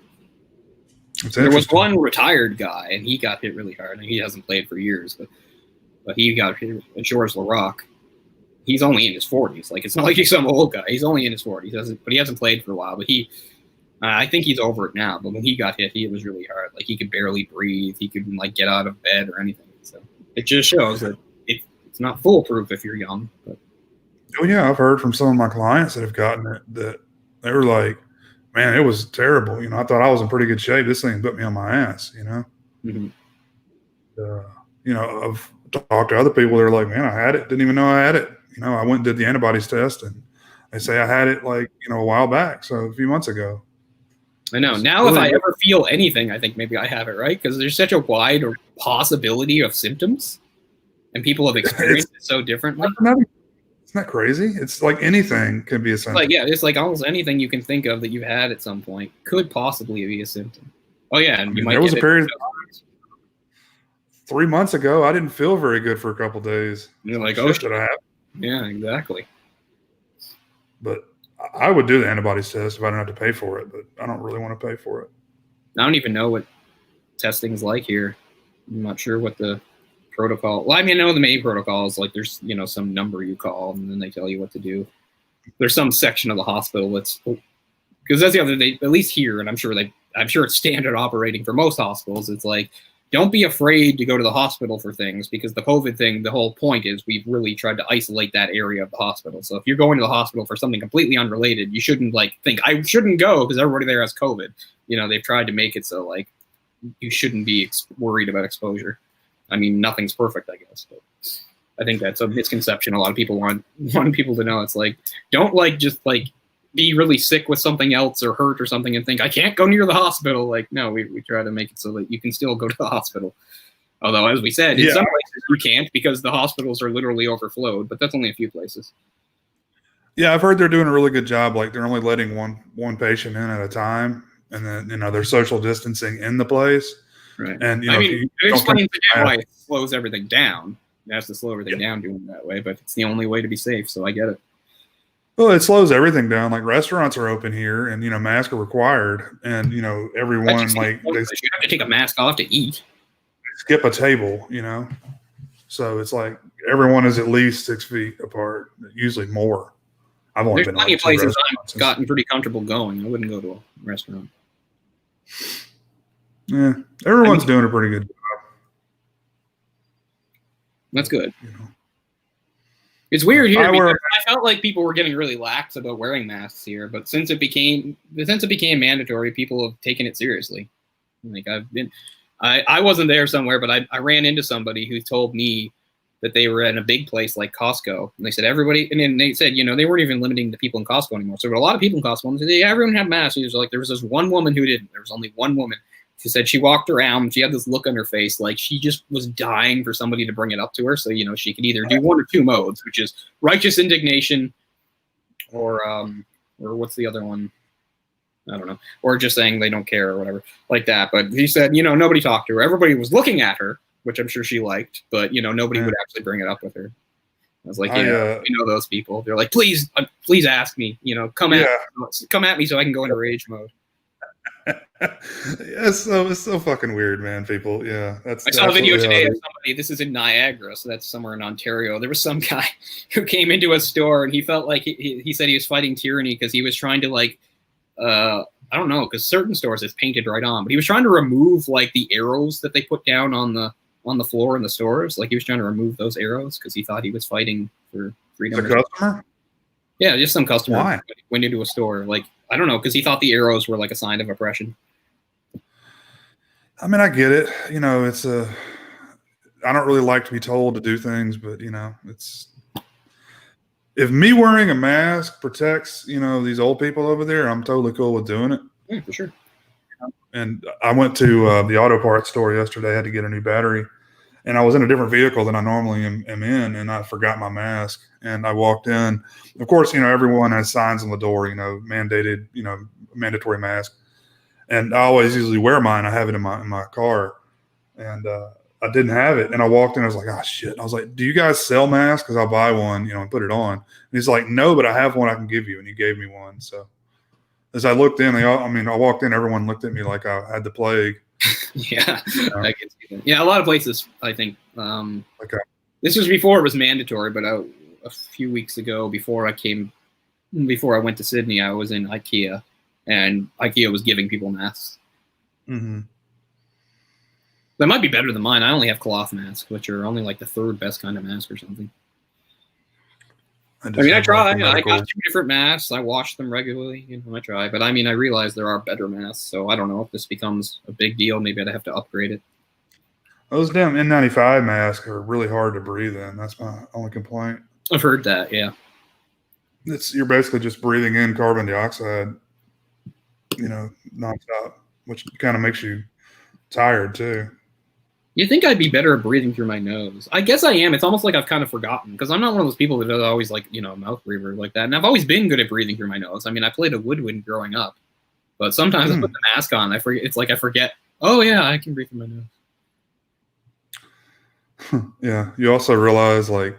There was one retired guy, and he got hit really hard. And he hasn't played for years, but he got hit. Georges Laraque. He's only in his 40s. It's not like he's some old guy. He's only in his 40s. But he hasn't played for a while. But I think he's over it now. But when he got hit, it was really hard. He could barely breathe. He couldn't get out of bed or anything. So it just shows that it's not foolproof if you're young. But. Oh yeah, I've heard from some of my clients that have gotten it that they were like, man, it was terrible. I thought I was in pretty good shape. This thing put me on my ass, Mm-hmm. Of talk to other people. They're like, man, I had it. Didn't even know I had it. I went and did the antibodies test, and they say I had it like, a while back. So a few months ago. I know. Now, really, if I ever feel anything, I think maybe I have it, right? Because there's such a wide possibility of symptoms, and people have experienced it so differently. Isn't that crazy? It's like anything can be a symptom. Like, yeah, it's like almost anything you can think of that you've had at some point could possibly be a symptom. Oh, yeah, and there was a period 3 months ago, I didn't feel very good for a couple of days. You're like, oh, should I have? Yeah, exactly. But I would do the antibodies test if I don't have to pay for it, but I don't really want to pay for it. I don't even know what testing's like here. I'm not sure what the protocol. Well, I mean, I know the main protocol is like there's some number you call and then they tell you what to do. There's some section of the hospital that's because that's the other thing. At least here, and I'm sure it's standard operating for most hospitals. It's like, don't be afraid to go to the hospital for things, because the COVID thing, the whole point is we've really tried to isolate that area of the hospital. So if you're going to the hospital for something completely unrelated, you shouldn't think I shouldn't go because everybody there has COVID. They've tried to make it so like you shouldn't be worried about exposure. I mean, nothing's perfect, I guess, but I think that's a misconception. A lot of people want people to know. It's like, don't just be really sick with something else or hurt or something and think I can't go near the hospital. Like, no, we try to make it so that you can still go to the hospital. Although, as we said, in some places you can't because the hospitals are literally overflowed, but that's only a few places. Yeah, I've heard they're doing a really good job. Like, they're only letting one patient in at a time, and then they're social distancing in the place. Right. And I mean, it explains again why it slows everything down. It has to slow everything down doing it that way, but it's the only way to be safe. So I get it. Well, it slows everything down. Like, restaurants are open here, and masks are required, and everyone they have to take a mask off to eat. Skip a table, So it's like everyone is at least 6 feet apart, usually more. I've only been plenty of places I've gotten pretty comfortable going. I wouldn't go to a restaurant. Yeah, everyone's doing a pretty good job. That's good. It's weird here because I felt like people were getting really lax about wearing masks here, but since it became mandatory, people have taken it seriously. Like I wasn't there somewhere, but I ran into somebody who told me that they were in a big place like Costco, and they said everybody, and then they said they weren't even limiting the people in Costco anymore. So there were a lot of people in Costco, and they said, yeah, everyone had masks. He was like, there was this one woman who didn't. There was only one woman. She said she walked around. She had this look on her face like she just was dying for somebody to bring it up to her. So, she could either do one or two modes, which is righteous indignation or what's the other one? I don't know. Or just saying they don't care or whatever like that. But he said, nobody talked to her. Everybody was looking at her, which I'm sure she liked. But, nobody would actually bring it up with her. I was like, we know those people. They're like, please ask me, come at me so I can go into rage mode. It's so fucking weird, man. People, I saw a video today of somebody. This is in Niagara, so that's somewhere in Ontario. There was some guy who came into a store and he felt like he said he was fighting tyranny because he was trying to I don't know, because certain stores it's painted right on, but he was trying to remove the arrows that they put down on the floor in the stores. Like he was trying to remove those arrows because he thought he was fighting for freedom. The customer? Yeah, just some customer. Why? Went into a store. I don't know, because he thought the arrows were a sign of oppression. I mean, I get it. It's I don't really like to be told to do things, but it's if me wearing a mask protects, these old people over there, I'm totally cool with doing it. Yeah, for sure. And I went to the auto parts store yesterday. I had to get a new battery, and I was in a different vehicle than I normally am in, and I forgot my mask. And I walked in. Of course, everyone has signs on the door, mandated, mandatory mask. And I always usually wear mine. I have it in my car, and I didn't have it. And I walked in. I was like, oh shit! I was like, do you guys sell masks? Because I'll buy one, and put it on. And he's like, no, but I have one I can give you. And he gave me one. So as I looked in, I walked in. Everyone looked at me like I had the plague. Yeah, I can see that. Yeah, a lot of places. I think this was before it was mandatory, but a few weeks ago, before I went to Sydney, I was in IKEA. And IKEA was giving people masks. Mm-hmm. That might be better than mine. I only have cloth masks, which are only the third best kind of mask or something. I try. I got 2 different masks. I wash them regularly. I try. But I realize there are better masks. So I don't know if this becomes a big deal. Maybe I'd have to upgrade it. Those damn N95 masks are really hard to breathe in. That's my only complaint. I've heard that, yeah. You're basically just breathing in carbon dioxide, nonstop, which kind of makes you tired too. You think I'd be better at breathing through my nose? I guess I am. It's almost like I've kind of forgotten because I'm not one of those people that are always like, mouth breather like that. And I've always been good at breathing through my nose. I mean, I played a woodwind growing up, but sometimes I put the mask on. I forget. It's like I forget. Oh yeah, I can breathe through my nose. Yeah, you also realize like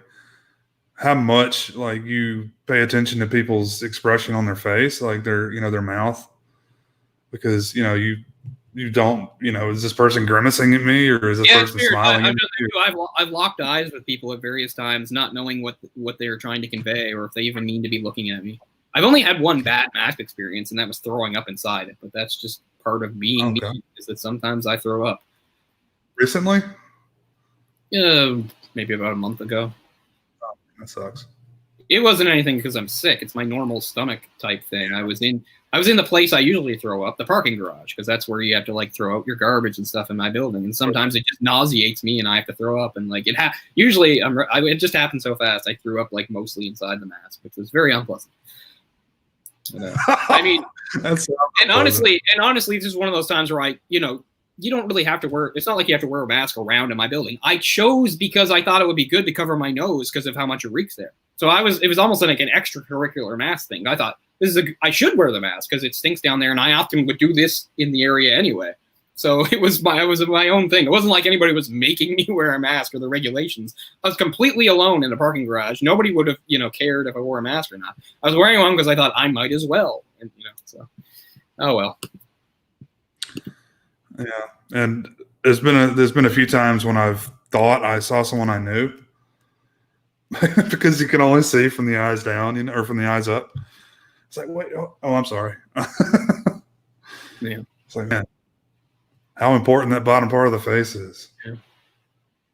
how much like you pay attention to people's expression on their face, like their mouth, because you don't is this person grimacing at me or is this person smiling at me? I've locked eyes with people at various times, not knowing what they're trying to convey or if they even mean to be looking at me. I've only had one bad mask experience, and that was throwing up inside it. But that's just part of being me. Is that sometimes I throw up. Recently? Maybe about a month ago. Oh, that sucks. It wasn't anything because I'm sick. It's my normal stomach type thing. I was in the place I usually throw up, the parking garage, because that's where you have to like throw out your garbage and stuff in my building. And sometimes it just nauseates me, and I have to throw up. And like usually it just happened so fast. I threw up like mostly inside the mask, which was very unpleasant. I mean, and honestly, this is one of those times where you don't really have to wear. It's not like you have to wear a mask around in my building. I chose because I thought it would be good to cover my nose because of how much it reeks there. So it was almost like an extracurricular mask thing. I thought I should wear the mask because it stinks down there, and I often would do this in the area anyway. So it was my own thing. It wasn't like anybody was making me wear a mask or the regulations. I was completely alone in a parking garage. Nobody would have cared if I wore a mask or not. I was wearing one because I thought I might as well. And so oh well. Yeah, and there's been a few times when I've thought I saw someone I knew. Because you can only see from the eyes down, or from the eyes up. It's like, wait, oh, I'm sorry. Yeah. It's like, man, how important that bottom part of the face is. Yeah.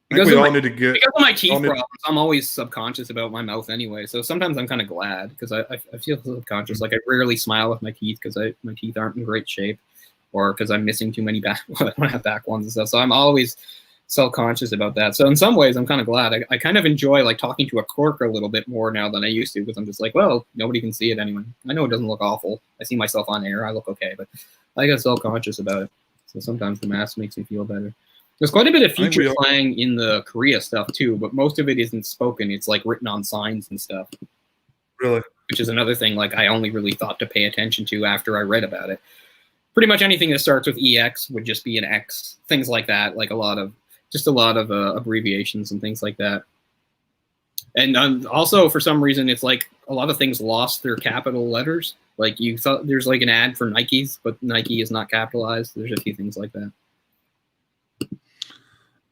Because of my teeth problems, I'm always subconscious about my mouth anyway. So sometimes I'm kind of glad because I feel subconscious. Like I rarely smile with my teeth because my teeth aren't in great shape, or because I'm missing too many back. I don't have back ones and stuff. So I'm always self-conscious about that. So in some ways, I'm kind of glad. I kind of enjoy like talking to a cork a little bit more now than I used to, because I'm just like, well, nobody can see it anyway. I know it doesn't look awful. I see myself on air. I look okay, but I get self-conscious about it. So sometimes the mask makes me feel better. There's quite a bit of future slang in the Korea stuff too, but most of it isn't spoken. It's like written on signs and stuff. Really? Which is another thing like I only really thought to pay attention to after I read about it. Pretty much anything that starts with EX would just be an X. Things like that, like a lot of abbreviations and things like that. And also, for some reason, it's like a lot of things lost their capital letters. Like you thought there's like an ad for Nikes, but Nike is not capitalized. There's a few things like that.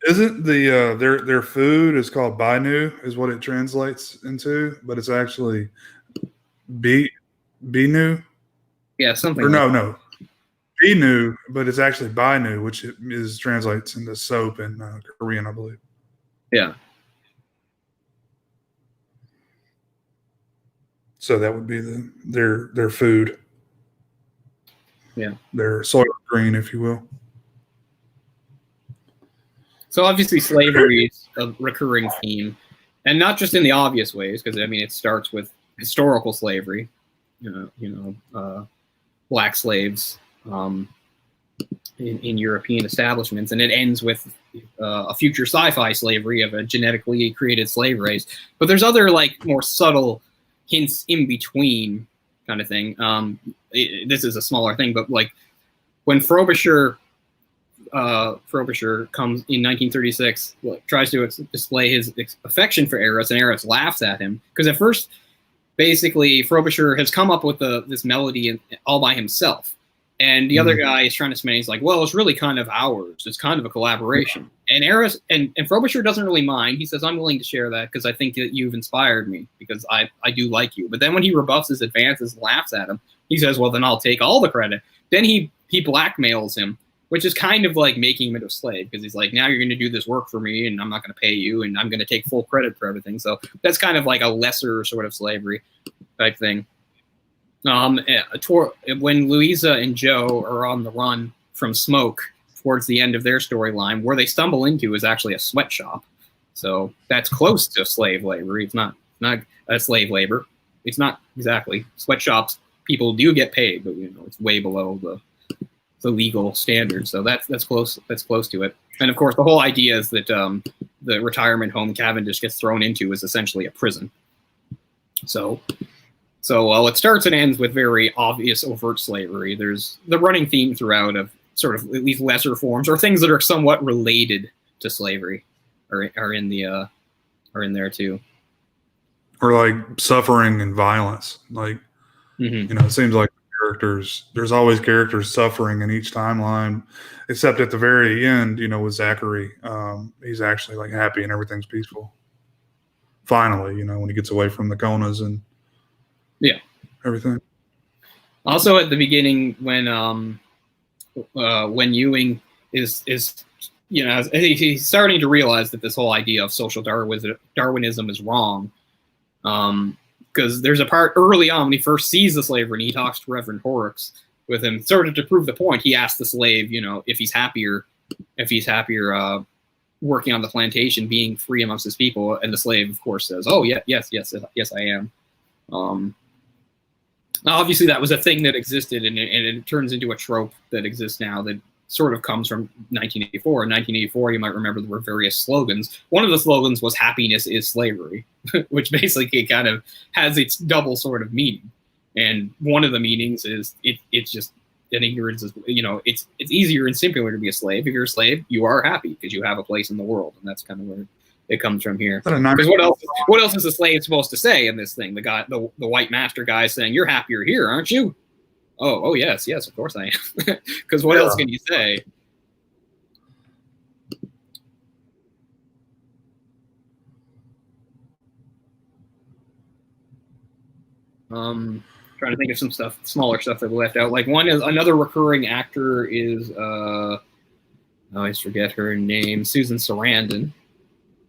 Isn't the their food is called Binu is what it translates into, but it's actually Binu? Yeah, something. Or no. Binu, but it's actually Binu, which translates into soap in Korean, I believe. Yeah. So that would be their food. Yeah. Their soil green, if you will. So obviously slavery is a recurring theme, and not just in the obvious ways, because I mean it starts with historical slavery, black slaves in European establishments, and it ends with a future sci-fi slavery of a genetically created slave race. But there's other like more subtle hints in between, kind of thing. This is a smaller thing, but like when Frobisher comes in 1936, tries to display his affection for Eros, and Eros laughs at him because at first, basically, Frobisher has come up with this melody all by himself, and the other guy is trying to explain. He's like, "Well, it's really kind of ours. It's kind of a collaboration." And Eros and Frobisher doesn't really mind. He says, "I'm willing to share that because I think that you've inspired me because I do like you." But then when he rebuffs his advances and laughs at him, he says, "Well, then I'll take all the credit." Then he blackmails him, which is kind of like making him into a slave because he's like, now you're going to do this work for me and I'm not going to pay you and I'm going to take full credit for everything. So that's kind of like a lesser sort of slavery type thing. When Louisa and Joe are on the run from Smoke, towards the end of their storyline, where they stumble into is actually a sweatshop. So that's close to slave labor. It's not a slave labor. It's not exactly. Sweatshops, people do get paid, but it's way below the legal standard. So that's close. That's close to it. And of course, the whole idea is that the retirement home Cavendish gets thrown into is essentially a prison. So while it starts and ends with very obvious overt slavery, there's the running theme throughout of sort of at least lesser forms or things that are somewhat related to slavery are in there too. Or like suffering and violence. Like, it seems like there's always characters suffering in each timeline, except at the very end, with Zachary, he's actually like happy and everything's peaceful. Finally, when he gets away from the Konas and everything. Also, at the beginning, when Ewing is he's starting to realize that this whole idea of social Darwinism is wrong. Because there's a part early on when he first sees the slave and he talks to Reverend Horrocks with him, sort of to prove the point. He asks the slave, if he's happier working on the plantation, being free amongst his people, and the slave, of course, says, "Oh, yeah, yes, I am." Obviously, that was a thing that existed, and it turns into a trope that exists now that sort of comes from 1984. In 1984, you might remember there were various slogans. One of the slogans was "Happiness is slavery," which basically kind of has its double sort of meaning. And one of the meanings is it's just an ignorance. It's easier and simpler to be a slave. If you're a slave, you are happy because you have a place in the world, and that's kind of where it comes from here. Because what else is a slave supposed to say in this thing? The white master guy saying, "You're happier here, aren't you?" Oh yes, of course I am. Because what else can you say? Trying to think of some smaller stuff that we left out. Like another recurring actor is I always forget her name, Susan Sarandon.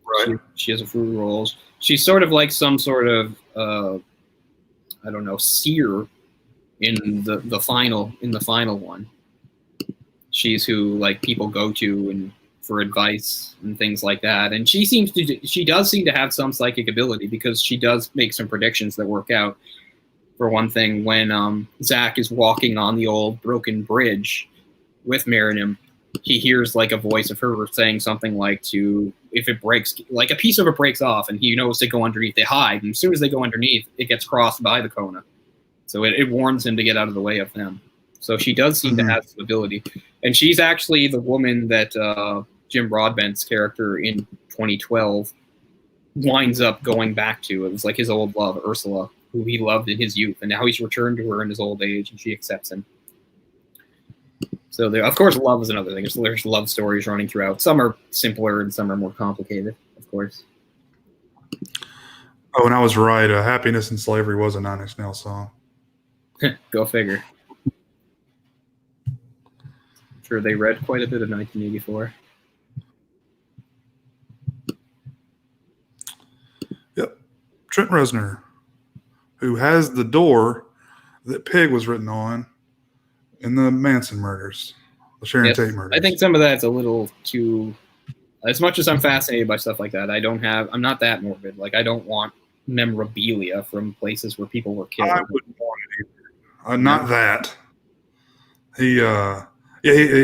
Right. She has a few roles. She's sort of like some sort of I don't know, seer in the final one. She's who like people go to and for advice and things like that. And she does seem to have some psychic ability, because she does make some predictions that work out. For one thing, when Zach is walking on the old broken bridge with Miriam, he hears like a voice of her saying something like if it breaks, like a piece of it breaks off, and he knows to go underneath. They hide, and as soon as they go underneath, it gets crossed by the Kona. So it warns him to get out of the way of them. So she does seem to have some ability. And she's actually the woman that Jim Broadbent's character in 2012 winds up going back to. It was like his old love, Ursula, who he loved in his youth. And now he's returned to her in his old age, and she accepts him. So of course, love is another thing. There's love stories running throughout. Some are simpler and some are more complicated, of course. Oh, and I was right. Happiness and Slavery was a Nine Inch Nails song. Go figure. I'm sure they read quite a bit of 1984. Yep. Trent Reznor, who has the door that Pig was written on in the Manson murders, the Sharon Tate murders. I think some of that's a little too. As much as I'm fascinated by stuff like that, I'm not that morbid. Like, I don't want memorabilia from places where people were killed. I wouldn't want it either. Not that. He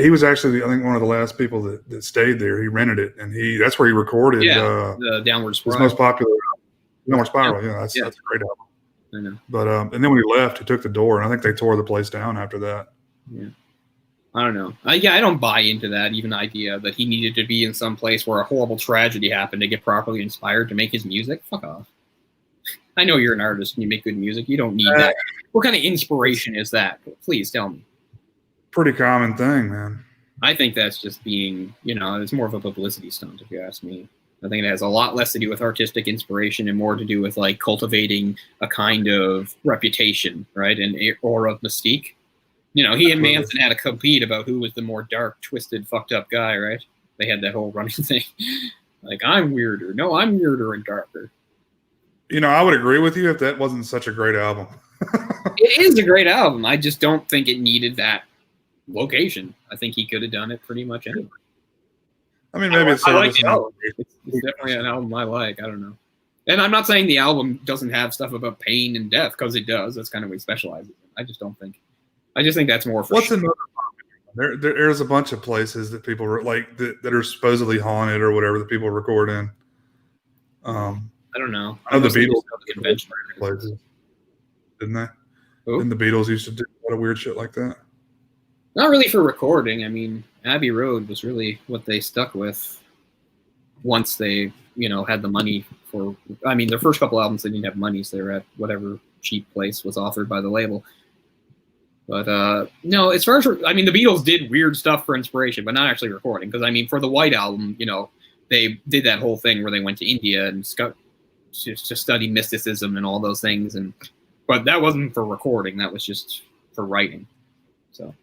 was actually, I think, one of the last people that stayed there. He rented it, and that's where he recorded the Downward Spiral. His most popular Downward Spiral. Yeah, that's a great album. I know. But and then when he left, he took the door, and I think they tore the place down after that. Yeah. I don't know. I don't buy into that even idea that he needed to be in some place where a horrible tragedy happened to get properly inspired to make his music. Fuck off. I know you're an artist and you make good music. You don't need that. What kind of inspiration is that? Please tell me. Pretty common thing, man. I think that's just being, it's more of a publicity stunt, if you ask me. I think it has a lot less to do with artistic inspiration and more to do with like cultivating a kind of reputation, right? And aura of mystique. He and Manson had to compete about who was the more dark, twisted, fucked up guy, right? They had that whole running thing. Like, I'm weirder. No, I'm weirder and darker. I would agree with you if that wasn't such a great album. It is a great album. I just don't think it needed that location. I think he could have done it pretty much anywhere. I mean, maybe it's I like the album. It's definitely an album I like. I don't know. And I'm not saying the album doesn't have stuff about pain and death, because it does. That's kind of what he specializes in. I just think that's more for What's another there's a bunch of places that people like that are supposedly haunted or whatever that people record in. I don't know. I know the Beatles convention places, didn't they? Who? Didn't the Beatles used to do a lot of weird shit like that? Not really for recording. I mean, Abbey Road was really what they stuck with once they, had the money for. I mean, their first couple albums they didn't have money, so they were at whatever cheap place was offered by the label. But no, as far as the Beatles did weird stuff for inspiration, but not actually recording. Because for the White Album, they did that whole thing where they went to India and to study mysticism and all those things, but that wasn't for recording. That was just for writing. So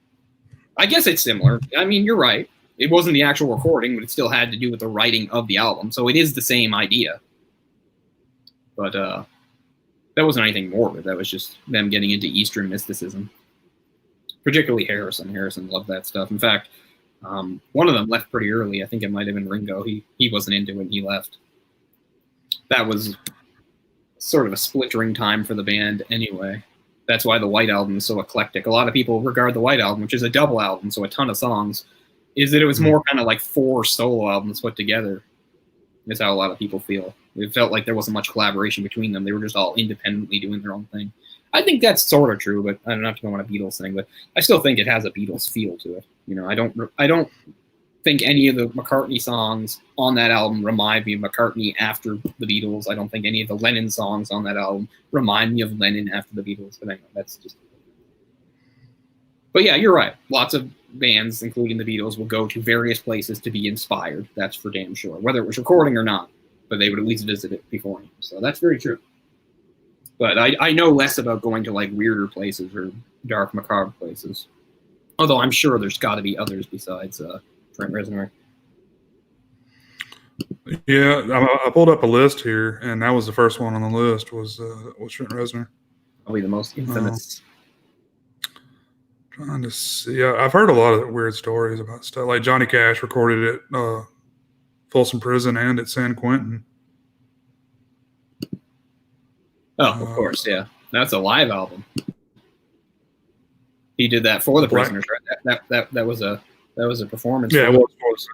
I guess it's similar. You're right. It wasn't the actual recording, but it still had to do with the writing of the album. So it is the same idea. But that wasn't anything morbid. That was just them getting into Eastern mysticism. Particularly Harrison. Harrison loved that stuff. In fact, one of them left pretty early. I think it might have been Ringo. He wasn't into it and he left. That was sort of a splintering time for the band anyway. That's why the White Album is so eclectic. A lot of people regard the White Album, which is a double album, so a ton of songs, is that it was more kind of like 4 solo albums put together. That's how a lot of people feel. It felt like there wasn't much collaboration between them. They were just all independently doing their own thing. I think that's sort of true, but I don't have to go on a Beatles thing. But I still think it has a Beatles feel to it. I don't think any of the McCartney songs on that album remind me of McCartney after the Beatles. I don't think any of the Lennon songs on that album remind me of Lennon after the Beatles. But anyway, that's just. But yeah, you're right. Lots of bands, including the Beatles, will go to various places to be inspired. That's for damn sure, whether it was recording or not. But they would at least visit it beforehand. So that's very true. But I know less about going to like weirder places or dark, macabre places. Although I'm sure there's got to be others besides Trent Reznor. Yeah, I pulled up a list here, and that was the first one on the list was Trent Reznor. Probably the most infamous. Trying to see. I've heard a lot of weird stories about stuff. Like Johnny Cash recorded at Folsom Prison and at San Quentin. Oh, of course, yeah. That's a live album. He did that for the prisoners, right? That was a performance. Yeah, it was.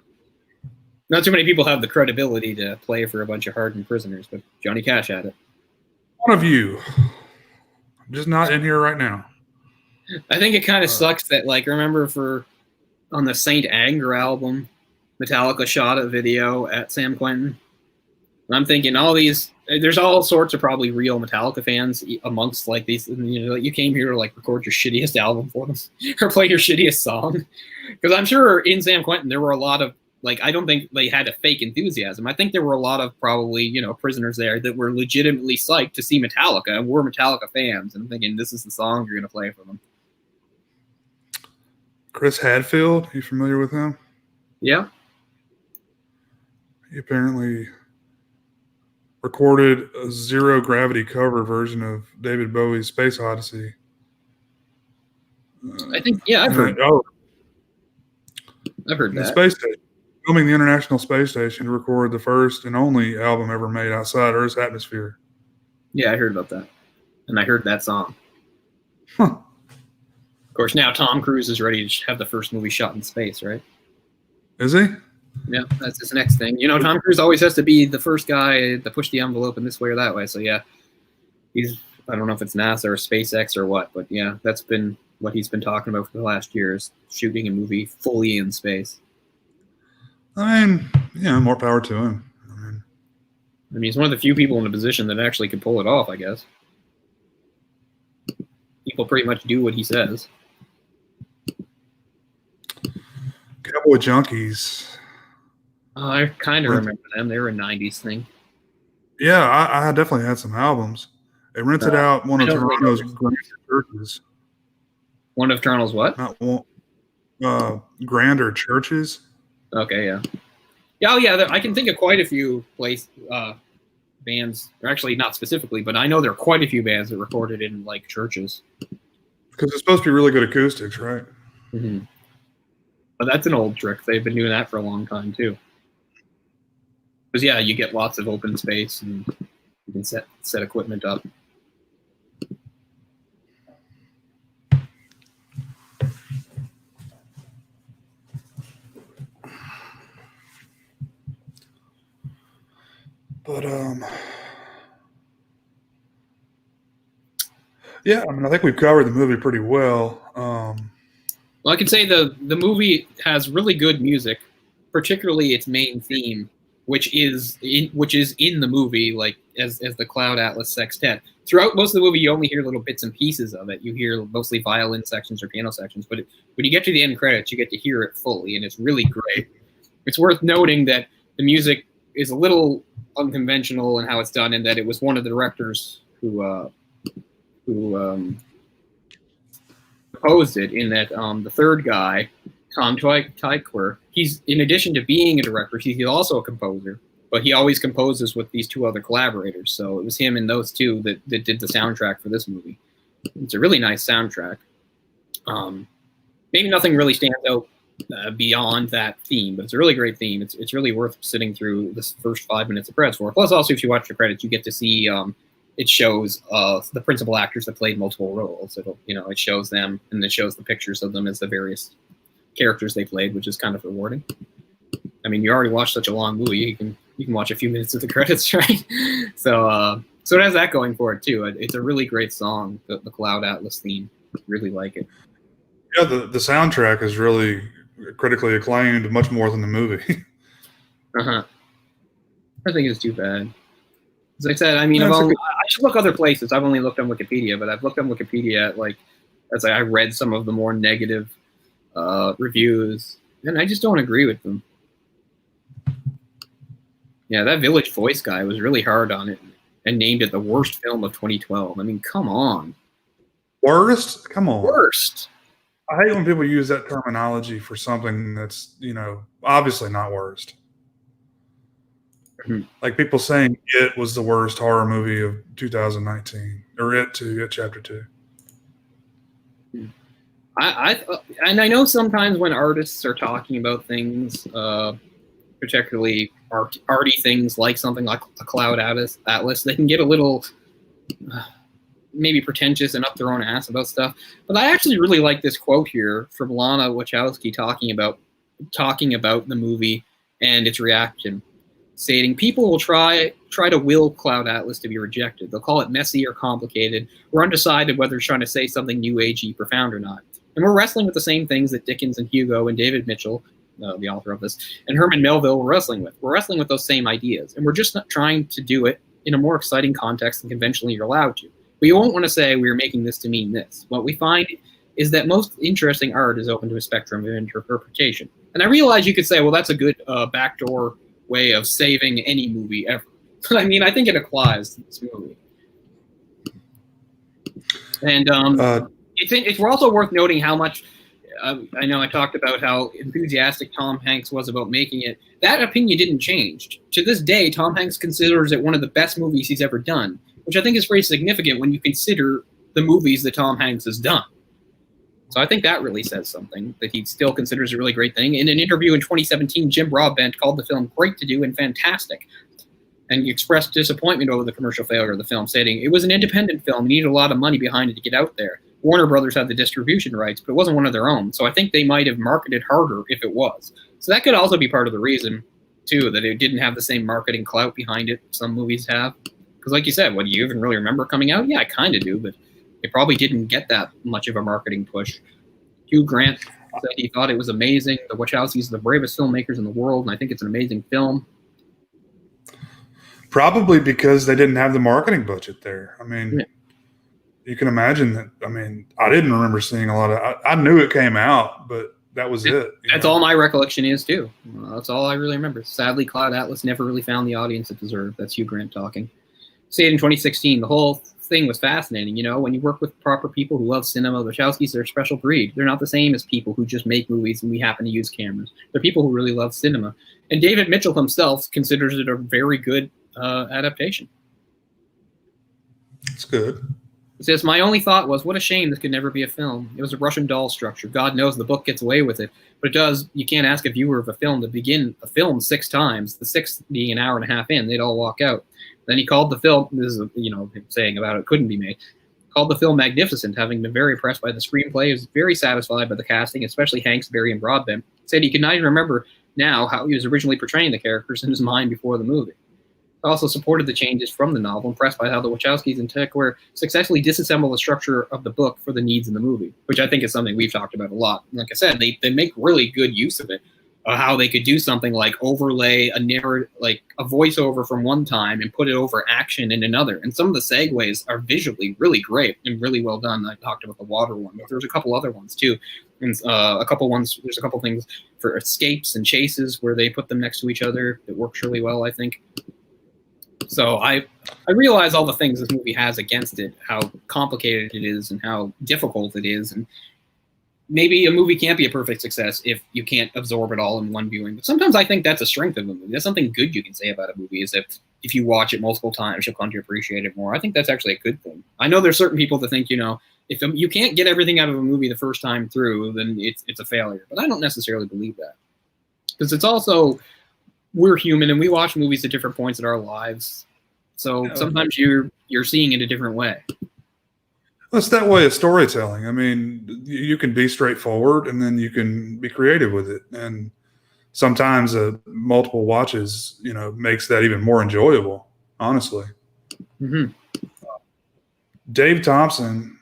Not too many people have the credibility to play for a bunch of hardened prisoners, but Johnny Cash had it. One of you. I'm just not in here right now. I think it kind of sucks that, like, remember on the Saint Anger album, Metallica shot a video at San Quentin. And I'm thinking there's all sorts of probably real Metallica fans amongst like these, you came here to like record your shittiest album for them or play your shittiest song. Because I'm sure in San Quentin there were a lot of, like, I don't think they had a fake enthusiasm. I think there were a lot of probably, prisoners there that were legitimately psyched to see Metallica and were Metallica fans. And I'm thinking, this is the song you're going to play for them. Chris Hadfield, you familiar with him? Yeah. He apparently recorded a zero gravity cover version of David Bowie's Space Odyssey. I think, I've heard that. Space Station, filming the International Space Station to record the first and only album ever made outside Earth's atmosphere. Yeah, I heard about that. And I heard that song. Huh. Of course, now Tom Cruise is ready to have the first movie shot in space, right? Is he? Yeah, that's his next thing. Tom Cruise always has to be the first guy to push the envelope in this way or that way. So, yeah, I don't know if it's NASA or SpaceX or what, but, yeah, that's been what he's been talking about for the last year is shooting a movie fully in space. I mean, more power to him. I mean, he's one of the few people in a position that actually could pull it off, I guess. People pretty much do what he says. Cowboy Junkies. I kind of remember them. They were a 90s thing. Yeah, I definitely had some albums. They rented out one of Toronto's grander churches. One of Toronto's what? Not one. Grander churches. Okay, yeah. Yeah, oh, yeah. I can think of quite a few bands. Or actually, not specifically, but I know there are quite a few bands that recorded in like churches. Because it's supposed to be really good acoustics, right? Mm-hmm. But that's an old trick. They've been doing that for a long time too. Because yeah, you get lots of open space and you can set equipment up. But yeah, I mean, I think we've covered the movie pretty well. Well, I can say the movie has really good music, particularly its main theme, which is in the movie, like as the Cloud Atlas Sextet. Throughout most of the movie, you only hear little bits and pieces of it. You hear mostly violin sections or piano sections, but when you get to the end credits, you get to hear it fully, and it's really great. It's worth noting that the music is a little unconventional in how it's done, and that it was one of the directors who composed it. In that the third guy, Tom Tykwer, he's, in addition to being a director, he's also a composer, but he always composes with these two other collaborators. So it was him and those two that did the soundtrack for this movie. It's a really nice soundtrack. Maybe nothing really stands out beyond that theme, but it's a really great theme. It's really worth sitting through this first 5 minutes of credits for. Plus, also, if you watch the credits, you get to see it shows the principal actors that played multiple roles. It shows them, and it shows the pictures of them as the various characters they played, which is kind of rewarding. I mean, you already watched such a long movie, you can watch a few minutes of the credits, right? So it has that going for it too. It's a really great song, the Cloud Atlas theme. Really like it. Yeah, the soundtrack is really critically acclaimed, much more than the movie. I think it's too bad. As I said, I mean, I should look other places. I've only looked on Wikipedia, but I've looked on Wikipedia I read some of the more negative reviews, and I just don't agree with them. Yeah, that Village Voice guy was really hard on it and named it the worst film of 2012. I mean, come on. Worst? Come on. Worst. I hate when people use that terminology for something that's, obviously not worst. Mm-hmm. Like people saying It was the worst horror movie of 2019, or It Chapter 2. And I know sometimes when artists are talking about things, particularly arty things like something like a Cloud Atlas, they can get a little maybe pretentious and up their own ass about stuff. But I actually really like this quote here from Lana Wachowski talking about the movie and its reaction, stating, "People will try to will Cloud Atlas to be rejected. They'll call it messy or complicated, or undecided whether it's trying to say something new agey, profound or not. And we're wrestling with the same things that Dickens and Hugo and David Mitchell, the author of this, and Herman Melville were wrestling with. We're wrestling with those same ideas, and we're just not trying to do it in a more exciting context than conventionally you're allowed to. But you won't want to say we're making this to mean this. What we find is that most interesting art is open to a spectrum of interpretation." And I realize you could say, well, that's a good backdoor way of saving any movie ever. But I mean, I think it applies to this movie. And it's also worth noting how much, I know I talked about how enthusiastic Tom Hanks was about making it. That opinion didn't change. To this day, Tom Hanks considers it one of the best movies he's ever done, which I think is very significant when you consider the movies that Tom Hanks has done. So I think that really says something, that he still considers a really great thing. In an interview in 2017, Jim Broadbent called the film great to do and fantastic, and he expressed disappointment over the commercial failure of the film, stating, "It was an independent film and needed a lot of money behind it to get out there. Warner Brothers had the distribution rights, but it wasn't one of their own, so I think they might have marketed harder if it was." So that could also be part of the reason, too, that it didn't have the same marketing clout behind it some movies have. Because like you said, what, do you even really remember coming out? Yeah, I kind of do, but it probably didn't get that much of a marketing push. Hugh Grant said he thought it was amazing. The Wachowskis are the bravest filmmakers in the world, and I think it's an amazing film. Probably because they didn't have the marketing budget there. I mean, You can imagine that. I mean, I didn't remember seeing a lot of. I knew it came out, but that was it. That's all my recollection is too. That's all I really remember. Sadly, Cloud Atlas never really found the audience it deserved. That's Hugh Grant talking. Say it in 2016. The whole thing was fascinating. When you work with proper people who love cinema, the Wachowskis are a special breed. They're not the same as people who just make movies and we happen to use cameras. They're people who really love cinema. And David Mitchell himself considers it a very good adaptation. It's good. It says, my only thought was, what a shame this could never be a film. It was a Russian doll structure. God knows the book gets away with it. But it does, you can't ask a viewer of a film to begin a film 6 times, the 6th being an hour and a half in, they'd all walk out. Then he called the film, this is, him saying about it couldn't be made, called the film magnificent, having been very impressed by the screenplay. He was very satisfied by the casting, especially Hanks, Berry, and Broadbent. Said he could not even remember now how he was originally portraying the characters in his mind before the movie. Also supported the changes from the novel, impressed by how the Wachowskis and Techware successfully disassemble the structure of the book for the needs in the movie, which I think is something we've talked about a lot. Like I said, they make really good use of it, how they could do something like overlay a narrative, like a voiceover from one time and put it over action in another. And some of the segues are visually really great and really well done. I talked about the water one, but there's a couple other ones too. And there's a couple things for escapes and chases where they put them next to each other that works really well, I think. So I realize all the things this movie has against it, how complicated it is and how difficult it is. And maybe a movie can't be a perfect success if you can't absorb it all in one viewing. But sometimes I think that's a strength of a movie. That's something good you can say about a movie, is that if you watch it multiple times, you'll come to appreciate it more. I think that's actually a good thing. I know there's certain people that think, if you can't get everything out of a movie the first time through, then it's a failure. But I don't necessarily believe that. Because it's also, we're human and we watch movies at different points in our lives. So sometimes you're seeing it a different way. That's that way of storytelling. I mean, you can be straightforward and then you can be creative with it. And sometimes multiple watches, makes that even more enjoyable, honestly. Mm-hmm. David Thompson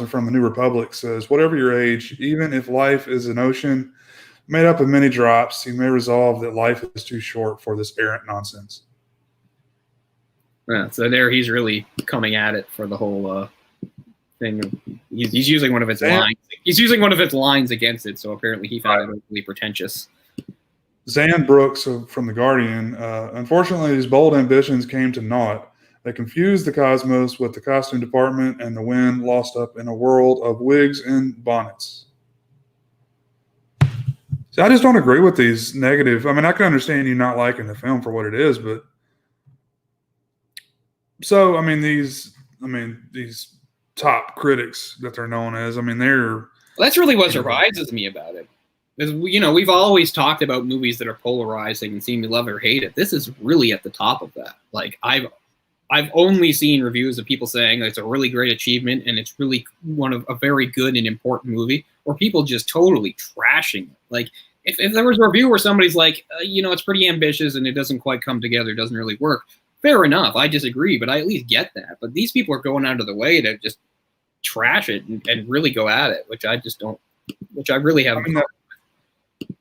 from the New Republic says, whatever your age, even if life is an ocean made up of many drops, you may resolve that life is too short for this errant nonsense. Yeah, so there he's really coming at it for the whole thing. He's using one of its lines. He's using one of its lines against it, so apparently he found it really pretentious. Zan Brooks from The Guardian, unfortunately, these bold ambitions came to naught. They confused the cosmos with the costume department and the wind lost up in a world of wigs and bonnets. So I just don't agree with these negative. I mean, I can understand you not liking the film for what it is, but so these top critics that they're known as, well, that's really what surprises me about it. Because we've always talked about movies that are polarizing and seem to love or hate it. This is really at the top of that. Like I've only seen reviews of people saying that it's a really great achievement and it's really a very good and important movie, or people just totally trashing it. Like if there was a review where somebody's like, it's pretty ambitious and it doesn't quite come together, it doesn't really work. Fair enough. I disagree, but I at least get that. But these people are going out of the way to just trash it and really go at it, which I just don't, which I really haven't.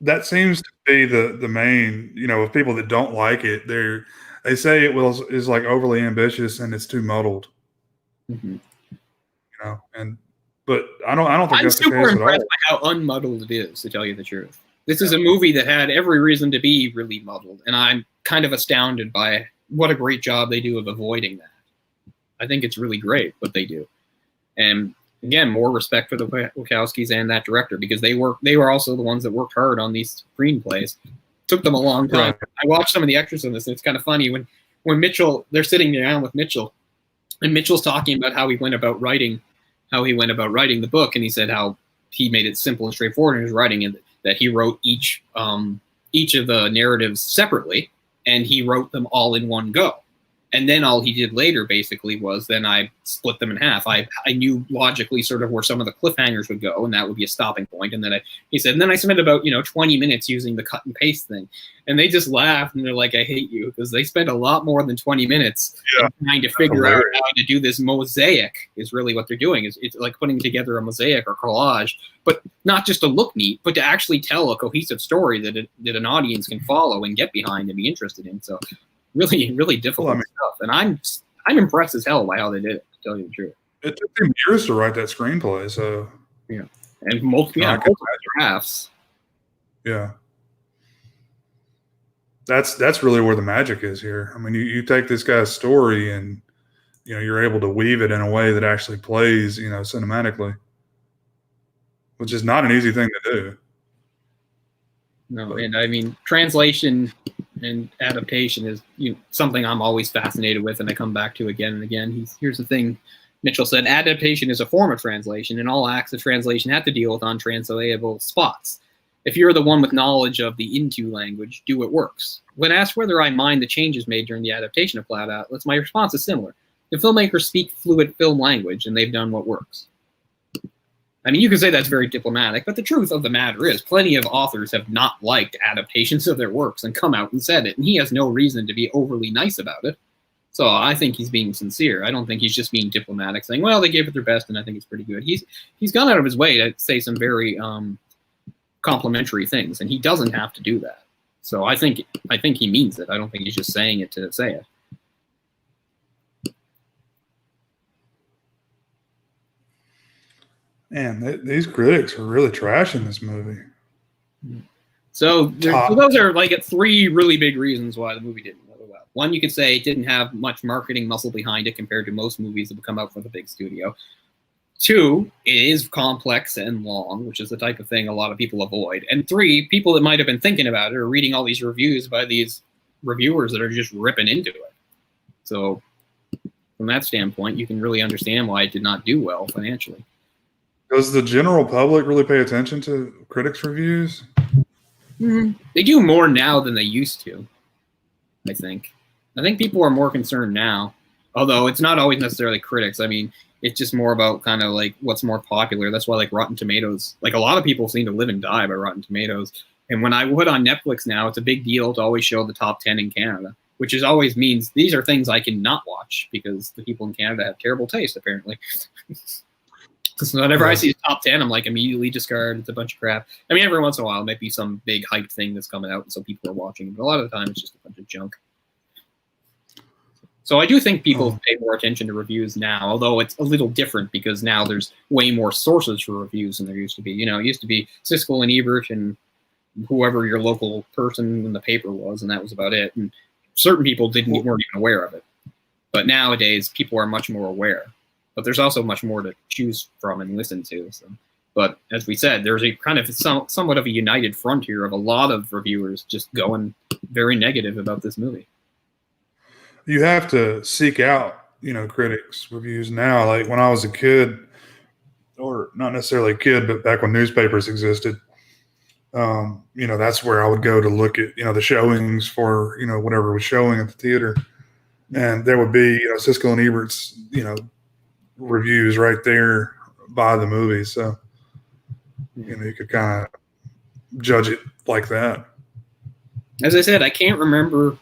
That seems to be the main, of people that don't like it. They say it is like overly ambitious and it's too muddled. Mm-hmm. But I don't think I'm that's the case at all. I'm super impressed by how unmuddled it is, to tell you the truth. This is a movie that had every reason to be really muddled, and I'm kind of astounded by what a great job they do of avoiding that. I think it's really great what they do. And again, more respect for the Wachowskis and that director, because they were also the ones that worked hard on these screenplays. It took them a long time. Right. I watched some of the extras in this, and it's kind of funny when Mitchell, they're sitting down with Mitchell, and Mitchell's talking about how he went about writing the book, and he said how he made it simple and straightforward in his writing, and that he wrote each of the narratives separately, and he wrote them all in one go. And then all he did later basically was then I split them in half. I knew logically sort of where some of the cliffhangers would go, and that would be a stopping point. And then he said, and then I spent about 20 minutes using the cut and paste thing. And they just laughed and they're like, I hate you, because they spent a lot more than 20 minutes trying to figure out how to do this mosaic is really what they're doing. It's like putting together a mosaic or collage, but not just to look neat, but to actually tell a cohesive story that an audience can follow and get behind and be interested in. So really, really difficult stuff. And I'm impressed as hell by how they did it, to tell you the truth. It took them years to write that screenplay, so yeah. And multiple drafts. Yeah. That's really where the magic is here. I mean, you take this guy's story and you're able to weave it in a way that actually plays, cinematically, which is not an easy thing to do. No, and I mean, translation and adaptation is something I'm always fascinated with, and I come back to again and again. Here's the thing, Mitchell said, adaptation is a form of translation, and all acts of translation have to deal with untranslatable spots. If you're the one with knowledge of the into language, do what works. When asked whether I mind the changes made during the adaptation of Cloud Atlas, my response is similar. The filmmakers speak fluid film language, and they've done what works. I mean, you could say that's very diplomatic, but the truth of the matter is plenty of authors have not liked adaptations of their works and come out and said it, and he has no reason to be overly nice about it. So I think he's being sincere. I don't think he's just being diplomatic, saying, well, they gave it their best, and I think it's pretty good. He's gone out of his way to say some very complimentary things, and he doesn't have to do that. So I think he means it. I don't think he's just saying it to say it. Man, these critics are really trashing this movie. So those are like 3 really big reasons why the movie didn't go well. One, you could say it didn't have much marketing muscle behind it compared to most movies that would come out from the big studio. 2, it is complex and long, which is the type of thing a lot of people avoid. And 3, people that might have been thinking about it are reading all these reviews by these reviewers that are just ripping into it. So from that standpoint, you can really understand why it did not do well financially. Does the general public really pay attention to critics' reviews? They do more now than they used to, I think. I think people are more concerned now, although it's not always necessarily critics. I mean, it's just more about kind of like what's more popular. That's why like Rotten Tomatoes, like a lot of people seem to live and die by Rotten Tomatoes. And when I put on Netflix now, it's a big deal to always show the top 10 in Canada, which is always means these are things I cannot watch because the people in Canada have terrible taste, apparently. Because whenever I see the top 10, I'm like immediately discard. It's a bunch of crap. I mean, every once in a while, it might be some big hype thing that's coming out, and so people are watching. But a lot of the time, it's just a bunch of junk. So I do think people pay more attention to reviews now, although it's a little different because now there's way more sources for reviews than there used to be. You know, it used to be Siskel and Ebert and whoever your local person in the paper was, and that was about it. And certain people weren't even aware of it. But nowadays, people are much more aware. But there's also much more to choose from and listen to. So. But as we said, there's a kind of somewhat of a united front here of a lot of reviewers just going very negative about this movie. You have to seek out, critics' reviews now. Like when I was a kid, or not necessarily a kid, but back when newspapers existed, that's where I would go to look at, the showings for, whatever was showing at the theater. And there would be, Siskel and Ebert's, reviews right there by the movie. So, you could kind of judge it like that. As I said, I can't remember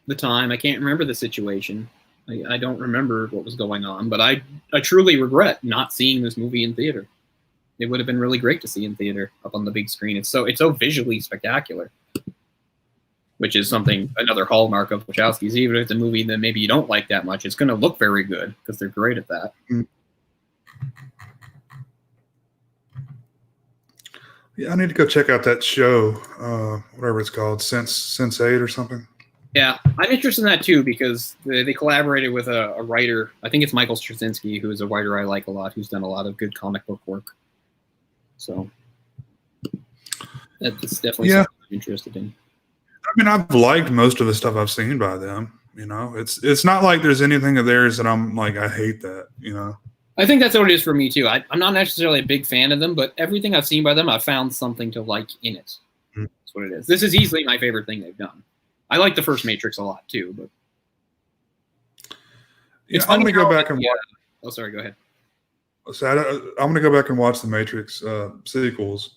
the time. I can't remember the situation. I don't remember what was going on, but I truly regret not seeing this movie in theater. It would have been really great to see in theater up on the big screen. It's so visually spectacular, which is another hallmark of Wachowskis. Even if it's a movie that maybe you don't like that much, it's going to look very good because they're great at that. Yeah, I need to go check out that show, whatever it's called, Sense8 or something. Yeah, I'm interested in that too because they collaborated with a writer. I think it's Michael Straczynski, who is a writer I like a lot, who's done a lot of good comic book work. So that's definitely something I'm interested in. I mean, I've liked most of the stuff I've seen by them. It's not like there's anything of theirs that I'm like, I hate that. I think that's what it is for me too. I'm not necessarily a big fan of them, but everything I've seen by them, I've found something to like in it. That's what it is. This is easily my favorite thing they've done. I like the first Matrix a lot too, but it's I'm going to go back and watch. Oh, sorry. Go ahead. So I'm going to go back and watch the Matrix sequels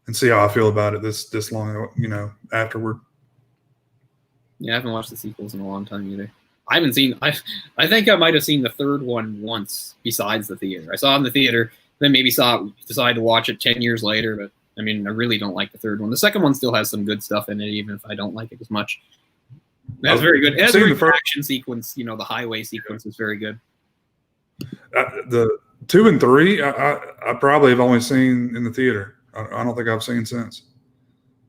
and see how I feel about it this long, afterward. Yeah, I haven't watched the sequels in a long time either. I haven't seen. I think I might have seen the third one once besides the theater. I saw it in the theater, then maybe decided to watch it 10 years later. But I mean, I really don't like the third one. The second one still has some good stuff in it, even if I don't like it as much. That's very good. It has a very good action sequence. The highway sequence is very good. The 2 and 3, I probably have only seen in the theater. I don't think I've seen since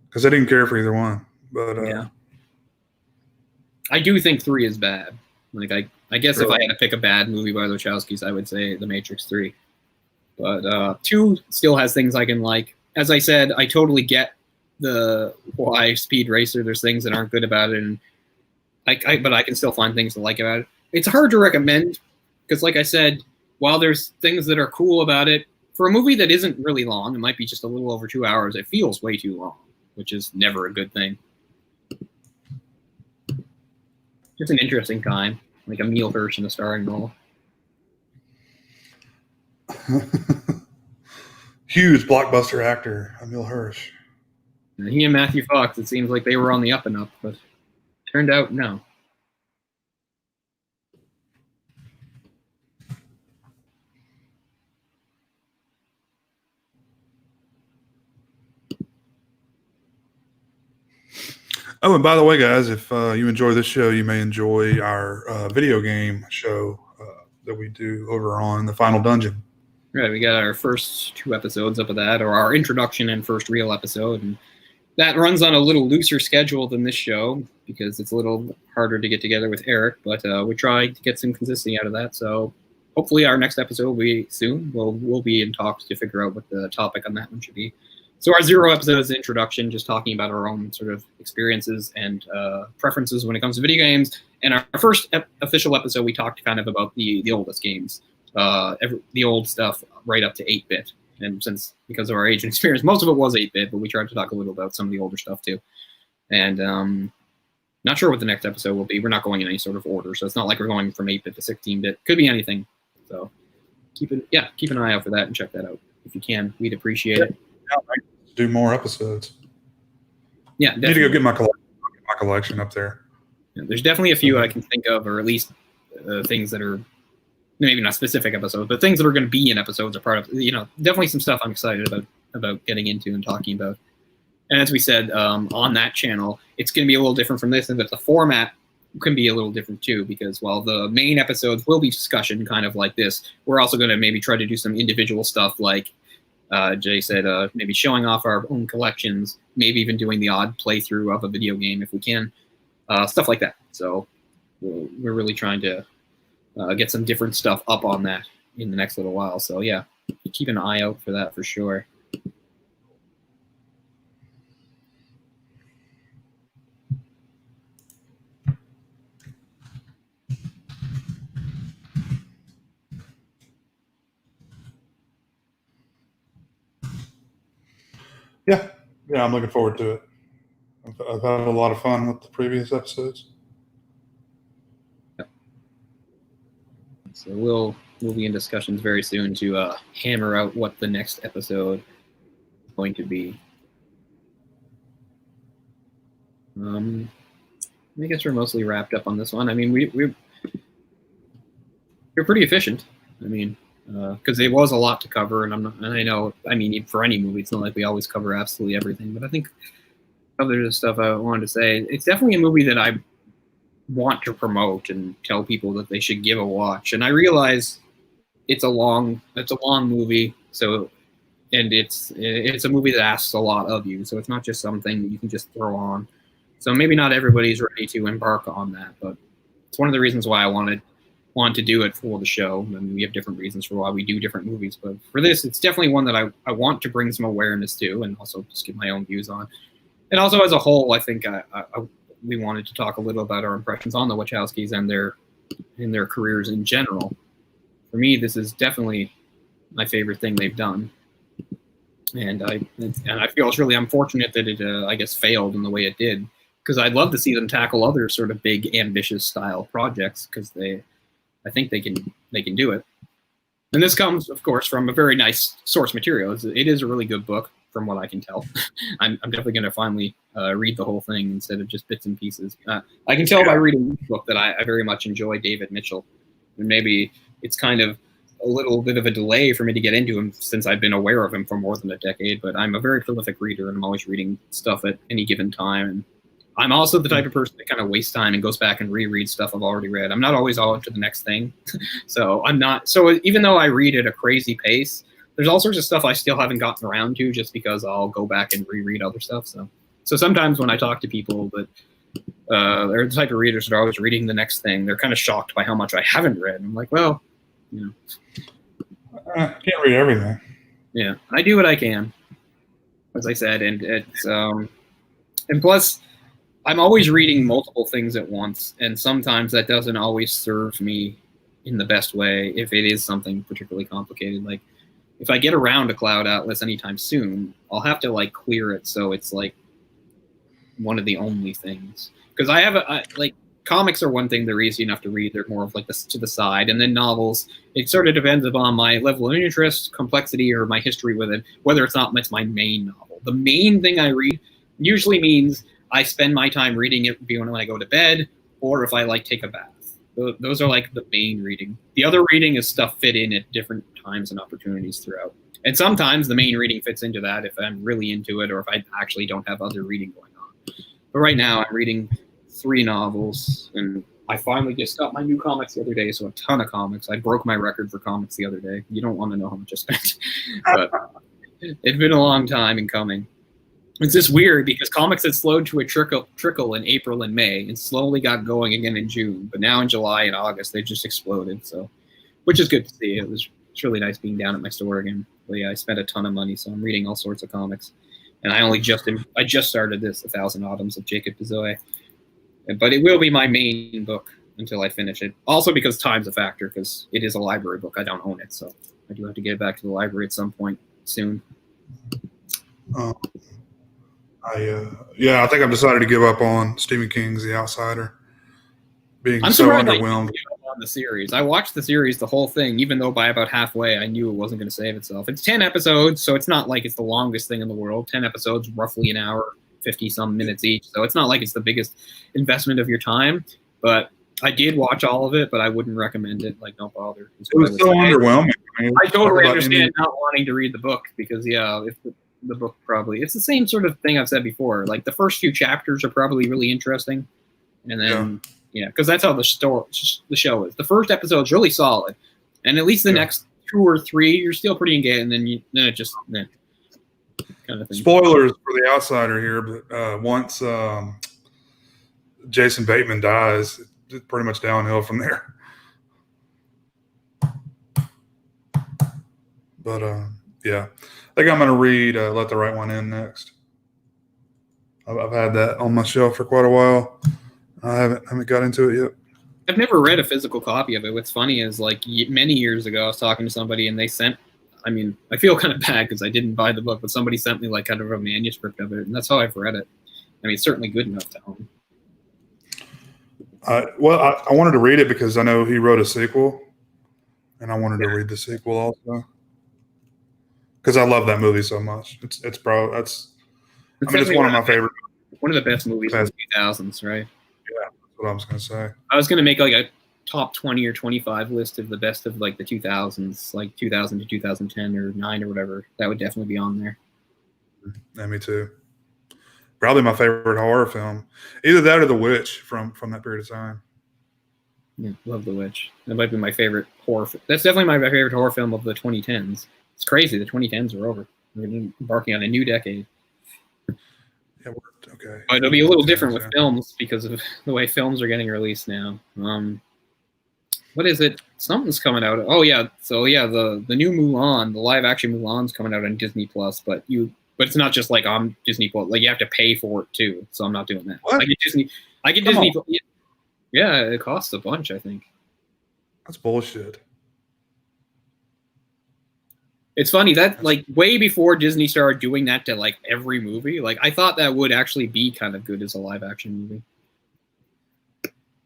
because I didn't care for either one. But yeah, I do think 3 is bad. Like I guess if I had to pick a bad movie by the Wachowskis, I would say The Matrix 3. But 2 still has things I can like. As I said, I totally get the why Speed Racer. There's things that aren't good about it, and but I can still find things to like about it. It's hard to recommend because, like I said, while there's things that are cool about it, for a movie that isn't really long, it might be just a little over 2 hours, it feels way too long, which is never a good thing. Just an interesting time, like Emile Hirsch in a starring role. Huge blockbuster actor, Emile Hirsch. And he and Matthew Fox, it seems like they were on the up and up, but turned out no. Oh, and by the way, guys, if you enjoy this show, you may enjoy our video game show that we do over on The Final Dungeon. Right, we got our first 2 episodes up of that, or our introduction and first real episode, and that runs on a little looser schedule than this show because it's a little harder to get together with Eric, but we try to get some consistency out of that. So hopefully our next episode will be soon. We'll be in talks to figure out what the topic on that one should be. So our 0 episode is introduction, just talking about our own sort of experiences and preferences when it comes to video games. And our first official episode, we talked kind of about the oldest games, the old stuff right up to 8-bit. And because of our age and experience, most of it was 8-bit, but we tried to talk a little about some of the older stuff too. And not sure what the next episode will be. We're not going in any sort of order, so it's not like we're going from 8-bit to 16-bit. Could be anything. So keep an eye out for that and check that out if you can. We'd appreciate it. Do more episodes. Yeah, definitely. Need to go get my collection up there. Yeah, there's definitely a few I can think of, or at least things that are maybe not specific episodes, but things that are going to be in episodes are part of, definitely some stuff I'm excited about getting into and talking about. And as we said, on that channel, it's going to be a little different from this, but the format can be a little different too, because while the main episodes will be discussion kind of like this, we're also going to maybe try to do some individual stuff like Jay said, maybe showing off our own collections, maybe even doing the odd playthrough of a video game if we can, stuff like that. So we're really trying to get some different stuff up on that in the next little while. So yeah, keep an eye out for that for sure. Yeah, I'm looking forward to it. I've had a lot of fun with the previous episodes. Yep. So we'll be in discussions very soon to hammer out what the next episode is going to be. I guess we're mostly wrapped up on this one. I mean, we're pretty efficient. I mean, because it was a lot to cover, and I know, I mean, for any movie, it's not like we always cover absolutely everything, but I think other stuff I wanted to say, it's definitely a movie that I want to promote and tell people that they should give a watch. And I realize it's a long movie, so, and it's a movie that asks a lot of you, so it's not just something that you can just throw on. So maybe not everybody's ready to embark on that, but it's one of the reasons why I wanted to do it for the show. I mean, we have different reasons for why we do different movies, but for this, it's definitely one that I want to bring some awareness to, and also just give my own views on. And also, as a whole, I think we wanted to talk a little about our impressions on the Wachowskis and their careers in general. For me, this is definitely my favorite thing they've done, and I feel it's really unfortunate that it I guess failed in the way it did, because I'd love to see them tackle other sort of big, ambitious style projects, because I think they can do it. And this comes, of course, from a very nice source material. It is a really good book, from what I can tell. I'm definitely going to finally read the whole thing instead of just bits and pieces. I can tell by reading this book that I very much enjoy David Mitchell. And maybe it's kind of a little bit of a delay for me to get into him, since I've been aware of him for more than a decade. But I'm a very prolific reader, and I'm always reading stuff at any given time. And I'm also the type of person that kind of wastes time and goes back and rereads stuff I've already read. I'm not always on to the next thing. So even though I read at a crazy pace, there's all sorts of stuff I still haven't gotten around to, just because I'll go back and reread other stuff. So sometimes when I talk to people that they're the type of readers that are always reading the next thing, they're kind of shocked by how much I haven't read. I'm like, well, I can't read everything. Yeah, I do what I can, as I said, and it's and plus, I'm always reading multiple things at once, and sometimes that doesn't always serve me in the best way if it is something particularly complicated. Like if I get around to Cloud Atlas anytime soon, I'll have to like clear it so it's like one of the only things. Because I have like comics are one thing, they're easy enough to read, they're more of like this to the side, and then novels, it sort of depends upon my level of interest, complexity, or my history with it, whether it's my main novel. The main thing I read usually means I spend my time reading it when I go to bed, or if I like take a bath. Those are like the main reading. The other reading is stuff fit in at different times and opportunities throughout. And sometimes the main reading fits into that if I'm really into it or if I actually don't have other reading going on. But right now I'm reading 3 novels, and I finally just got my new comics the other day, so a ton of comics. I broke my record for comics the other day. You don't want to know how much I spent. But it's been a long time in coming. It's just weird because comics had slowed to a trickle in April and May and slowly got going again in June. But now in July and August, they just exploded. So, which is good to see. It's really nice being down at my store again. But yeah, I spent a ton of money, so I'm reading all sorts of comics. And I just started this, 1,000 Autumns of Jacob Bezoy. But it will be my main book until I finish it. Also because time's a factor, because it is a library book. I don't own it, so I do have to get it back to the library at some point soon. I think I've decided to give up on Stephen King's The Outsider. I'm so underwhelmed on the series. I watched the series, the whole thing, even though by about halfway I knew it wasn't going to save itself. It's 10 episodes, so it's not like it's the longest thing in the world. 10 episodes, roughly an hour, 50-some minutes each. So it's not like it's the biggest investment of your time. But I did watch all of it, but I wouldn't recommend it. Like, don't bother. It was so underwhelming. I totally understand not wanting to read the book because, yeah, if the book probably it's the same sort of thing I've said before. Like the first few chapters are probably really interesting, and then because that's how the show is. The first episode is really solid, and at least the next 2 or 3 you're still pretty engaged, and then it just kind of thing. Spoilers for The Outsider here, but once Jason Bateman dies, it's pretty much downhill from there. But yeah, I think I'm going to read Let the Right One In next. I've had that on my shelf for quite a while. I haven't got into it yet. I've never read a physical copy of it. What's funny is, like, many years ago, I was talking to somebody, and they sent. I mean, I feel kind of bad because I didn't buy the book, but somebody sent me like kind of a manuscript of it, and that's how I've read it. I mean, it's certainly good enough to own. Well, I wanted to read it because I know he wrote a sequel, and I wanted to read the sequel also because I love that movie so much. It's one of my favorite. One of the best movies of the 2000s, right? Yeah, that's what I was going to say. I was going to make like a top 20 or 25 list of the best of like the 2000s, like 2000 to 2010 or 9 or whatever. That would definitely be on there. Yeah, me too. Probably my favorite horror film. Either that or The Witch from that period of time. Yeah, love The Witch. That might be my favorite horror. That's definitely my favorite horror film of the 2010s. It's crazy. The 2010s are over. We're embarking on a new decade. Yeah, okay. But it'll be a little different with films because of the way films are getting released now. What is it? Something's coming out. Oh yeah, so yeah, the new Mulan, the live action Mulan's coming out on Disney Plus, but it's not just like on Disney Plus. Like you have to pay for it too. So I'm not doing that. What? I get Disney. Yeah, it costs a bunch, I think. That's bullshit. It's funny that like way before Disney started doing that to like every movie, like I thought that would actually be kind of good as a live action movie.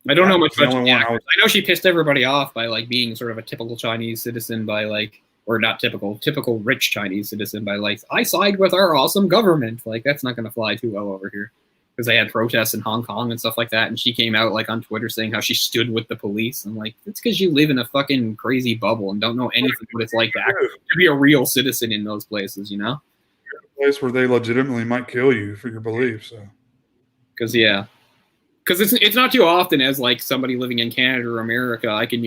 I don't know much about the actress. I know she pissed everybody off by like being sort of a typical Chinese citizen by like, or not typical rich Chinese citizen by like, I side with our awesome government. Like that's not going to fly too well over here because they had protests in Hong Kong and stuff like that. And she came out like on Twitter saying how she stood with the police. I'm like, it's because you live in a fucking crazy bubble and don't know anything what it's like to be a real citizen in those places, you know? You're in a place where they legitimately might kill you for your beliefs. So. Because it's not too often as like somebody living in Canada or America, I can,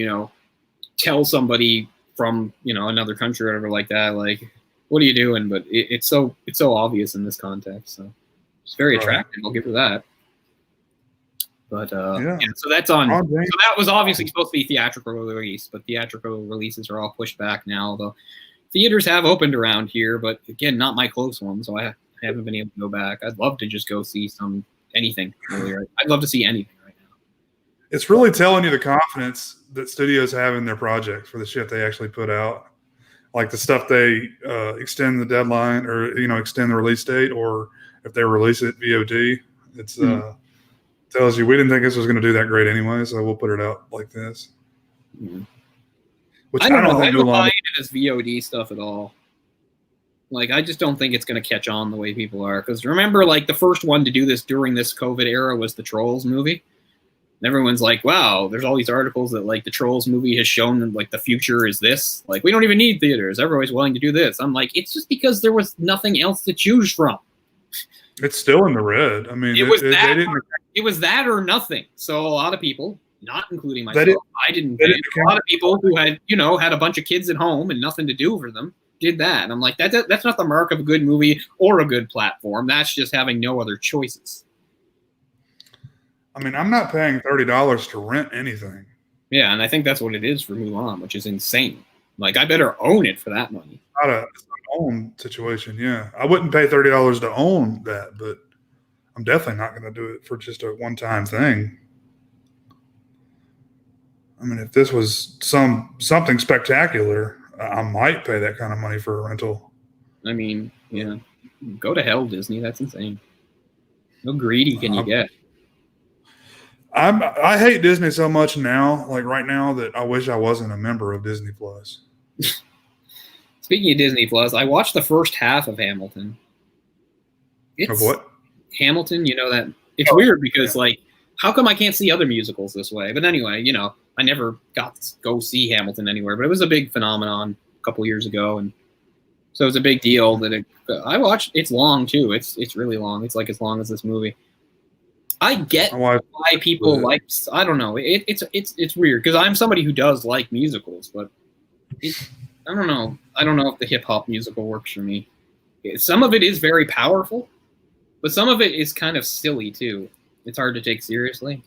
tell somebody from, another country or whatever like that, like, what are you doing? But it's so obvious in this context. So it's very attractive. I'll give her that. But so that's on. So that was obviously supposed to be theatrical release, but theatrical releases are all pushed back now. Although theaters have opened around here, but again, not my close one, so I haven't been able to go back. I'd love to just go see anything. Really, right? I'd love to see anything right now. It's really telling you the confidence that studios have in their projects for the shit they actually put out. Like the stuff they extend the deadline or, extend the release date, or if they release it VOD, it's tells you we didn't think this was going to do that great anyway, so we'll put it out like this. Which I don't know. I think don't buy into this VOD stuff at all. Like, I just don't think it's going to catch on the way people are. Because remember, like, the first one to do this during this COVID era was the Trolls movie. And everyone's like, wow, there's all these articles that, like, the Trolls movie has shown that, like, the future is this. Like, we don't even need theaters. Everybody's willing to do this. I'm like, it's just because there was nothing else to choose from. It's still in the red. I mean, it was that or nothing. So a lot of people, not including myself, I didn't pay. A lot of people who had, had a bunch of kids at home and nothing to do for them did that. And I'm like, that's not the mark of a good movie or a good platform. That's just having no other choices. I mean, I'm not paying $30 to rent anything. Yeah, and I think that's what it is for Mulan, which is insane. Like, I better own it for that money. It's an own situation, yeah. I wouldn't pay $30 to own that, but I'm definitely not going to do it for just a one-time thing. I mean, if this was something spectacular, I might pay that kind of money for a rental. I mean, yeah. Go to hell, Disney. That's insane. How greedy can you get? I hate Disney so much now, like right now, that I wish I wasn't a member of Disney Plus. Speaking of Disney Plus, I watched the first half of Hamilton. Of what? Hamilton, that it's weird because like, how come I can't see other musicals this way? But anyway, I never got to go see Hamilton anywhere, but it was a big phenomenon a couple years ago, and so it was a big deal that I watched. It's long too. It's really long. It's like as long as this movie. I get why people like. I don't know. It's weird because I'm somebody who does like musicals, but I don't know. I don't know if the hip hop musical works for me. Some of it is very powerful, but some of it is kind of silly too. It's hard to take seriously.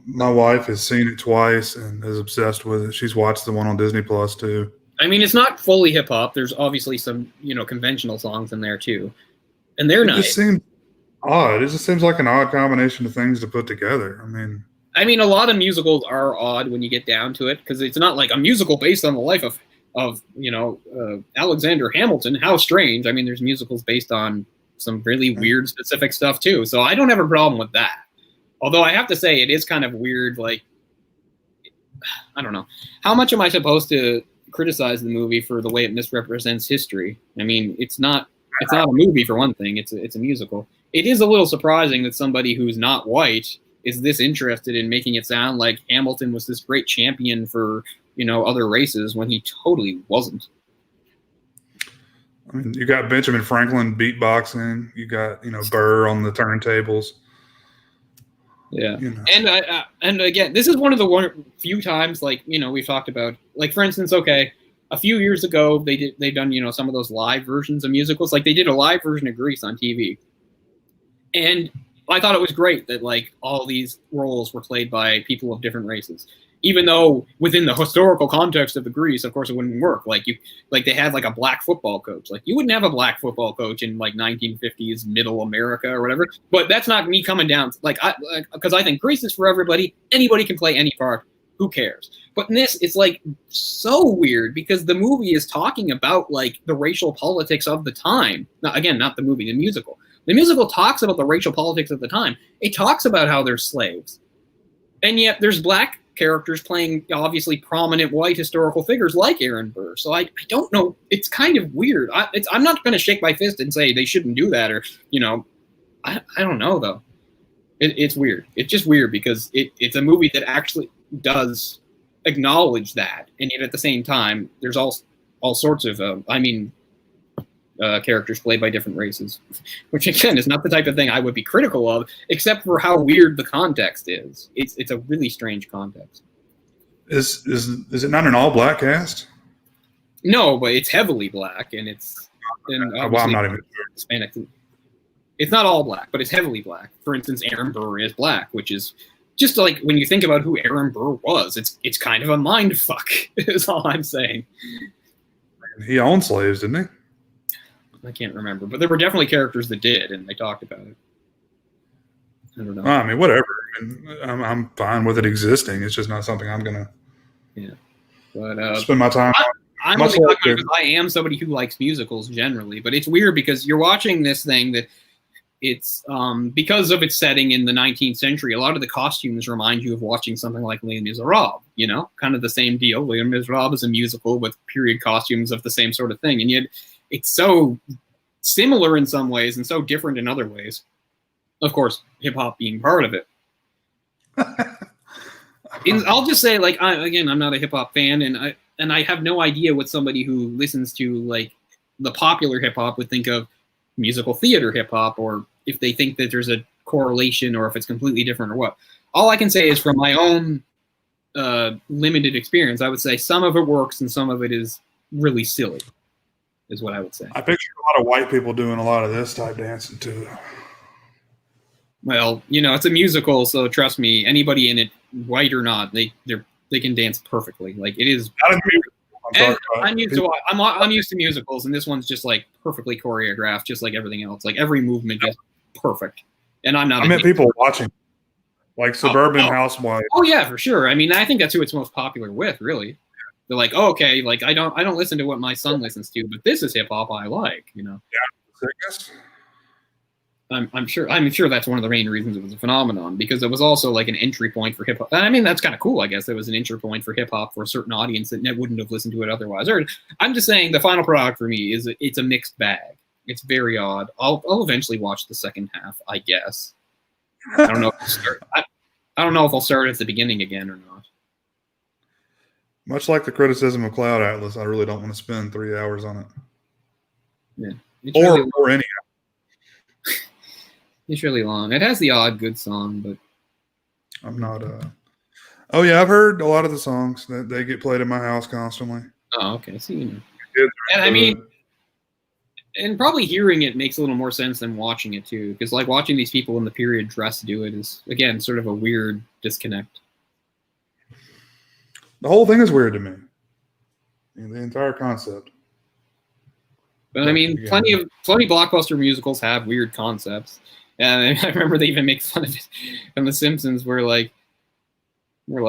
My wife has seen it twice and is obsessed with it. She's watched the one on Disney Plus too. I mean, it's not fully hip hop. There's obviously some, conventional songs in there too, and they're nice. It just seems odd. It just seems like an odd combination of things to put together. I mean, a lot of musicals are odd when you get down to it because it's not like a musical based on the life of Alexander Hamilton. How strange. I mean, there's musicals based on some really weird specific stuff too. So I don't have a problem with that. Although I have to say it is kind of weird. Like, I don't know. How much am I supposed to criticize the movie for the way it misrepresents history? I mean, it's not a movie for one thing. It's a musical. It is a little surprising that somebody who's not white is this interested in making it sound like Hamilton was this great champion for, other races when he totally wasn't. I mean, you got Benjamin Franklin beatboxing. You got, Burr on the turntables. Yeah. And again, this is one of the few times, like, we've talked about, like, for instance, okay, a few years ago, they've done, some of those live versions of musicals. Like, they did a live version of Grease on TV. And I thought it was great that, like, all these roles were played by people of different races. Even though within the historical context of the Grease, of course, it wouldn't work. Like they had like a black football coach. Like, you wouldn't have a black football coach in like 1950s middle America or whatever. But that's not me coming down. Because I think Grease is for everybody. Anybody can play any part. Who cares? But in this, it's like so weird because the movie is talking about like the racial politics of the time. Now, again, not the movie, the musical. The musical talks about the racial politics of the time. It talks about how there's slaves. And yet there's black characters playing obviously prominent white historical figures like Aaron Burr. So I don't know. It's kind of weird. I'm not going to shake my fist and say they shouldn't do that or, I don't know though. It's weird. It's just weird because it's a movie that actually does acknowledge that. And yet at the same time, there's all sorts of, characters played by different races, which again is not the type of thing I would be critical of, except for how weird the context is. It's a really strange context. Is it not an all black cast? No, but it's heavily black, and I'm not even Hispanic. It's not all black, but it's heavily black. For instance, Aaron Burr is black, which is just like when you think about who Aaron Burr was, it's kind of a mind fuck. Is all I'm saying. He owned slaves, didn't he? I can't remember, but there were definitely characters that did, and they talked about it. I don't know. I mean, whatever. I mean, I'm fine with it existing. It's just not something I'm gonna But spend my time. I'm only talking about because I am somebody who likes musicals generally. But it's weird because you're watching this thing that it's because of its setting in the 19th century. A lot of the costumes remind you of watching something like Les Miserables. You know, kind of the same deal. Les Miserables is a musical with period costumes of the same sort of thing, and yet it's so similar in some ways and so different in other ways. Of course, hip hop being part of it. I'll just say, like, I'm not a hip hop fan, and I have no idea what somebody who listens to like the popular hip hop would think of musical theater hip hop, or if they think that there's a correlation, or if it's completely different, or what. All I can say is from my own limited experience, I would say some of it works and some of it is really silly, is what I would say. I picture a lot of white people doing a lot of this type dancing too. Well, you know, it's a musical, so trust me, anybody in it, white or not, they can dance perfectly. Like, it is. I'm used to musicals, and this one's just like perfectly choreographed, just like everything else. Like every movement is perfect. And I'm not. I meant people watching, like Suburban Housewives. Oh yeah, for sure. I mean, I think that's who it's most popular with, really. They're like, oh, okay, like I don't listen to what my son listens to, but this is hip hop I like, you know. Yeah, I'm sure that's one of the main reasons it was a phenomenon, because it was also like an entry point for hip hop. I mean, that's kind of cool, I guess. It was an entry point for hip hop for a certain audience that wouldn't have listened to it otherwise. Or I'm just saying the final product for me is it's a mixed bag. It's very odd. I'll eventually watch the second half, I guess. I don't know if I'll start at the beginning again or not. Much like the criticism of Cloud Atlas, I really don't want to spend 3 hours on it. Yeah. Or any. It's really long. It has the odd good song, but I'm not. Oh yeah, I've heard a lot of the songs that they get played in my house constantly. Oh, okay. So, you know. And I mean, and probably hearing it makes a little more sense than watching it too, because like watching these people in the period dress do it is again sort of a weird disconnect. The whole thing is weird to me. The entire concept. But I mean, plenty blockbuster musicals have weird concepts. And I remember they even make fun of it in The Simpsons, where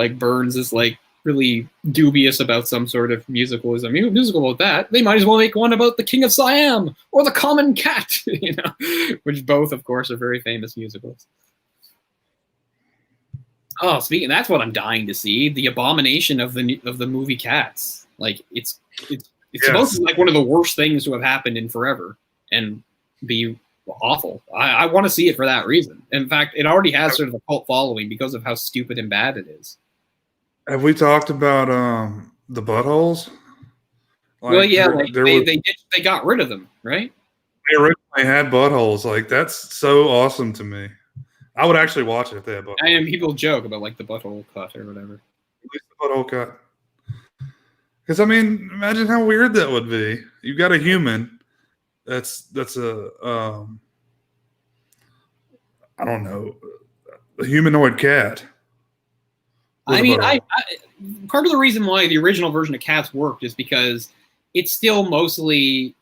Burns is like really dubious about some sort of musicalism. Musical about that, they might as well make one about the King of Siam or the Common Cat, you know, which both, of course, are very famous musicals. Oh, that's what I'm dying to see: the abomination of the movie Cats. Like it's supposed to be like one of the worst things to have happened in forever, and be awful. I want to see it for that reason. In fact, it already has sort of a cult following because of how stupid and bad it is. Have we talked about the buttholes? Like, well, yeah, they got rid of them, right? They originally had buttholes. Like, that's so awesome to me. I would actually watch it if they had buttholes. And people joke about like the butthole cut or whatever. At least the butthole cut. Because I mean, imagine how weird that would be. You've got a human. That's a I don't know, a humanoid cat. I mean, I part of the reason why the original version of Cats worked is because it's still mostly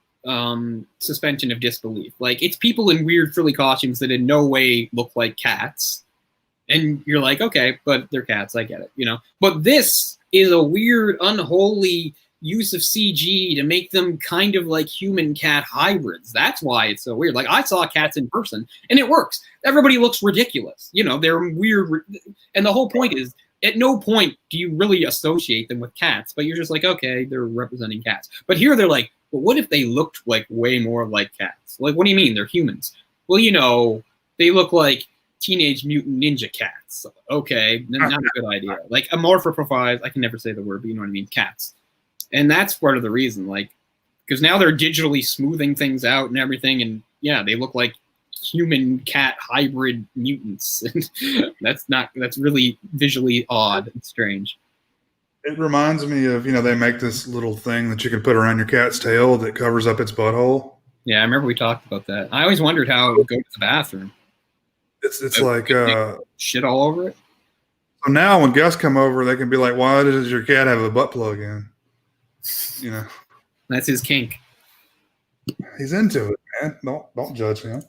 suspension of disbelief. Like, it's people in weird frilly costumes that in no way look like cats, and you're like, okay, but they're cats. I get it, you know. But this is a weird, unholy use of CG to make them kind of like human cat hybrids. That's why it's so weird. Like, I saw cats in person and it works. Everybody looks ridiculous. You know, they're weird. And the whole point is, at no point do you really associate them with cats, but you're just like, okay, they're representing cats. But here they're like, well, what if they looked like way more like cats? Like, what do you mean? They're humans. Well, you know, they look like Teenage Mutant Ninja Cats. Okay, not a good idea. Like, amorphophiles, I can never say the word, but you know what I mean, cats. And that's part of the reason, like, because now they're digitally smoothing things out and everything, and yeah, they look like human cat hybrid mutants. That's really visually odd and strange. It reminds me of, you know, they make this little thing that you can put around your cat's tail that covers up its butthole. Yeah, I remember we talked about that. I always wondered how it would go to the bathroom. It's like shit all over it. So now when guests come over, they can be like, why does your cat have a butt plug in? You know, that's his kink. He's into it, man. Don't judge him.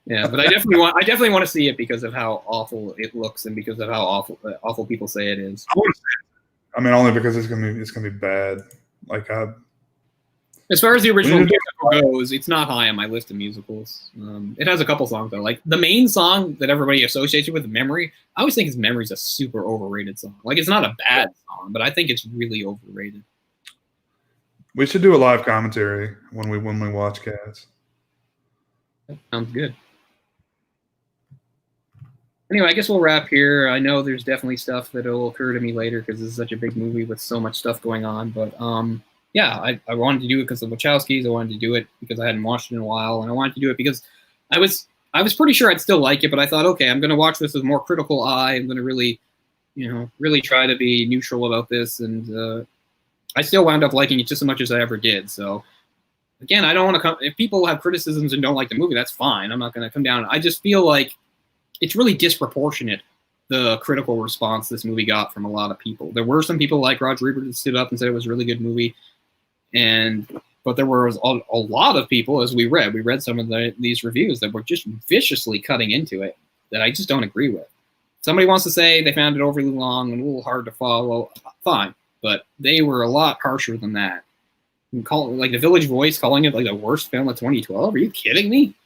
Yeah, but I definitely want to see it because of how awful it looks and because of how awful people say it is. I want to see it. I mean, only because it's gonna be bad. Like as far as the original musical goes, it's not high on my list of musicals. It has a couple songs though. Like the main song that everybody associates it with, "Memory," I always think "Memory's" a super overrated song. Like it's not a bad song, but I think it's really overrated. We should do a live commentary when we watch Cats. That sounds good. Anyway, I guess we'll wrap here. I know there's definitely stuff that will occur to me later because this is such a big movie with so much stuff going on. But yeah, I wanted to do it because of Wachowskis. I wanted to do it because I hadn't watched it in a while, and I wanted to do it because I was pretty sure I'd still like it, but I thought, okay, I'm going to watch this with a more critical eye. I'm going to really, really try to be neutral about this, and I still wound up liking it just as much as I ever did. So again, I don't want to come. If people have criticisms and don't like the movie, that's fine. I'm not going to come down. I just feel like it's really disproportionate, the critical response this movie got from a lot of people. There were some people like Roger Ebert that stood up and said it was a really good movie, but there was a lot of people, as we read some of these reviews that were just viciously cutting into it that I just don't agree with. Somebody wants to say they found it overly long and a little hard to follow, fine, but they were a lot harsher than that. Like the Village Voice calling it like the worst film of 2012. Are you kidding me?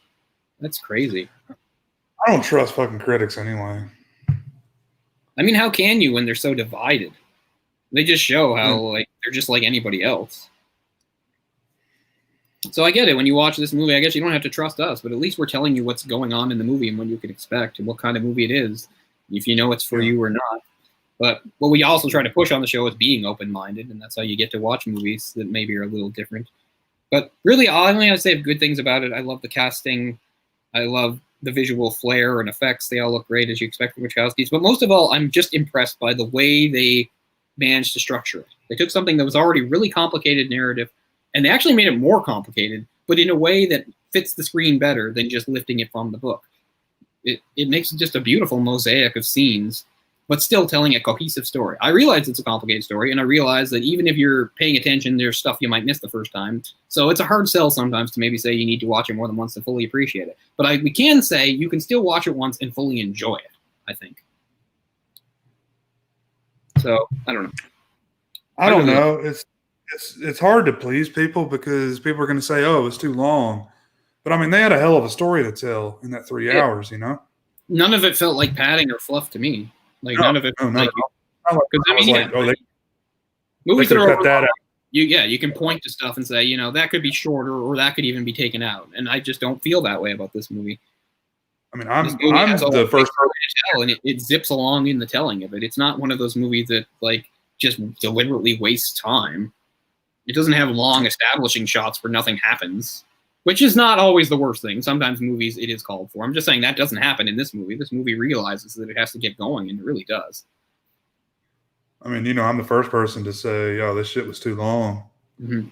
That's crazy. I don't trust fucking critics anyway. I mean, how can you when they're so divided? They just show how like they're just like anybody else. So I get it. When you watch this movie, I guess you don't have to trust us, but at least we're telling you what's going on in the movie and what you can expect and what kind of movie it is, if you know it's for you or not. But what we also try to push on the show is being open-minded, and that's how you get to watch movies that maybe are a little different. But really, I only have to say good things about it. I love the casting. I love the visual flair and effects. They all look great, as you expect from Wachowskis. But most of all, I'm just impressed by the way they managed to structure it. They took something that was already really complicated narrative, and they actually made it more complicated, but in a way that fits the screen better than just lifting it from the book. It makes it just a beautiful mosaic of scenes, but still telling a cohesive story. I realize it's a complicated story, and I realize that even if you're paying attention, there's stuff you might miss the first time. So it's a hard sell sometimes to maybe say you need to watch it more than once to fully appreciate it. But we can say you can still watch it once and fully enjoy it, I think. So, I don't know. I don't know. It's hard to please people because people are going to say, oh, it's too long. But, I mean, they had a hell of a story to tell in that 3 hours, you know? None of it felt like padding or fluff to me. None of it. Movies that are cut that out. You can point to stuff and say, that could be shorter or that could even be taken out. And I just don't feel that way about this movie. I mean, I'm the first person to tell, and it zips along in the telling of it. It's not one of those movies that just deliberately wastes time. It doesn't have long establishing shots where nothing happens, which is not always the worst thing. Sometimes movies it is called for. I'm just saying that doesn't happen in this movie. This movie realizes that it has to get going, and it really does. I mean, I'm the first person to say, "Oh, this shit was too long." Mm-hmm.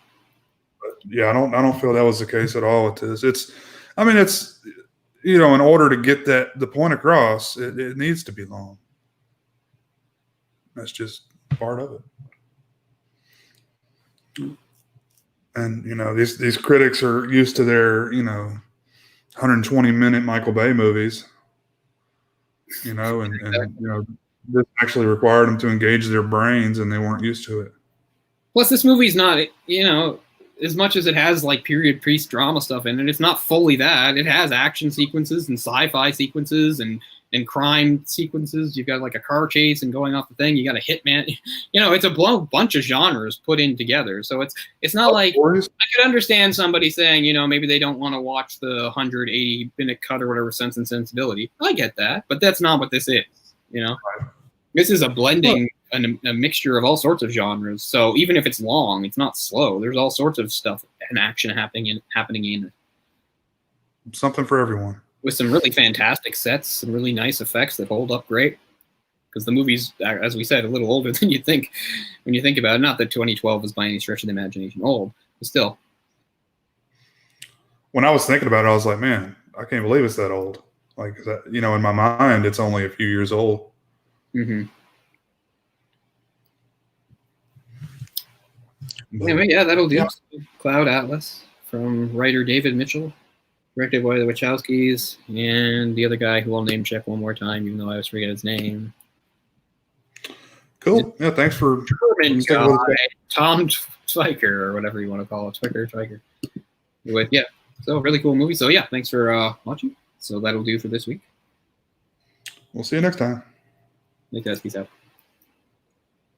But yeah, I don't feel that was the case at all with this. It's in order to get the point across, it needs to be long. That's just part of it. And these critics are used to their 120-minute Michael Bay movies, and this actually required them to engage their brains, and they weren't used to it. Plus, this movie's not as much as it has period piece drama stuff in it. It's not fully that. It has action sequences and sci-fi sequences and crime sequences. You've got a car chase and going off the thing. You got a hitman. It's a bunch of genres put in together. So it's not I could understand somebody saying, maybe they don't want to watch the 180-minute cut or whatever, Sense and Sensibility. I get that, but that's not what this is. This is a blending and a mixture of all sorts of genres. So even if it's long, it's not slow. There's all sorts of stuff and action happening in it. Something for everyone. With some really fantastic sets, some really nice effects that hold up great. Because the movie's, as we said, a little older than you think when you think about it. Not that 2012 was by any stretch of the imagination old, but still. When I was thinking about it, I was like, man, I can't believe it's that old. In my mind, it's only a few years old. Mm-hmm. Anyway, yeah, that'll do. Cloud Atlas from writer David Mitchell. directed by the Wachowskis, and the other guy who I'll name check one more time, even though I always forget his name. Cool. Yeah, thanks for German guy, Tom Twyker, or whatever you want to call it. Twyker. Anyway, yeah. So really cool movie. So yeah, thanks for watching. So that'll do for this week. We'll see you next time. Thanks, guys. Peace out.